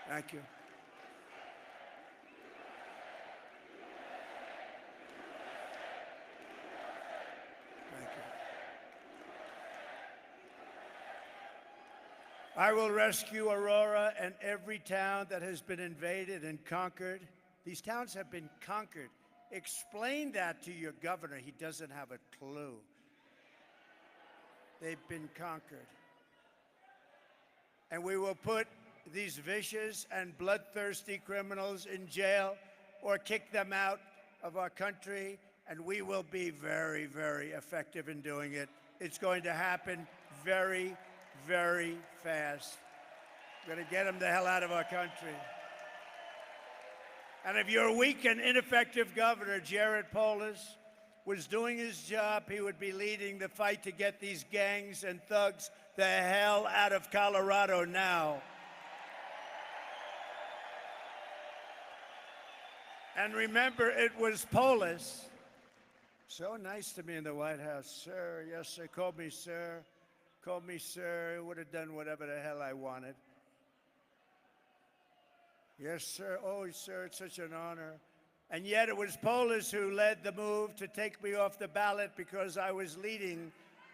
Thank you. I will rescue Aurora and every town that has been invaded and conquered. These towns have been conquered. Explain that to your governor. He doesn't have a clue. They've been conquered. And we will put these vicious and bloodthirsty criminals in jail or kick them out of our country, and we will be very, very effective in doing it. It's going to happen very, very fast. We're going to get them the hell out of our country. And if you're a weak and ineffective governor, Jared Polis, was doing his job, he would be leading the fight to get these gangs and thugs the hell out of Colorado now. And remember, it was Polis. So nice to me in the White House. Sir, yes, sir, called me sir. Called me sir, would have done whatever the hell I wanted. Yes, sir. Oh, sir, it's such an honor. And yet it was Polis who led the move to take me off the ballot because I was leading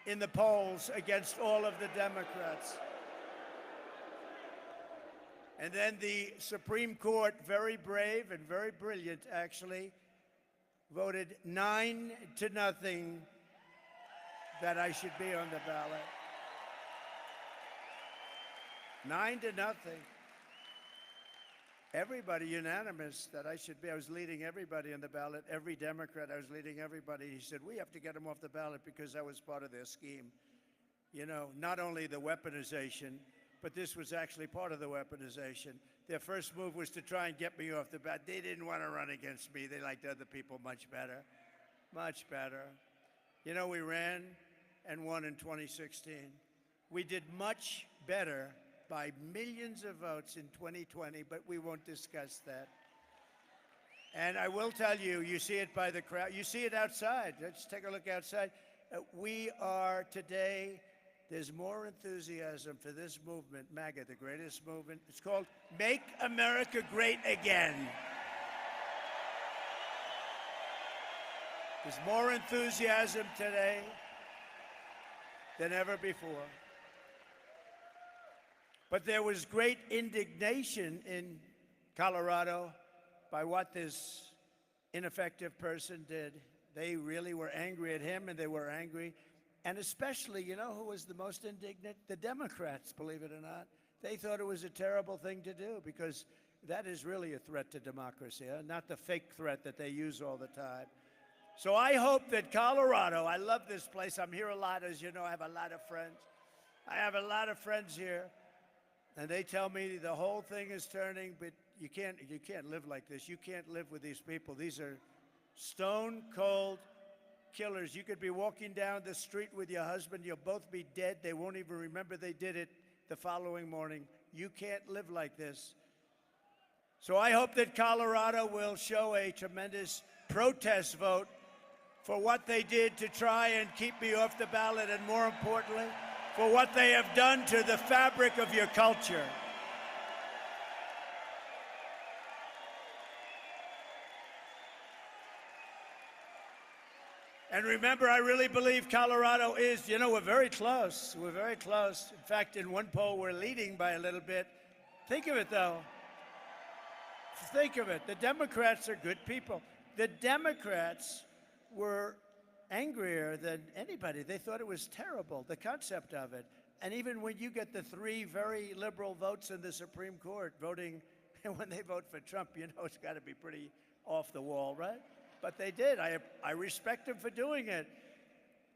in the polls against all of the Democrats. And then the Supreme Court, very brave and very brilliant, actually, voted 9-0 that I should be on the ballot. 9-0. Everybody unanimous that I should be. I was leading everybody on the ballot, every Democrat. I was leading everybody. He said, we have to get him off the ballot because that was part of their scheme. You know, not only the weaponization, but this was actually part of the weaponization. Their first move was to try and get me off the ballot. They didn't want to run against me. They liked other people much better. Much better. You know, we ran and won in 2016. We did much better by millions of votes in 2020, but we won't discuss that. And I will tell you, you see it by the crowd. You see it outside. Let's take a look outside. We are today, there's more enthusiasm for this movement, MAGA, the greatest movement. It's called Make America Great Again. There's more enthusiasm today than ever before. But there was great indignation in Colorado by what this ineffective person did. They really were angry at him, and they were angry. And especially, you know who was the most indignant? The Democrats, believe it or not. They thought it was a terrible thing to do because that is really a threat to democracy, not the fake threat that they use all the time. So I hope that Colorado, I love this place. I'm here a lot, as you know. I have a lot of friends. I have a lot of friends here. And they tell me the whole thing is turning, but you can't live like this. You can't live with these people. These are stone cold killers. You could be walking down the street with your husband. You'll both be dead. They won't even remember they did it the following morning. You can't live like this. So I hope that Colorado will show a tremendous protest vote for what they did to try and keep me off the ballot, and more importantly, for what they have done to the fabric of your culture. And remember, I really believe Colorado is, you know, we're very close. We're very close. In fact, in one poll, we're leading by a little bit. Think of it, though. Think of it. The Democrats are good people. The Democrats were angrier than anybody. They thought it was terrible, the concept of it. And even when you get the 3 very liberal votes in the Supreme Court voting, and when they vote for Trump, you know it's got to be pretty off the wall, right? But they did. I respect them for doing it.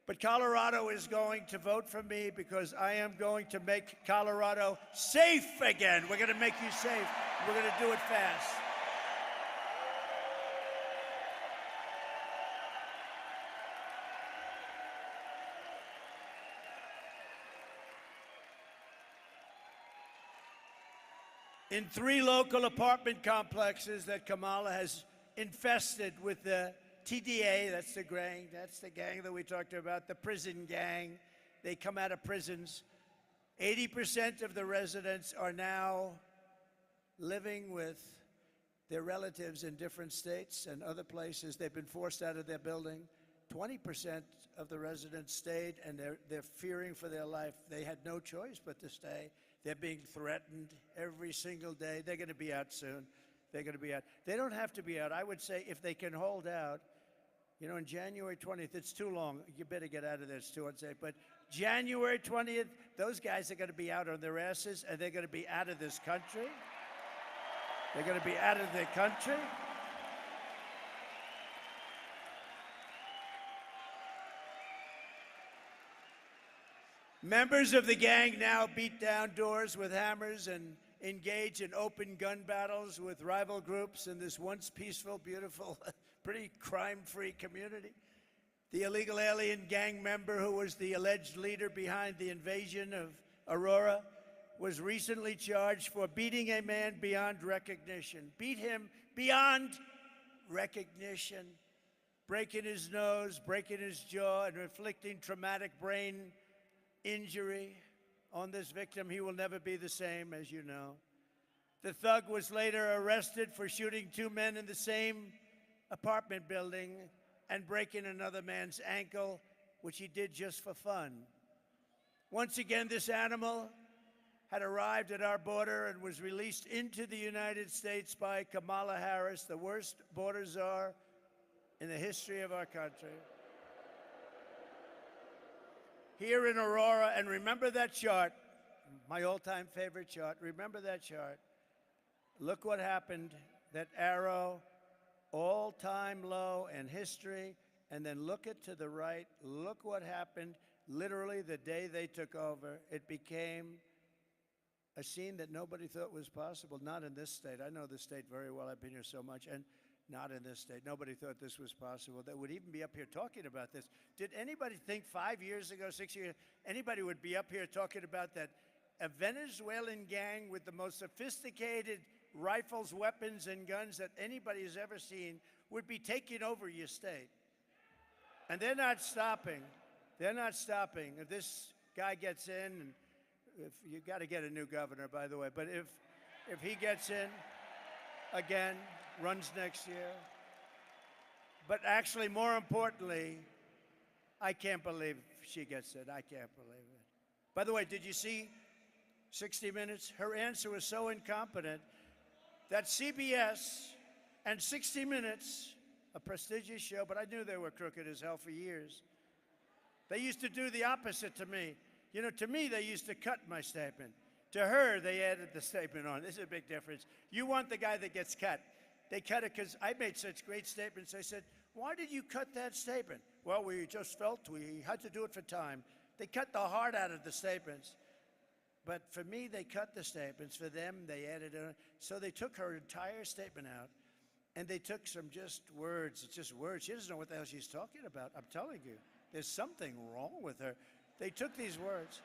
But Colorado is going to vote for me because I am going to make Colorado safe again. We're going to make you safe. We're going to do it fast. In 3 local apartment complexes that Kamala has infested with the TDA, that's the gang that we talked about, the prison gang. They come out of prisons. 80% of the residents are now living with their relatives in different states and other places. They've been forced out of their building. 20% of the residents stayed, and they're fearing for their life. They had no choice but to stay. They're being threatened every single day. They're going to be out soon. They're going to be out. They don't have to be out. I would say if they can hold out, you know, on January 20th, it's too long. You better get out of there. It's too unsafe. But January 20th, those guys are going to be out on their asses, and they're going to be out of this country. They're going to be out of their country. Members of the gang now beat down doors with hammers and engage in open gun battles with rival groups in this once peaceful, beautiful, pretty crime-free community. The illegal alien gang member who was the alleged leader behind the invasion of Aurora was recently charged for beating a man beyond recognition. Beat him beyond recognition, breaking his nose, breaking his jaw, and inflicting traumatic brain injury on this victim. He will never be the same, as you know. The thug was later arrested for shooting 2 men in the same apartment building and breaking another man's ankle, which he did just for fun. Once again, this animal had arrived at our border and was released into the United States by Kamala Harris, the worst border czar in the history of our country. Here in Aurora, and remember that chart, my all-time favorite chart, remember that chart. Look what happened, that arrow, all-time low in history, and then look it to the right, look what happened literally the day they took over. It became a scene that nobody thought was possible, not in this state. I know this state very well, I've been here so much, and not in this state. Nobody thought this was possible, that would even be up here talking about this. Did anybody think 5 years ago, 6 years, anybody would be up here talking about that a Venezuelan gang with the most sophisticated rifles, weapons, and guns that anybody has ever seen would be taking over your state? And they're not stopping. They're not stopping. If this guy gets in, and if you got to get a new governor, by the way, but if he gets in again, runs next year. But actually, more importantly, I can't believe she gets it. I can't believe it. By the way, did you see 60 Minutes? Her answer was so incompetent that CBS and 60 Minutes, a prestigious show, but I knew they were crooked as hell for years. They used to do the opposite to me. You know, to me, they used to cut my statement. To her, they added the statement on. This is a big difference. You want the guy that gets cut. They cut it because I made such great statements. I said, why did you cut that statement? Well, we just felt we had to do it for time. They cut the heart out of the statements. But for me, they cut the statements. For them, they added it. So they took her entire statement out, and they took some just words. It's just words. She doesn't know what the hell she's talking about. I'm telling you, there's something wrong with her. They took these words.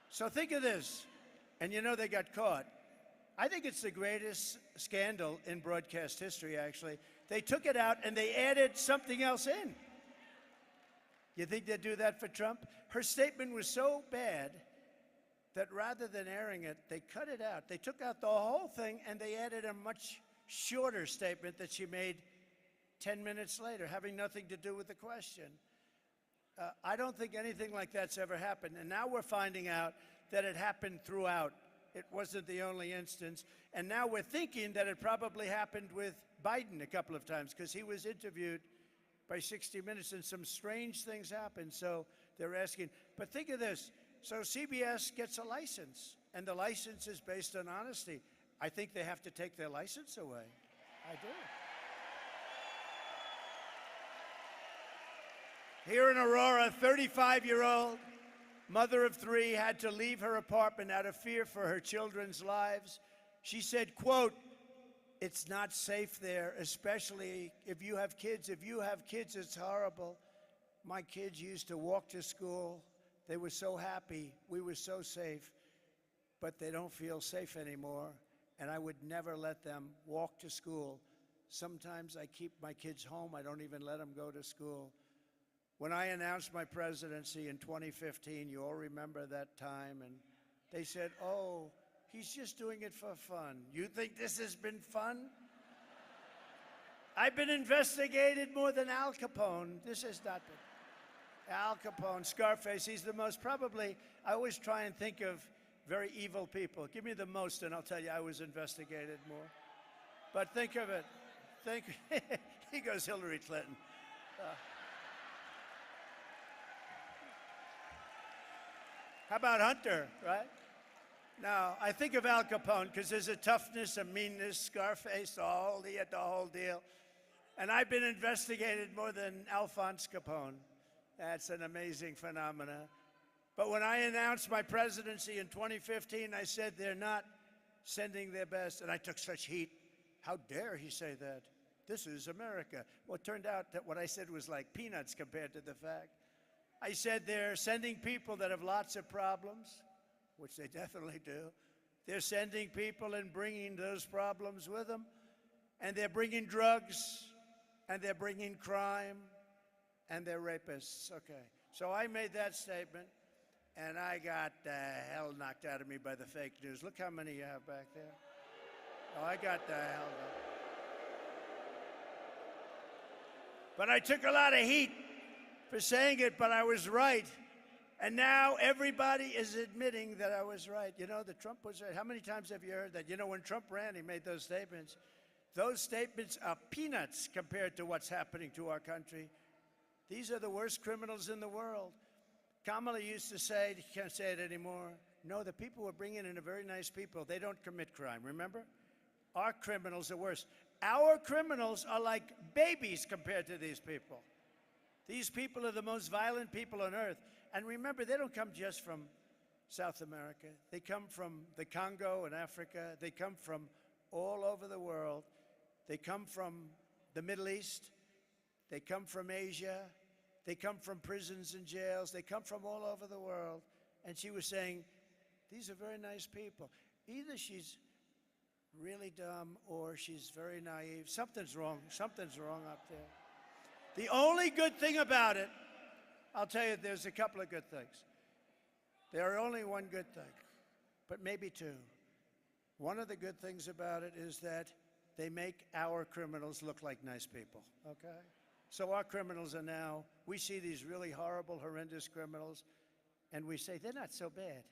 So think of this. And you know they got caught. I think it's the greatest scandal in broadcast history, actually. They took it out and they added something else in. You think they'd do that for Trump? Her statement was so bad that rather than airing it, they cut it out. They took out the whole thing and they added a much shorter statement that she made 10 minutes later, having nothing to do with the question. I don't think anything like that's ever happened. And now we're finding out that it happened throughout. It wasn't the only instance. And now we're thinking that it probably happened with Biden a couple of times because he was interviewed by 60 Minutes and some strange things happened. So they're asking. But think of this. So CBS gets a license, and the license is based on honesty. I think they have to take their license away. I do. Here in Aurora, 35-year-old mother of 3 had to leave her apartment out of fear for her children's lives. She said, quote, "It's not safe there, especially if you have kids. If you have kids, it's horrible. My kids used to walk to school. They were so happy. We were so safe. But they don't feel safe anymore, and I would never let them walk to school. Sometimes I keep my kids home. I don't even let them go to school." When I announced my presidency in 2015, you all remember that time, and they said, "Oh, he's just doing it for fun." You think this has been fun? I've been investigated more than Al Capone. This has not been. Al Capone, Scarface, he's the most probably, I always try and think of very evil people. Give me the most and I'll tell you I was investigated more. But think of it. He goes Hillary Clinton. How about Hunter, right? Now, I think of Al Capone because there's a toughness, a meanness, Scarface, the whole deal. And I've been investigated more than Alphonse Capone. That's an amazing phenomena. But when I announced my presidency in 2015, I said they're not sending their best. And I took such heat. How dare he say that? This is America. Well, it turned out that what I said was like peanuts compared to the fact. I said they're sending people that have lots of problems, which they definitely do. They're sending people and bringing those problems with them. And they're bringing drugs, and they're bringing crime, and they're rapists. Okay. So I made that statement, and I got the hell knocked out of me by the fake news. Look how many you have back there. Oh, I got the hell knocked. But I took a lot of heat for saying it, but I was right. And now everybody is admitting that I was right. You know, that Trump was right. How many times have you heard that? You know, when Trump ran, he made those statements. Those statements are peanuts compared to what's happening to our country. These are the worst criminals in the world. Kamala used to say, she can't say it anymore, no, the people we're bringing in are very nice people. They don't commit crime, remember? Our criminals are worse. Our criminals are like babies compared to these people. These people are the most violent people on earth. And remember, they don't come just from South America. They come from the Congo and Africa. They come from all over the world. They come from the Middle East. They come from Asia. They come from prisons and jails. They come from all over the world. And she was saying, these are very nice people. Either she's really dumb or she's very naive. Something's wrong. Something's wrong up there. The only good thing about it, I'll tell you, there's a couple of good things. There are only one good thing, but maybe two. One of the good things about it is that they make our criminals look like nice people, okay? So our criminals are now, we see these really horrible, horrendous criminals, and we say, they're not so bad.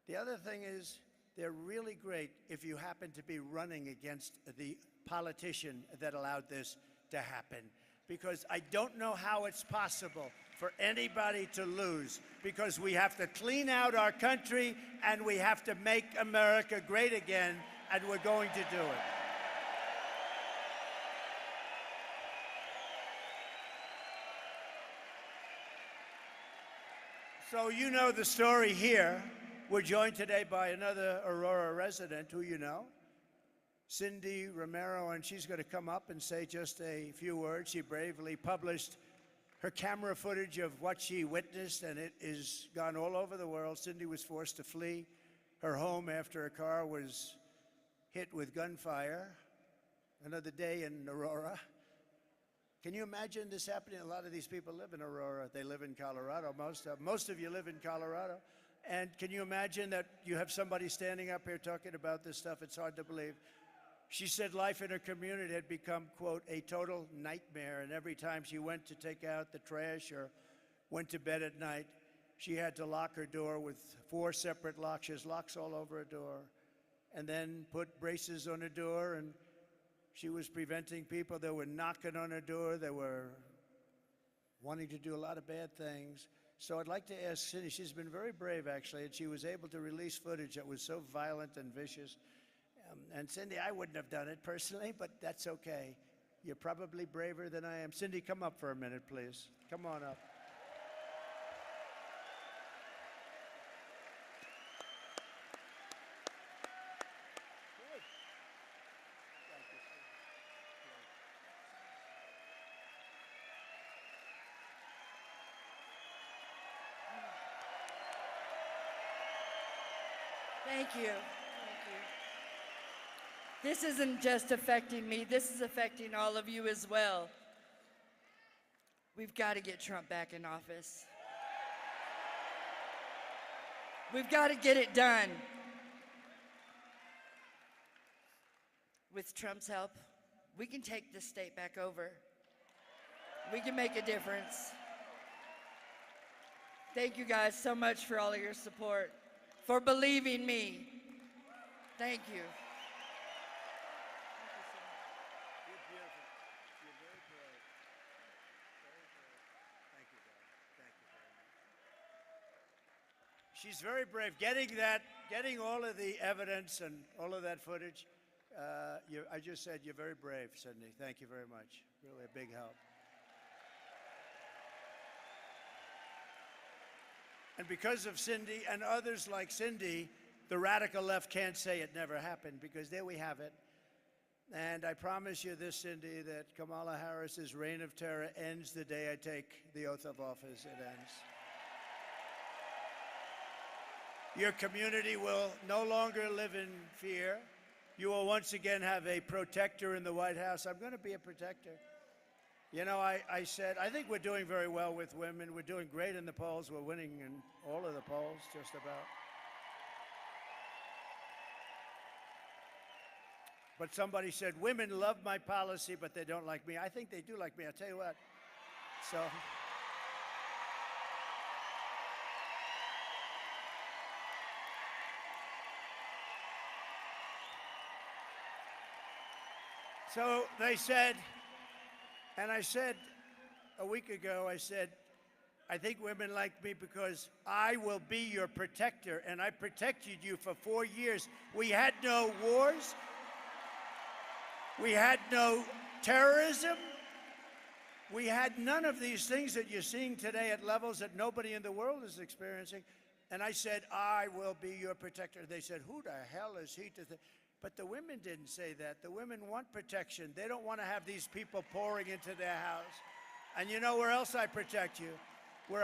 The other thing is, they're really great if you happen to be running against the politician that allowed this to happen. Because I don't know how it's possible for anybody to lose, because we have to clean out our country and we have to make America great again, and we're going to do it. So you know the story here. We're joined today by another Aurora resident who you know, Cindy Romero, and she's going to come up and say just a few words. She bravely published her camera footage of what she witnessed, and it is gone all over the world. Cindy was forced to flee her home after her car was hit with gunfire. Another day in Aurora. Can you imagine this happening? A lot of these people live in Aurora. They live in Colorado. Most of you live in Colorado. And can you imagine that you have somebody standing up here talking about this stuff? It's hard to believe. She said life in her community had become, quote, a total nightmare. And every time she went to take out the trash or went to bed at night, she had to lock her door with 4 separate locks. She has locks all over her door. And then put braces on her door. And she was preventing people that were knocking on her door. They were wanting to do a lot of bad things. So I'd like to ask Cindy, she's been very brave, actually, and she was able to release footage that was so violent and vicious. And Cindy, I wouldn't have done it personally, but that's okay. You're probably braver than I am. Cindy, come up for a minute, please. Come on up. Thank you. Thank you. This isn't just affecting me, this is affecting all of you as well. We've got to get Trump back in office. We've got to get it done. With Trump's help, we can take this state back over. We can make a difference. Thank you guys so much for all of your support, for believing me. Thank you. She's very brave. Getting all of the evidence and all of that footage, I just said you're very brave, Cindy. Thank you very much. Really a big help. And because of Cindy and others like Cindy, the radical left can't say it never happened, because there we have it. And I promise you this, Cindy, that Kamala Harris's reign of terror ends the day I take the oath of office. It ends. Your community will no longer live in fear. You will once again have a protector in the White House. I'm going to be a protector. You know, I said, I think we're doing very well with women. We're doing great in the polls. We're winning in all of the polls, just about. But somebody said, women love my policy, but they don't like me. I think they do like me. I'll tell you what. So they said, and I said a week ago, I said, I think women like me because I will be your protector, and I protected you for 4 years. We had no wars. We had no terrorism. We had none of these things that you're seeing today at levels that nobody in the world is experiencing. And I said, I will be your protector. They said, who the hell is he to think? But the women didn't say that. The women want protection. They don't want to have these people pouring into their house. And you know where else I protect you? Where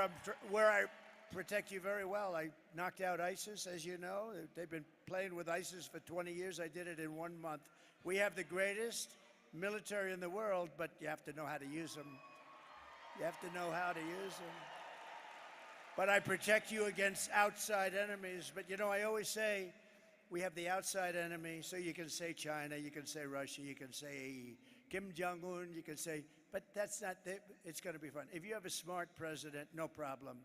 I protect you very well. I knocked out ISIS, as you know. They've been playing with ISIS for 20 years. I did it in 1 month. We have the greatest military in the world, but you have to know how to use them. You have to know how to use them. But I protect you against outside enemies. But you know, I always say, we have the outside enemy, so you can say China, you can say Russia, you can say Kim Jong-un, you can say, but that's not, it's going to be fun. If you have a smart president, no problem.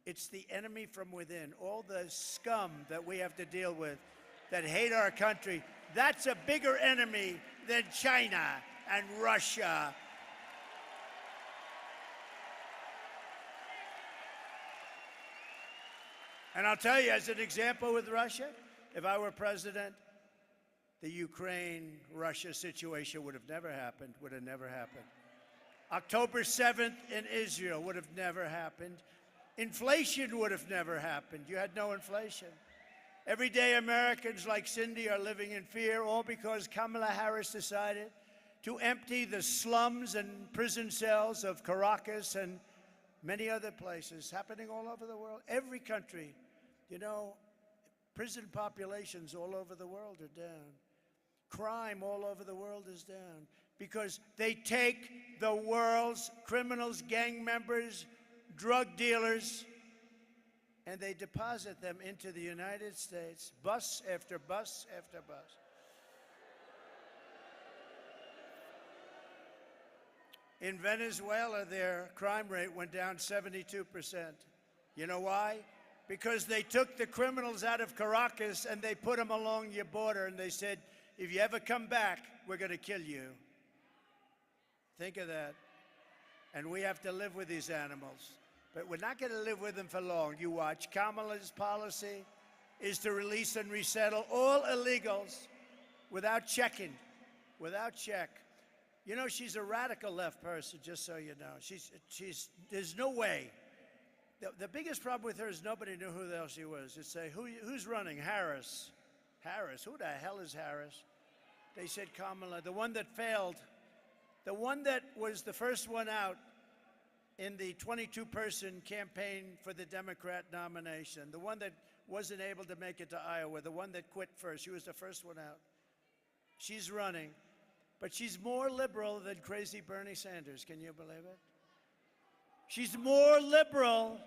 It's the enemy from within, all the scum that we have to deal with that hate our country. That's a bigger enemy than China and Russia. And I'll tell you, as an example with Russia, if I were president, the Ukraine-Russia situation would have never happened, would have never happened. October 7th in Israel would have never happened. Inflation would have never happened. You had no inflation. Every day Americans like Cindy are living in fear, all because Kamala Harris decided to empty the slums and prison cells of Caracas and many other places, happening all over the world. Every country, you know, prison populations all over the world are down. Crime all over the world is down because they take the world's criminals, gang members, drug dealers, and they deposit them into the United States, bus after bus after bus. In Venezuela, their crime rate went down 72%. You know why? Because they took the criminals out of Caracas and they put them along your border and they said, if you ever come back, we're going to kill you. Think of that. And we have to live with these animals. But we're not going to live with them for long. You watch. Kamala's policy is to release and resettle all illegals without checking, without check. You know, she's a radical left person, just so you know. There's no way. The biggest problem with her is nobody knew who the hell she was. You'd say, who's running? Harris. Harris, who the hell is Harris? They said Kamala, the one that failed, the one that was the first one out in the 22-person campaign for the Democrat nomination, the one that wasn't able to make it to Iowa, the one that quit first. She was the first one out. She's running, but she's more liberal than crazy Bernie Sanders. Can you believe it? She's more liberal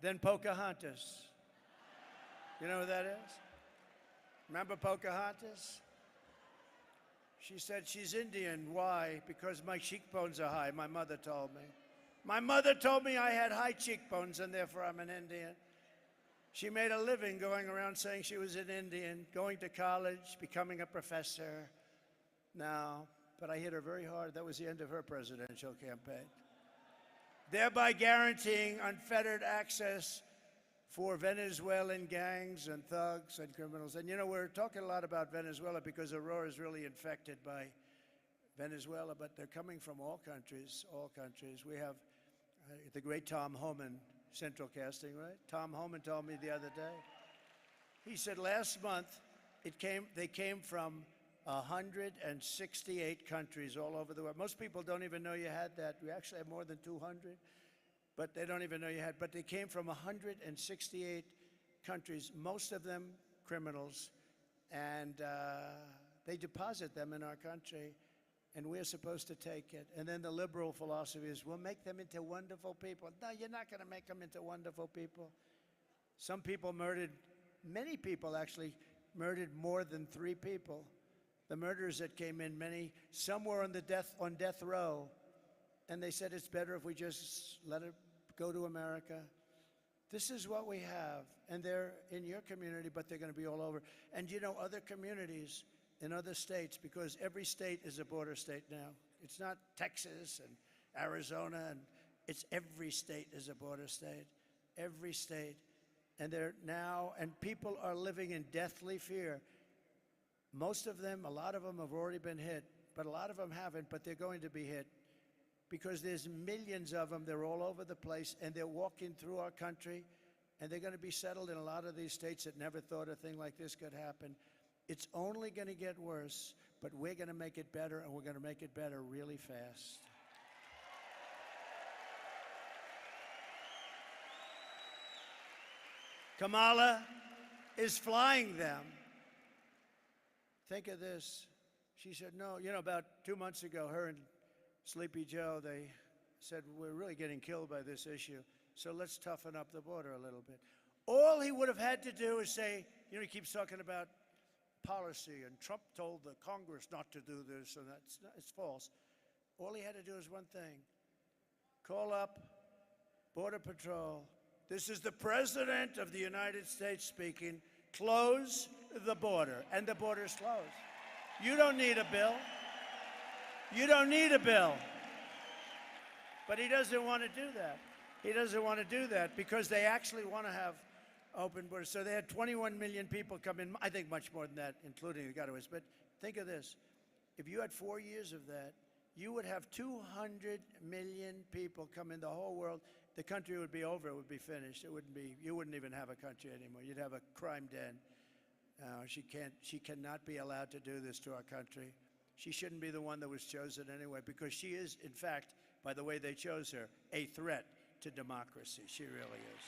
than Pocahontas. You know who that is? Remember Pocahontas? She said she's Indian. Why? Because my cheekbones are high, my mother told me. My mother told me I had high cheekbones and therefore I'm an Indian. She made a living going around saying she was an Indian, going to college, becoming a professor. No, but I hit her very hard. That was the end of her presidential campaign. Thereby guaranteeing unfettered access for Venezuelan gangs and thugs and criminals. And you know, we're talking a lot about Venezuela because Aurora is really infected by Venezuela, but they're coming from all countries, all countries. We have the great Tom Homan, Central Casting, right? Tom Homan told me the other day. He said last month they came from 168 countries all over the world. Most people don't even know you had that. We actually have more than 200, but they don't even know you had. But they came from 168 countries, most of them criminals, and they deposit them in our country, and we're supposed to take it. And then the liberal philosophy is, we'll make them into wonderful people. No, you're not going to make them into wonderful people. Some people murdered, many people actually murdered more than 3 people. The murderers that came in, some were on death row, and they said it's better if we just let it go to America. This is what we have, and they're in your community, but they're going to be all over. And you know, other communities in other states, because every state is a border state now. It's not Texas and Arizona, and it's every state is a border state, every state. And they're now, and people are living in deathly fear. Most of them, a lot of them have already been hit, but a lot of them haven't, but they're going to be hit because there's millions of them. They're all over the place, and they're walking through our country, and they're going to be settled in a lot of these states that never thought a thing like this could happen. It's only going to get worse, but we're going to make it better, and we're going to make it better really fast. Kamala is flying them. Think of this. She said, no, you know, about 2 months ago, her and Sleepy Joe, they said, we're really getting killed by this issue, so let's toughen up the border a little bit. All he would have had to do is say, you know, he keeps talking about policy, and Trump told the Congress not to do this, and it's false. All he had to do is one thing. Call up Border Patrol. This is the President of the United States speaking. Close the border, and the border's closed. You don't need a bill. You don't need a bill. But he doesn't want to do that. He doesn't want to do that because they actually want to have open borders. So they had 21 million people come in. I think much more than that, including the gotaways. But think of this. If you had 4 years of that, you would have 200 million people come in the whole world. The country would be over. It would be finished. It wouldn't be. You wouldn't even have a country anymore. You'd have a crime den. She cannot be allowed to do this to our country. She shouldn't be the one that was chosen anyway, because she is, in fact, by the way they chose her, a threat to democracy. She really is.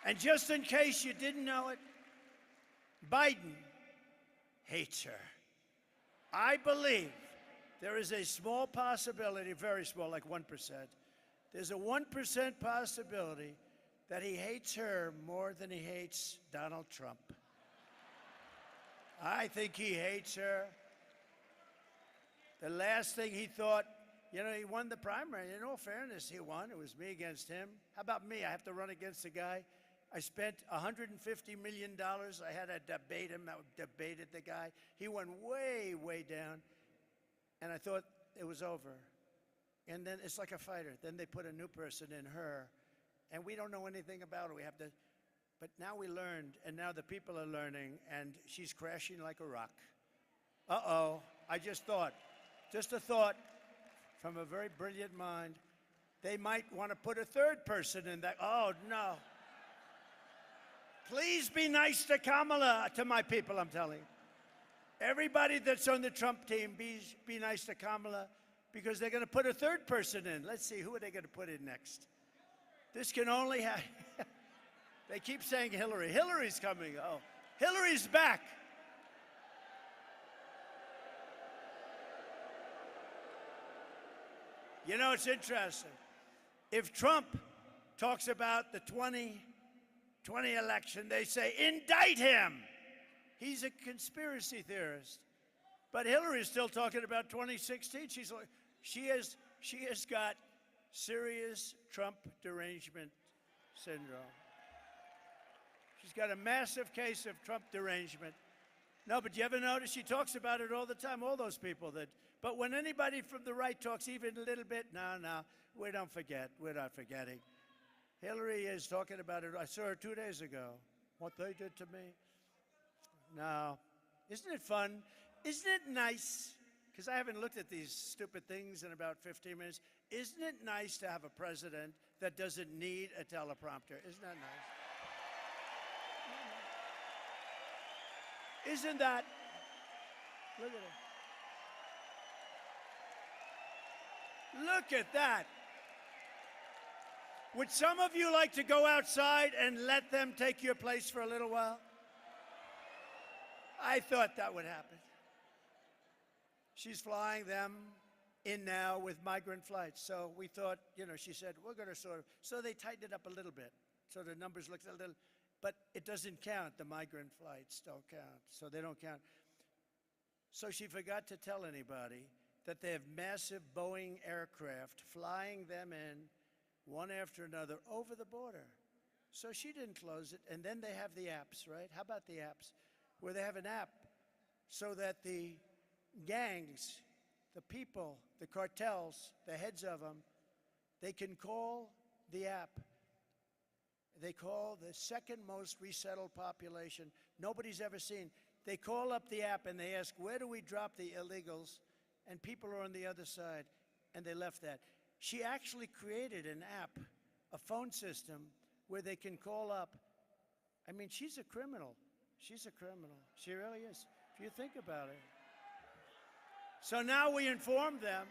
And just in case you didn't know it, Biden hates her. I believe there is a small possibility, very small, like 1%. There's a 1% possibility that he hates her more than he hates Donald Trump. I think he hates her. The last thing he thought, you know, he won the primary. In all fairness, he won. It was me against him. How about me? I have to run against a guy. I spent $150 million. I had to debate him. I debated the guy. He went way, way down. And I thought it was over. And then it's like a fighter. Then they put a new person in her, and we don't know anything about her. We have to, but now we learned, and now the people are learning, and she's crashing like a rock. Uh-oh, I just thought, just a thought from a very brilliant mind, they might want to put a third person in that. Oh, no. Please be nice to Kamala, to my people, I'm telling you. Everybody that's on the Trump team, be nice to Kamala, because they're going to put a third person in. Let's see, who are they going to put in next? This can only happen. They keep saying Hillary. Hillary's coming. Oh, Hillary's back. You know, it's interesting. If Trump talks about the 2020 election, they say, indict him. He's a conspiracy theorist. But Hillary's still talking about 2016. She has got serious Trump derangement syndrome. She's got a massive case of Trump derangement. No, but you ever notice she talks about it all the time, all those people that, but when anybody from the right talks even a little bit, no, we don't forget. We're not forgetting. Hillary is talking about it. I saw her 2 days ago. What they did to me. No. Isn't it fun? Isn't it nice? Because I haven't looked at these stupid things in about 15 minutes. Isn't it nice to have a president that doesn't need a teleprompter? Isn't that nice? Isn't that? Look at it. Look at that. Would some of you like to go outside and let them take your place for a little while? I thought that would happen. She's flying them in now with migrant flights. So we thought, you know, she said, we're going to sort of, so they tightened it up a little bit. So the numbers looked a little, but it doesn't count. The migrant flights don't count. So they don't count. So she forgot to tell anybody that they have massive Boeing aircraft flying them in one after another over the border. So she didn't close it. And then they have the apps, right? How about the apps? Where they have an app so that the gangs, the people, the cartels, the heads of them, they can call the app. They call the second most resettled population nobody's ever seen. They call up the app and they ask, where do we drop the illegals? And people are on the other side, and they left that. She actually created an app, a phone system, where they can call up. I mean, she's a criminal. She's a criminal. She really is, if you think about it. So now we inform them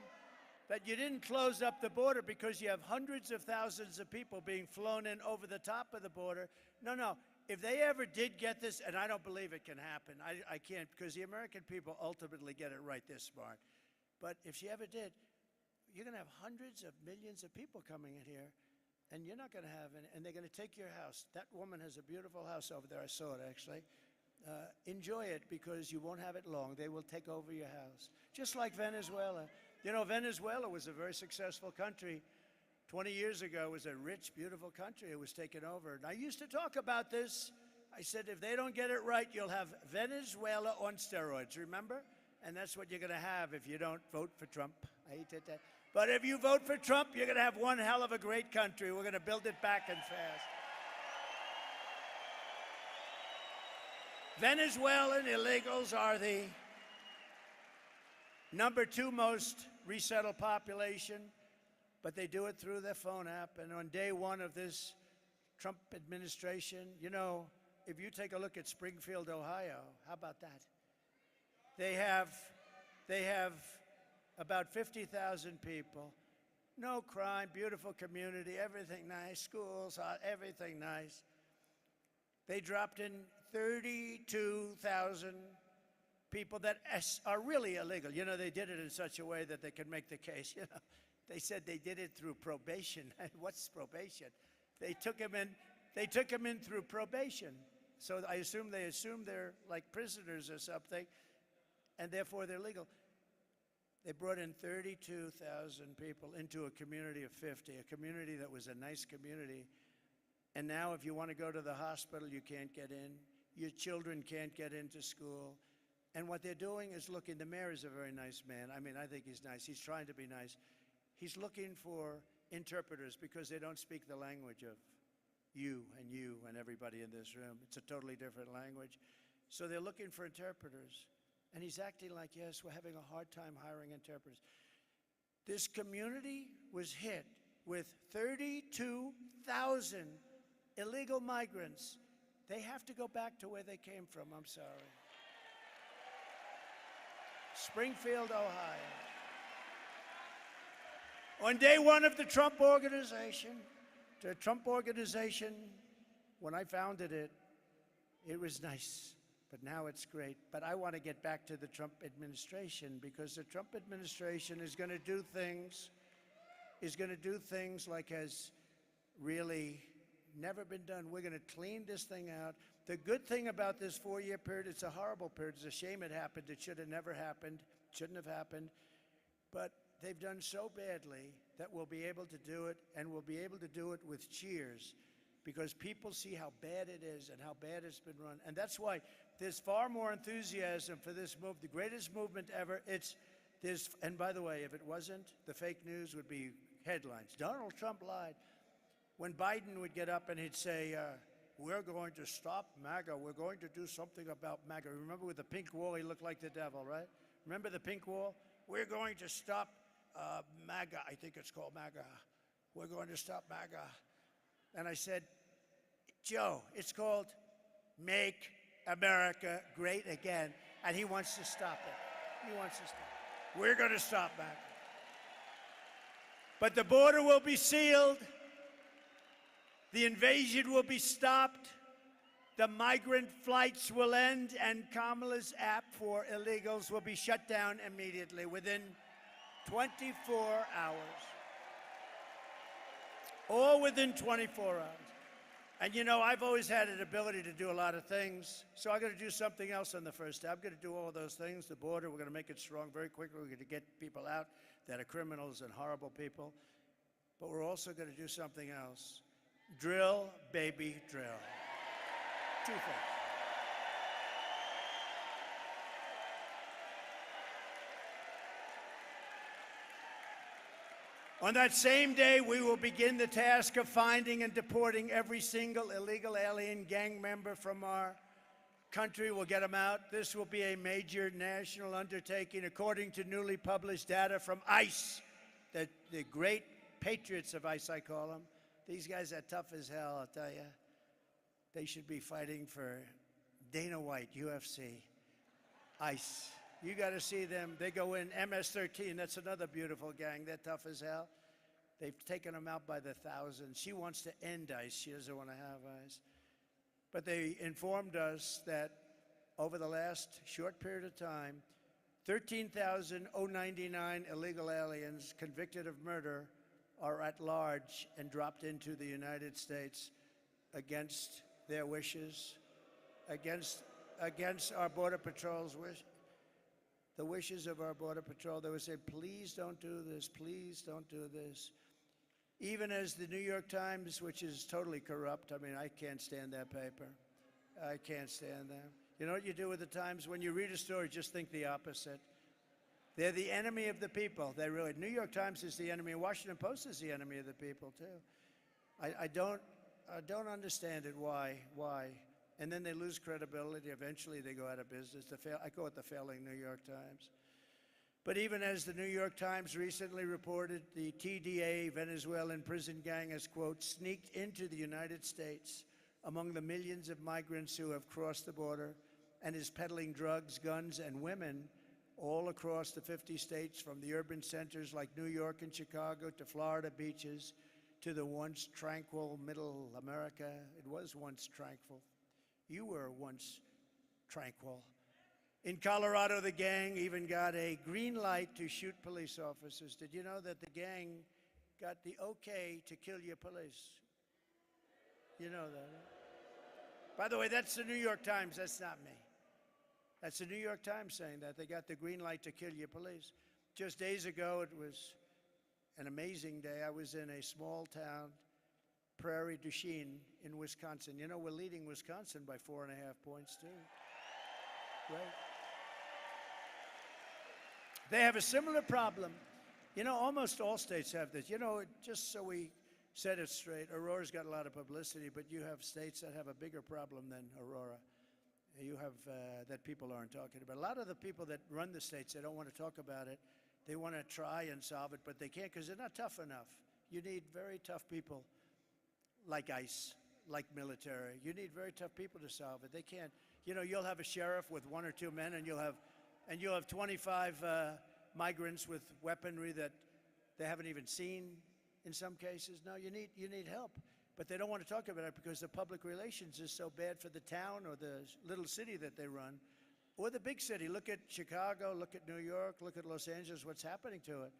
that you didn't close up the border because you have hundreds of thousands of people being flown in over the top of the border. No. If they ever did get this, and I don't believe it can happen, I can't, because the American people ultimately get it right this smart. But if she ever did, you're going to have hundreds of millions of people coming in here, and you're not going to have any, and they're going to take your house. That woman has a beautiful house over there. I saw it, actually. Enjoy it, because you won't have it long. They will take over your house, just like Venezuela. You know, Venezuela was a very successful country. 20 years ago, it was a rich, beautiful country. It was taken over. And I used to talk about this. I said, if they don't get it right, you'll have Venezuela on steroids, remember? And that's what you're going to have if you don't vote for Trump. I hate that. But if you vote for Trump, you're going to have one hell of a great country. We're going to build it back and fast. Venezuelan illegals are the #2 most resettled population, but they do it through their phone app. And on day one of this Trump administration, you know, if you take a look at Springfield, Ohio, how about that? They have about 50,000 people. No crime, beautiful community, everything nice, schools, everything nice. They dropped in 32,000 people that are really illegal. You know, they did it in such a way that they could make the case. You know, they said they did it through probation. What's probation? They took them in through probation. So I assume they assume they're like prisoners or something, and therefore they're legal. They brought in 32,000 people into a community of 50, a community that was a nice community. And now if you want to go to the hospital, you can't get in. Your children can't get into school. And what they're doing is looking, the mayor is a very nice man. I mean, I think he's nice. He's trying to be nice. he's looking for interpreters because they don't speak the language of you and everybody in this room. It's a totally different language. So they're looking for interpreters. And he's acting like, yes, we're having a hard time hiring interpreters. This community was hit with 32,000 illegal migrants. They have to go back to where they came from, I'm sorry. Springfield, Ohio. On day one of the Trump Organization, when I founded it, it was nice, but now it's great. But I want to get back to the Trump administration because the Trump administration is going to do things like has really never been done. We're going to clean this thing out. The good thing about this 4-year period, it's a horrible period. It's a shame it happened. It should have never happened. Shouldn't have happened. But they've done so badly that we'll be able to do it, and we'll be able to do it with cheers because people see how bad it is and how bad it's been run. And that's why there's far more enthusiasm for this move, the greatest movement ever. And by the way, if it wasn't, the fake news would be headlines. Donald Trump lied. When Biden would get up and he'd say, we're going to stop MAGA. We're going to do something about MAGA. Remember with the pink wall, he looked like the devil, right? Remember the pink wall? We're going to stop MAGA. I think it's called MAGA. We're going to stop MAGA. And I said, Joe, it's called Make America Great Again. And he wants to stop it. He wants to stop it. We're going to stop MAGA. But the border will be sealed. The invasion will be stopped. The migrant flights will end, and Kamala's app for illegals will be shut down immediately within 24 hours. All within 24 hours. And you know, I've always had an ability to do a lot of things, so I'm going to do something else on the first day. I'm going to do all of those things. The border, we're going to make it strong very quickly. We're going to get people out that are criminals and horrible people. But we're also going to do something else. Drill, baby, drill. Two things. On that same day, we will begin the task of finding and deporting every single illegal alien gang member from our country. We'll get them out. This will be a major national undertaking, according to newly published data from ICE, the great patriots of ICE, I call them. These guys are tough as hell, I'll tell you. They should be fighting for Dana White, UFC, ICE. You got to see them. They go in MS-13. That's another beautiful gang. They're tough as hell. They've taken them out by the thousands. She wants to end ICE. She doesn't want to have ICE. But they informed us that over the last short period of time, 13,099 illegal aliens convicted of murder are at large and dropped into the United States against their wishes, against our Border Patrol's wish. The wishes of our Border Patrol. They would say, please don't do this, please don't do this. Even as the New York Times, which is totally corrupt, I mean, I can't stand that paper. I can't stand them. You know what you do with the Times? When you read a story, just think the opposite. They're the enemy of the people. They really, New York Times is the enemy. Washington Post is the enemy of the people, too. I don't understand it, why. And then they lose credibility. Eventually, they go out of business. I call it the failing New York Times. But even as the New York Times recently reported, the TDA Venezuelan prison gang has, quote, sneaked into the United States among the millions of migrants who have crossed the border and is peddling drugs, guns, and women all across the 50 states, from the urban centers like New York and Chicago to Florida beaches to the once tranquil middle America. It was once tranquil. You were once tranquil. In Colorado, the gang even got a green light to shoot police officers. Did you know that the gang got the okay to kill your police? You know that, right? By the way, that's the New York Times. That's not me. That's the New York Times saying that. They got the green light to kill your police. Just days ago, it was an amazing day. I was in a small town, Prairie du Chien in Wisconsin. You know, we're leading Wisconsin by 4.5 points, too. Right? They have a similar problem. You know, almost all states have this. You know, just so we set it straight, Aurora's got a lot of publicity, but you have states that have a bigger problem than Aurora. You have that people aren't talking about. A lot of the people that run the states, they don't want to talk about it. They want to try and solve it, but they can't because they're not tough enough. You need very tough people like ICE, like military. You need very tough people to solve it. They can't. You know, you'll have a sheriff with 1 or 2 men, and you'll have 25 migrants with weaponry that they haven't even seen in some cases. No, you need help. But they don't want to talk about it because the public relations is so bad for the town or the little city that they run, or the big city. Look at Chicago, look at New York, look at Los Angeles, what's happening to it.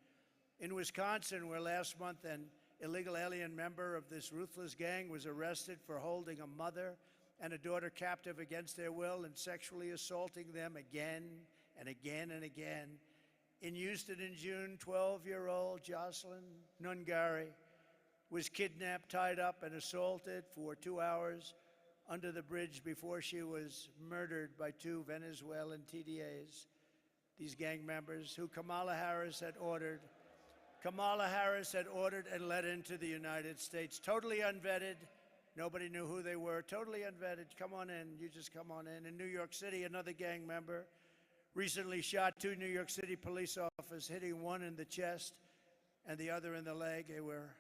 In Wisconsin, where last month an illegal alien member of this ruthless gang was arrested for holding a mother and a daughter captive against their will and sexually assaulting them again and again and again. In Houston in June, 12-year-old Jocelyn Nungari was kidnapped, tied up, and assaulted for 2 hours under the bridge before she was murdered by 2 Venezuelan TDAs, these gang members who Kamala Harris had ordered and let into the United States. Totally unvetted. Nobody knew who they were. Totally unvetted. Come on in. You just come on in. In New York City, another gang member recently shot 2 New York City police officers, hitting one in the chest and the other in the leg. They were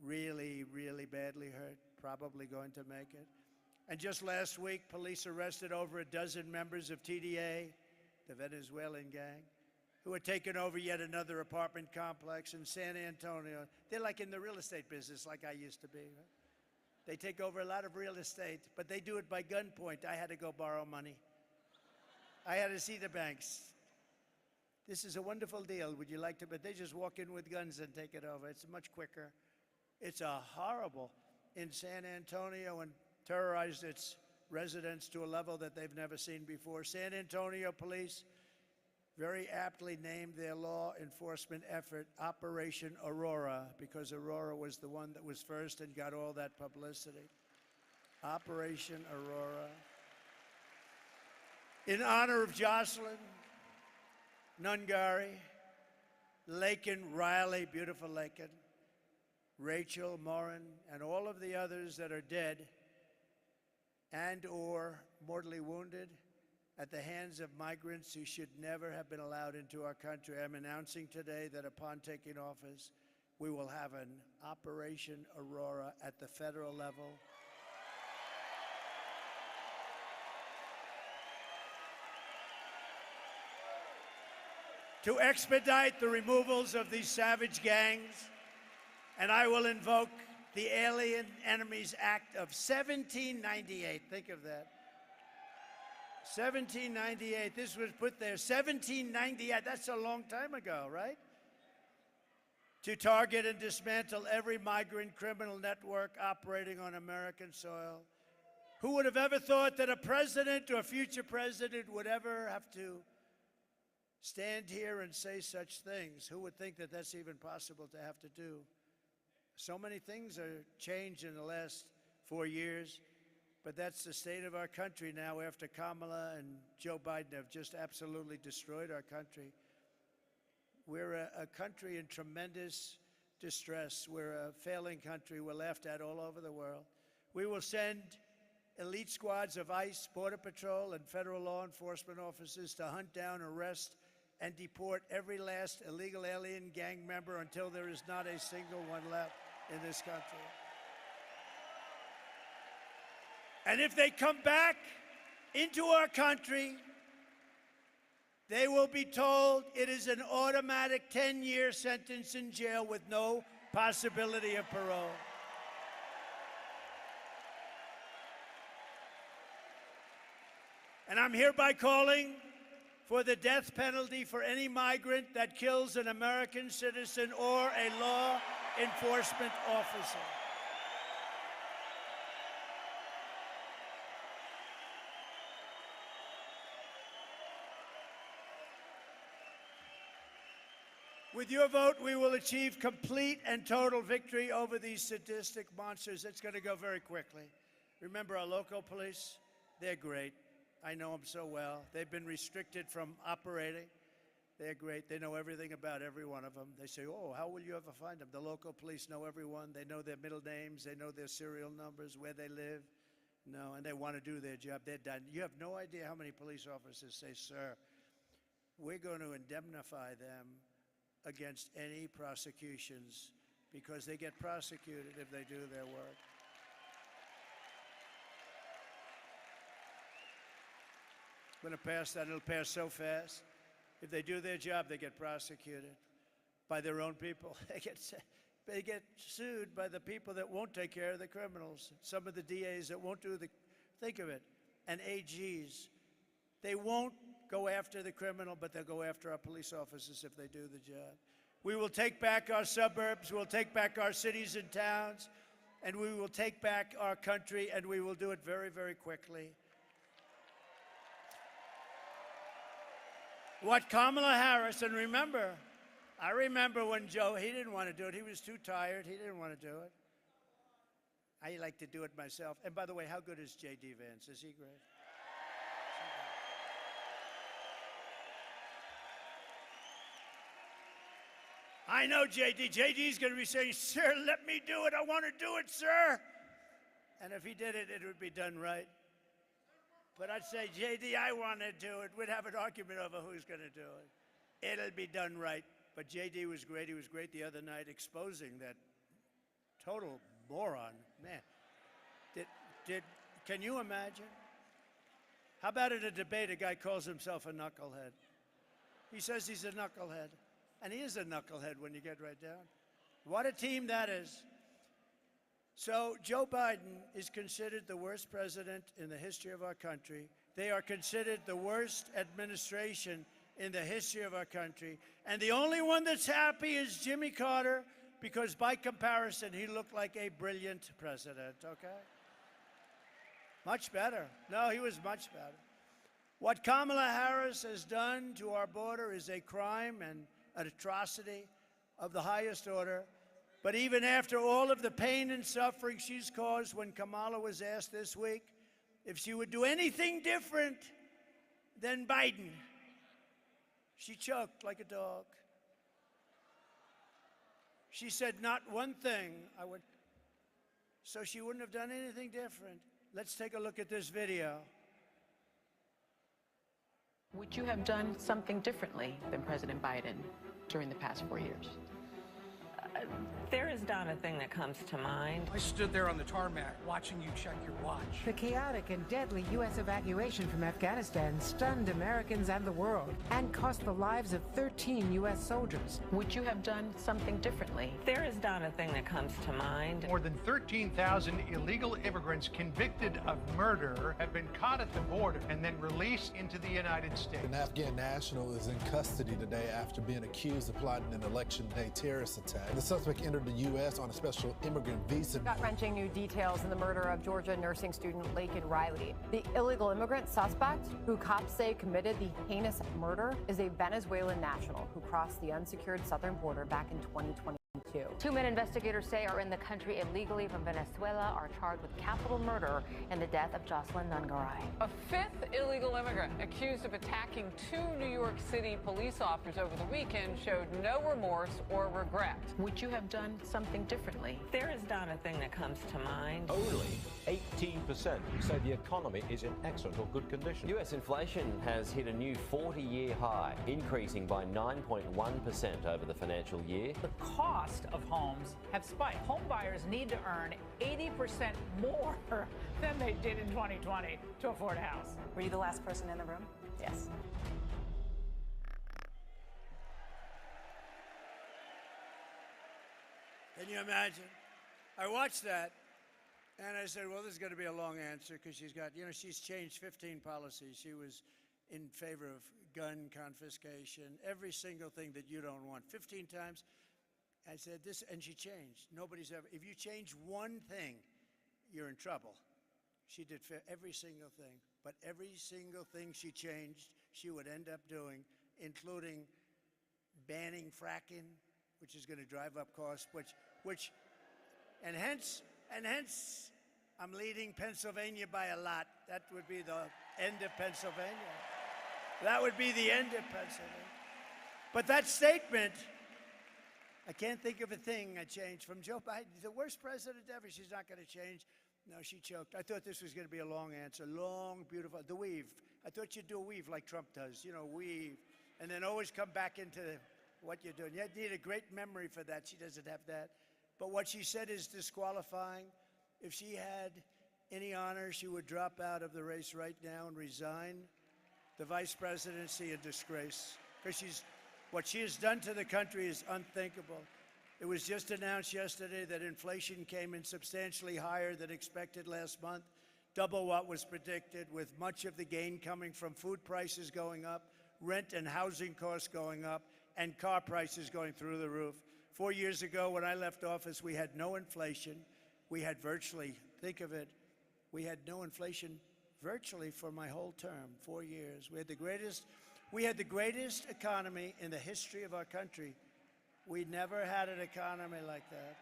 really, really badly hurt, probably going to make it. And just last week, police arrested over a dozen members of TDA, the Venezuelan gang, who had taken over yet another apartment complex in San Antonio. They're like in the real estate business, like I used to be. Right? They take over a lot of real estate, but they do it by gunpoint. I had to go borrow money. I had to see the banks. This is a wonderful deal. Would you like to? But they just walk in with guns and take it over. It's much quicker. It's a horrible in San Antonio and terrorized its residents to a level that they've never seen before. San Antonio police very aptly named their law enforcement effort Operation Aurora because Aurora was the one that was first and got all that publicity. Operation Aurora. In honor of Jocelyn Nungari, Laken Riley, beautiful Laken, Rachel Morin, and all of the others that are dead and or mortally wounded at the hands of migrants who should never have been allowed into our country. I'm announcing today that upon taking office, we will have an Operation Aurora at the federal level. To expedite the removals of these savage gangs, and I will invoke the Alien Enemies Act of 1798. Think of that. 1798. This was put there. 1798. That's a long time ago, right? To target and dismantle every migrant criminal network operating on American soil. Who would have ever thought that a president or a future president would ever have to stand here and say such things? Who would think that that's even possible to have to do? So many things are changed in the last 4 years, but that's the state of our country now after Kamala and Joe Biden have just absolutely destroyed our country. We're a country in tremendous distress. We're a failing country. We're laughed at all over the world. We will send elite squads of ICE, Border Patrol, and federal law enforcement officers to hunt down, arrest, and deport every last illegal alien gang member until there is not a single one left in this country. And if they come back into our country, they will be told it is an automatic 10-year sentence in jail with no possibility of parole. And I'm hereby calling for the death penalty for any migrant that kills an American citizen or a law enforcement officer. With your vote, we will achieve complete and total victory over these sadistic monsters. It's going to go very quickly. Remember our local police? They're great. I know them so well. They've been restricted from operating. They're great. They know everything about every one of them. They say, oh, how will you ever find them? The local police know everyone. They know their middle names. They know their serial numbers, where they live. No, and they want to do their job. They're done. You have no idea how many police officers say, sir, we're going to indemnify them against any prosecutions because they get prosecuted if they do their work. I'm going to pass that. It'll pass so fast. If they do their job, they get prosecuted by their own people. They get sued by the people that won't take care of the criminals. Some of the DAs that won't do the, think of it, and AGs. They won't go after the criminal, but they'll go after our police officers if they do the job. We will take back our suburbs, we'll take back our cities and towns, and we will take back our country, and we will do it very, very quickly. What Kamala Harris, and remember, I remember when Joe, he didn't want to do it. He was too tired. He didn't want to do it. I like to do it myself. And by the way, how good is J.D. Vance? Is he great? I know J.D. J.D.'s going to be saying, sir, let me do it. I want to do it, sir. And if he did it, it would be done right. But I'd say, J.D., I want to do it. We'd have an argument over who's going to do it. It'll be done right. But J.D. was great. He was great the other night exposing that total moron. Man, can you imagine? How about at a debate, a guy calls himself a knucklehead? He says he's a knucklehead. And he is a knucklehead when you get right down. What a team that is. So Joe Biden is considered the worst president in the history of our country. They are considered the worst administration in the history of our country. And the only one that's happy is Jimmy Carter, because by comparison, he looked like a brilliant president, okay? Much better. No, he was much better. What Kamala Harris has done to our border is a crime and an atrocity of the highest order. But even after all of the pain and suffering she's caused, when Kamala was asked this week if she would do anything different than Biden, she choked like a dog. She said, not one thing I would. So she wouldn't have done anything different. Let's take a look at this video. Would you have done something differently than President Biden during the past 4 years? There is not a thing that comes to mind. I stood there on the tarmac watching you check your watch. The chaotic and deadly U.S. evacuation from Afghanistan stunned Americans and the world and cost the lives of 13 U.S. soldiers. Would you have done something differently? There is not a thing that comes to mind. More than 13,000 illegal immigrants convicted of murder have been caught at the border and then released into the United States. An Afghan national is in custody today after being accused of plotting an election day terrorist attack. The suspect entered the U.S. on a special immigrant visa. Gut-wrenching new details in the murder of Georgia nursing student Laken Riley. The illegal immigrant suspect, who cops say committed the heinous murder, is a Venezuelan national who crossed the unsecured southern border back in 2022. Two men investigators say are in the country illegally from Venezuela are charged with capital murder in the death of Jocelyn Nungaray. A fifth illegal immigrant accused of attacking two New York City police officers over the weekend showed no remorse or regret. Would you have done something differently? There is not a thing that comes to mind. Only 18% say the economy is in excellent or good condition. U.S. inflation has hit a new 40-year high, increasing by 9.1% over the financial year. The cost of homes have spiked. Home buyers need to earn 80% more than they did in 2020 to afford a house. Were you the last person in the room? Yes. Can you imagine? I watched that, and I said, well, this is going to be a long answer because she's got, she's changed 15 policies. She was in favor of gun confiscation, every single thing that you don't want, 15 times. I said this, and she changed. Nobody's ever, if you change one thing, you're in trouble. She did every single thing, but every single thing she changed, she would end up doing, including banning fracking, which is going to drive up costs, and hence, I'm leading Pennsylvania by a lot. That would be the end of Pennsylvania. That would be the end of Pennsylvania. But that statement, I can't think of a thing I changed from Joe Biden, the worst president ever. She's not going to change. No, she choked. I thought this was going to be a long answer. Long, beautiful. The weave. I thought you'd do a weave like Trump does. You know, weave. And then always come back into what you're doing. You need a great memory for that. She doesn't have that. But what she said is disqualifying. If she had any honor, she would drop out of the race right now and resign the vice presidency in disgrace. Because what she has done to the country is unthinkable. It was just announced yesterday that inflation came in substantially higher than expected last month, double what was predicted, with much of the gain coming from food prices going up, rent and housing costs going up, and car prices going through the roof. 4 years ago, when I left office, we had no inflation. We had virtually, think of it, we had no inflation virtually for my whole term, 4 years. We had the greatest economy in the history of our country. We never had an economy like that.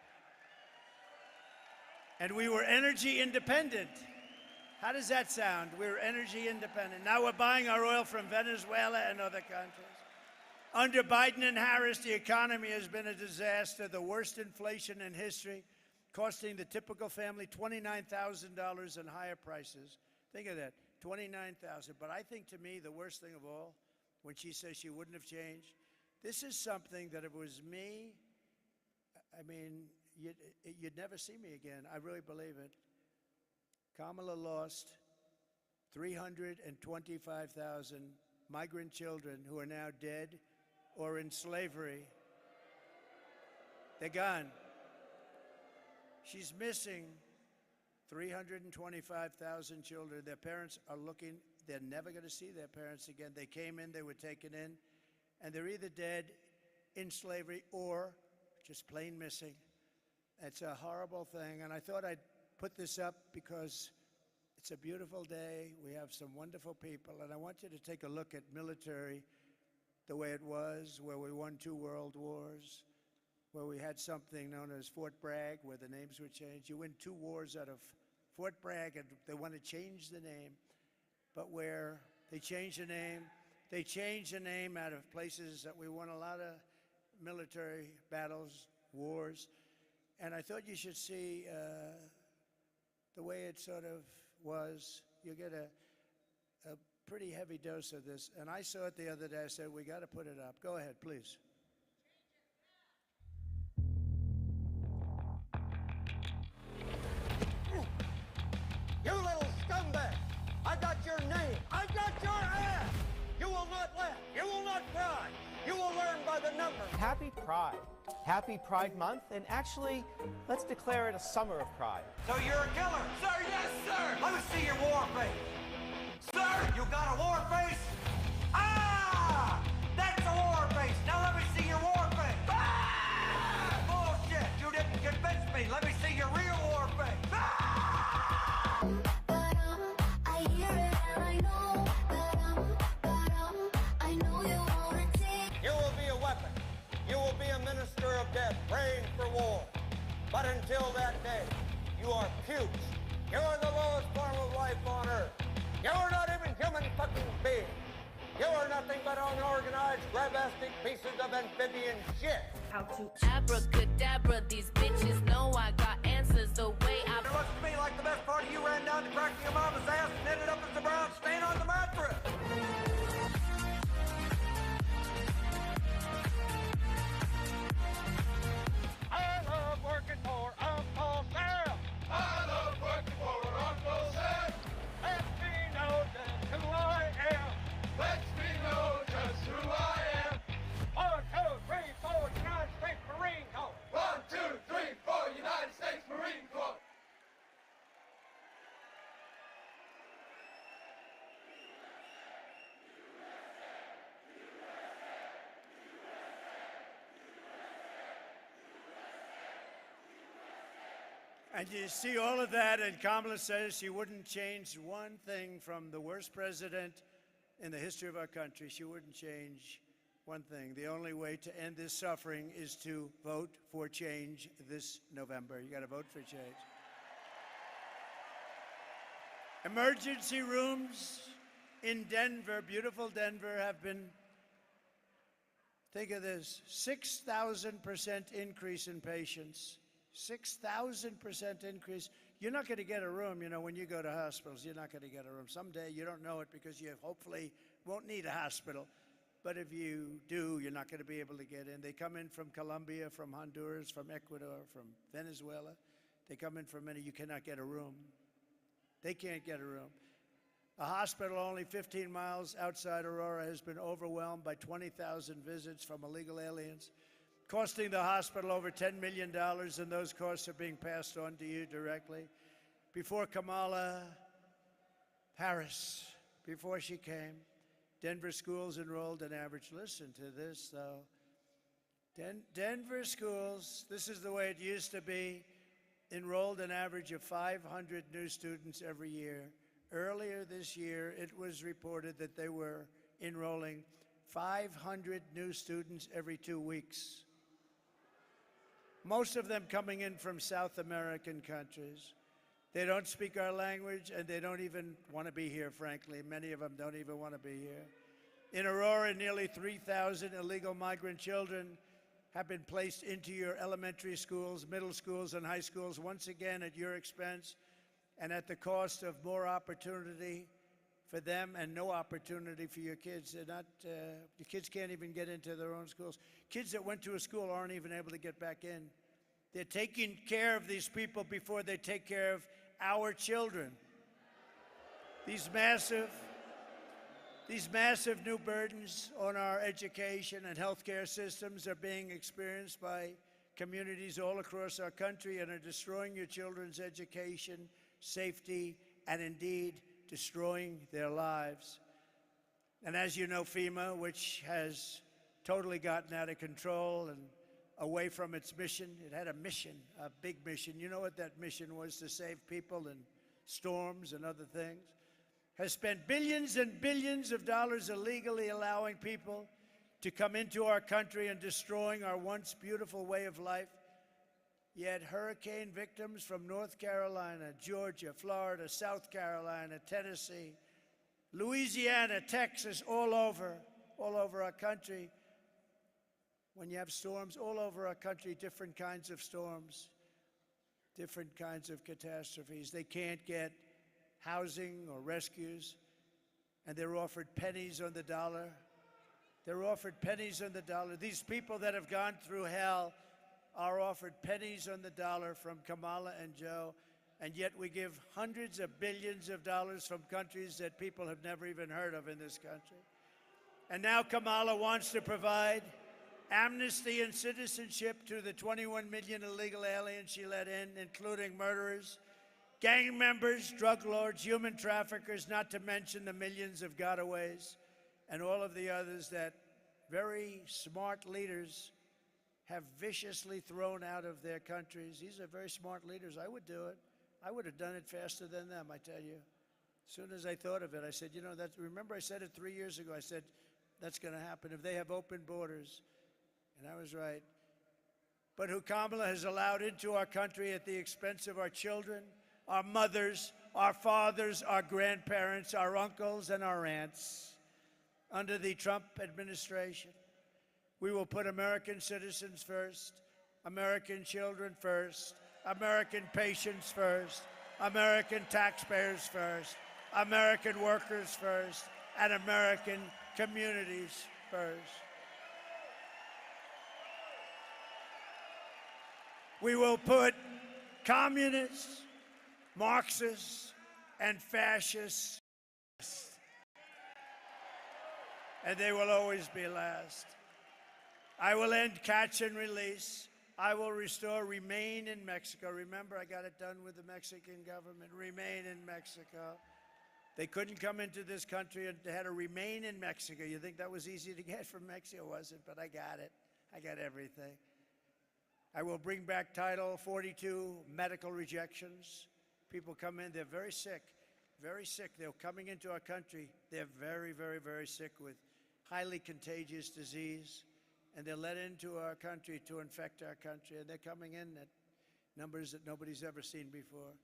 And we were energy independent. How does that sound? We were energy independent. Now we're buying our oil from Venezuela and other countries. Under Biden and Harris, the economy has been a disaster, the worst inflation in history, costing the typical family $29,000 and higher prices. Think of that, $29,000. But I think, to me, the worst thing of all, when she says she wouldn't have changed, this is something that if it was me, I mean, you'd never see me again. I really believe it. Kamala lost 325,000 migrant children who are now dead or in slavery. They're gone. She's missing 325,000 children. Their parents are looking. They're never going to see their parents again. They came in, they were taken in, and they're either dead, in slavery, or just plain missing. It's a horrible thing, and I thought I'd put this up because it's a beautiful day. We have some wonderful people, and I want you to take a look at military the way it was, where we won 2 world wars, where we had something known as Fort Bragg, where the names were changed. You win 2 wars out of Fort Bragg, and they want to change the name, but where they changed the name, they changed the name out of places that we won a lot of military battles, wars, and I thought you should see the way it sort of was. You get a pretty heavy dose of this, and I saw it the other day. I said, we got to put it up. Go ahead, please. You little scumbag! I got your name. I got your ass! You will not laugh. You will not cry. You will learn by the numbers. Happy Pride. Happy Pride Month, and actually, let's declare it a summer of pride. So you're a killer? Sir, yes, sir! Let me see your war face. Sir, you got a war face? Ah! That's a war face. Now let me see your war face. Ah! Bullshit! You didn't convince me. Let me see your real war face. Ah! You will be a weapon. You will be a minister of death, praying for war. But until that day, you are puke. You are the lowest form of life on earth. You are not even human fucking beings. You are nothing but unorganized, grabastic pieces of amphibian shit. How to abracadabra, these bitches know I got answers the way I... It looks to me like the best part of you ran down to crack your mama's ass and ended up as a brown stain on the mattress. I love working for Uncle Sam. I love working for Uncle Sam. Let me know just who I am. Let me know just who I am. 1, 2, 3, 4, United States Marine Corps. 1, 2, 3, 4, United States Marine Corps. And you see all of that, and Kamala says she wouldn't change one thing from the worst president in the history of our country. She wouldn't change one thing. The only way to end this suffering is to vote for change this November. You got to vote for change. Emergency rooms in Denver, beautiful Denver, have been Think of this, 6,000% increase in patients. 6,000% increase. You're not going to get a room, you know, when you go to hospitals, you're not going to get a room. Someday you don't know it because you hopefully won't need a hospital. But if you do, you're not going to be able to get in. They come in from Colombia, from Honduras, from Ecuador, from Venezuela. They come in from many, you cannot get a room. They can't get a room. A hospital only 15 miles outside Aurora has been overwhelmed by 20,000 visits from illegal aliens, costing the hospital over $10 million, and those costs are being passed on to you directly. Before Kamala Harris, before she came, Denver schools enrolled an average, listen to this though, Denver schools, this is the way it used to be, enrolled an average of 500 new students every year. Earlier this year, it was reported that they were enrolling 500 new students every 2 weeks. Most of them coming in from South American countries. They don't speak our language, and they don't even want to be here, frankly. Many of them don't even want to be here. In Aurora, nearly 3,000 illegal migrant children have been placed into your elementary schools, middle schools, and high schools, once again at your expense and at the cost of more opportunity for them and no opportunity for your kids. They're not, the kids can't even get into their own schools. Kids that went to a school aren't even able to get back in. They're taking care of these people before they take care of our children. These massive new burdens on our education and healthcare systems are being experienced by communities all across our country and are destroying your children's education, safety, and indeed destroying their lives. And as you know, FEMA, which has totally gotten out of control and away from its mission, it had a mission, a big mission. You know what that mission was? To save people in storms and other things. Has spent billions and billions of dollars illegally allowing people to come into our country and destroying our once beautiful way of life. Yet hurricane victims from North Carolina, Georgia, Florida, South Carolina, Tennessee, Louisiana, Texas, all over our country. When you have storms all over our country, different kinds of storms, different kinds of catastrophes, they can't get housing or rescues, and they're offered pennies on the dollar. They're offered pennies on the dollar. These people that have gone through hell are offered pennies on the dollar from Kamala and Joe, and yet we give hundreds of billions of dollars from countries that people have never even heard of in this country. And now Kamala wants to provide amnesty and citizenship to the 21 million illegal aliens she let in, including murderers, gang members, drug lords, human traffickers, not to mention the millions of gotaways and all of the others that very smart leaders have viciously thrown out of their countries. These are very smart leaders. I would do it. I would have done it faster than them, I tell you. As soon as I thought of it, I said, you know, remember I said it 3 years ago. I said, that's going to happen if they have open borders. And I was right. But who Kamala has allowed into our country at the expense of our children, our mothers, our fathers, our grandparents, our uncles, and our aunts. Under the Trump administration, we will put American citizens first, American children first, American patients first, American taxpayers first, American workers first, and American communities first. We will put communists, Marxists, and fascists last. And they will always be last. I will end catch and release. I will restore remain in Mexico. Remember, I got it done with the Mexican government. Remain in Mexico. They couldn't come into this country and they had to remain in Mexico. You think that was easy to get from Mexico? It wasn't, but I got it. I got everything. I will bring back Title 42 medical rejections. People come in, they're very sick, very sick. They're coming into our country. They're very, very, very sick with highly contagious disease. And they're let into our country to infect our country. And they're coming in at numbers that nobody's ever seen before.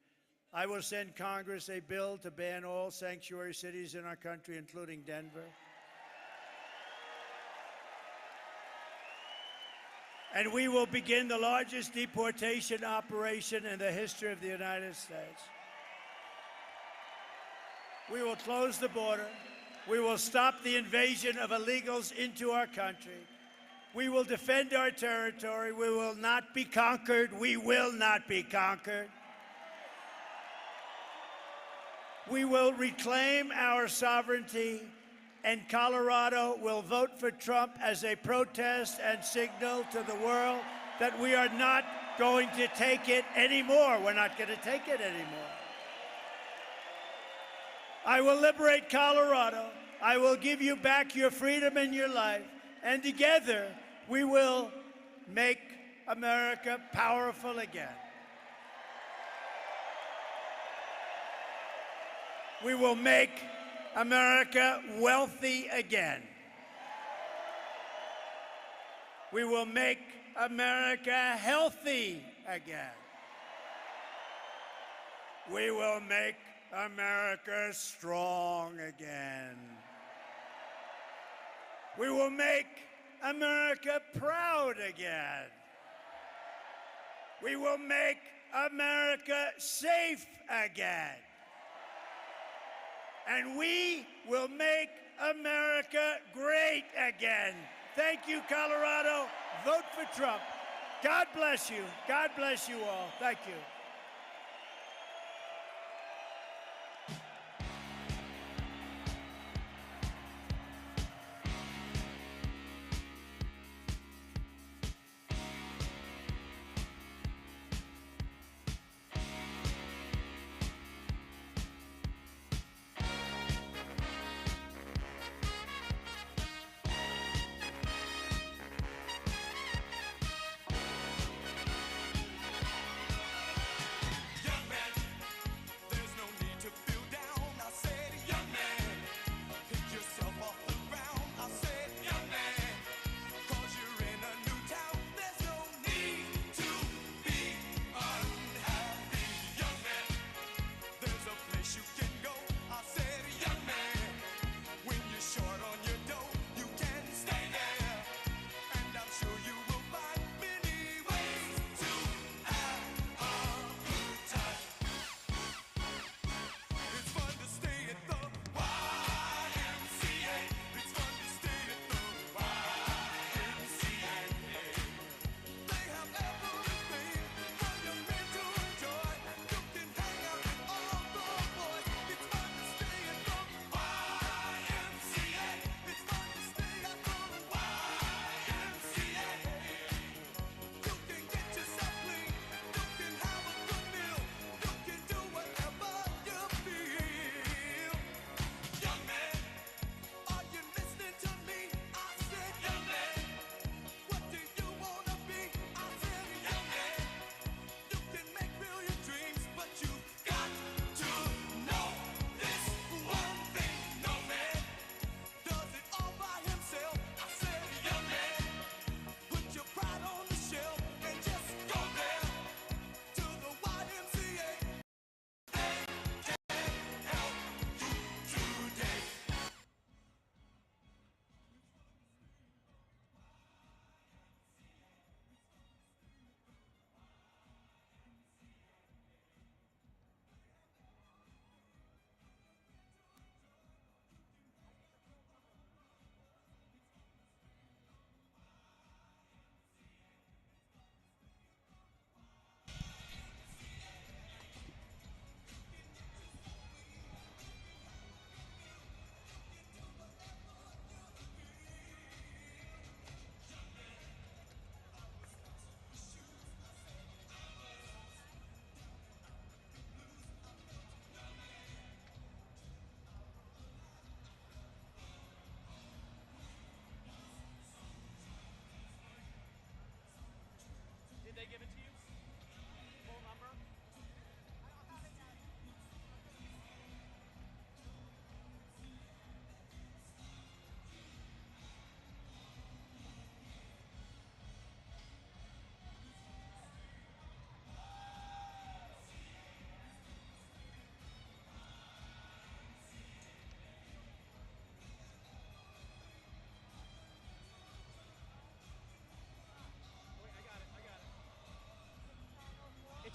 I will send Congress a bill to ban all sanctuary cities in our country, including Denver. and we will begin the largest deportation operation in the history of the United States. We will close the border. We will stop the invasion of illegals into our country. We will defend our territory. We will not be conquered. We will not be conquered. We will reclaim our sovereignty, and Colorado will vote for Trump as a protest and signal to the world that we are not going to take it anymore. We're not going to take it anymore. I will liberate Colorado. I will give you back your freedom and your life. And together, we will make America powerful again. We will make America wealthy again. We will make America healthy again. We will make America strong again. We will make America proud again. We will make America safe again. And we will make America great again. Thank you, Colorado. Vote for Trump. God bless you. God bless you all. Thank you.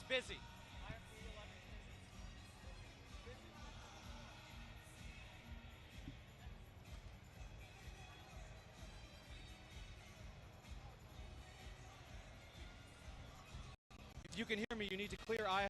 busy. If you can hear me, you need to clear I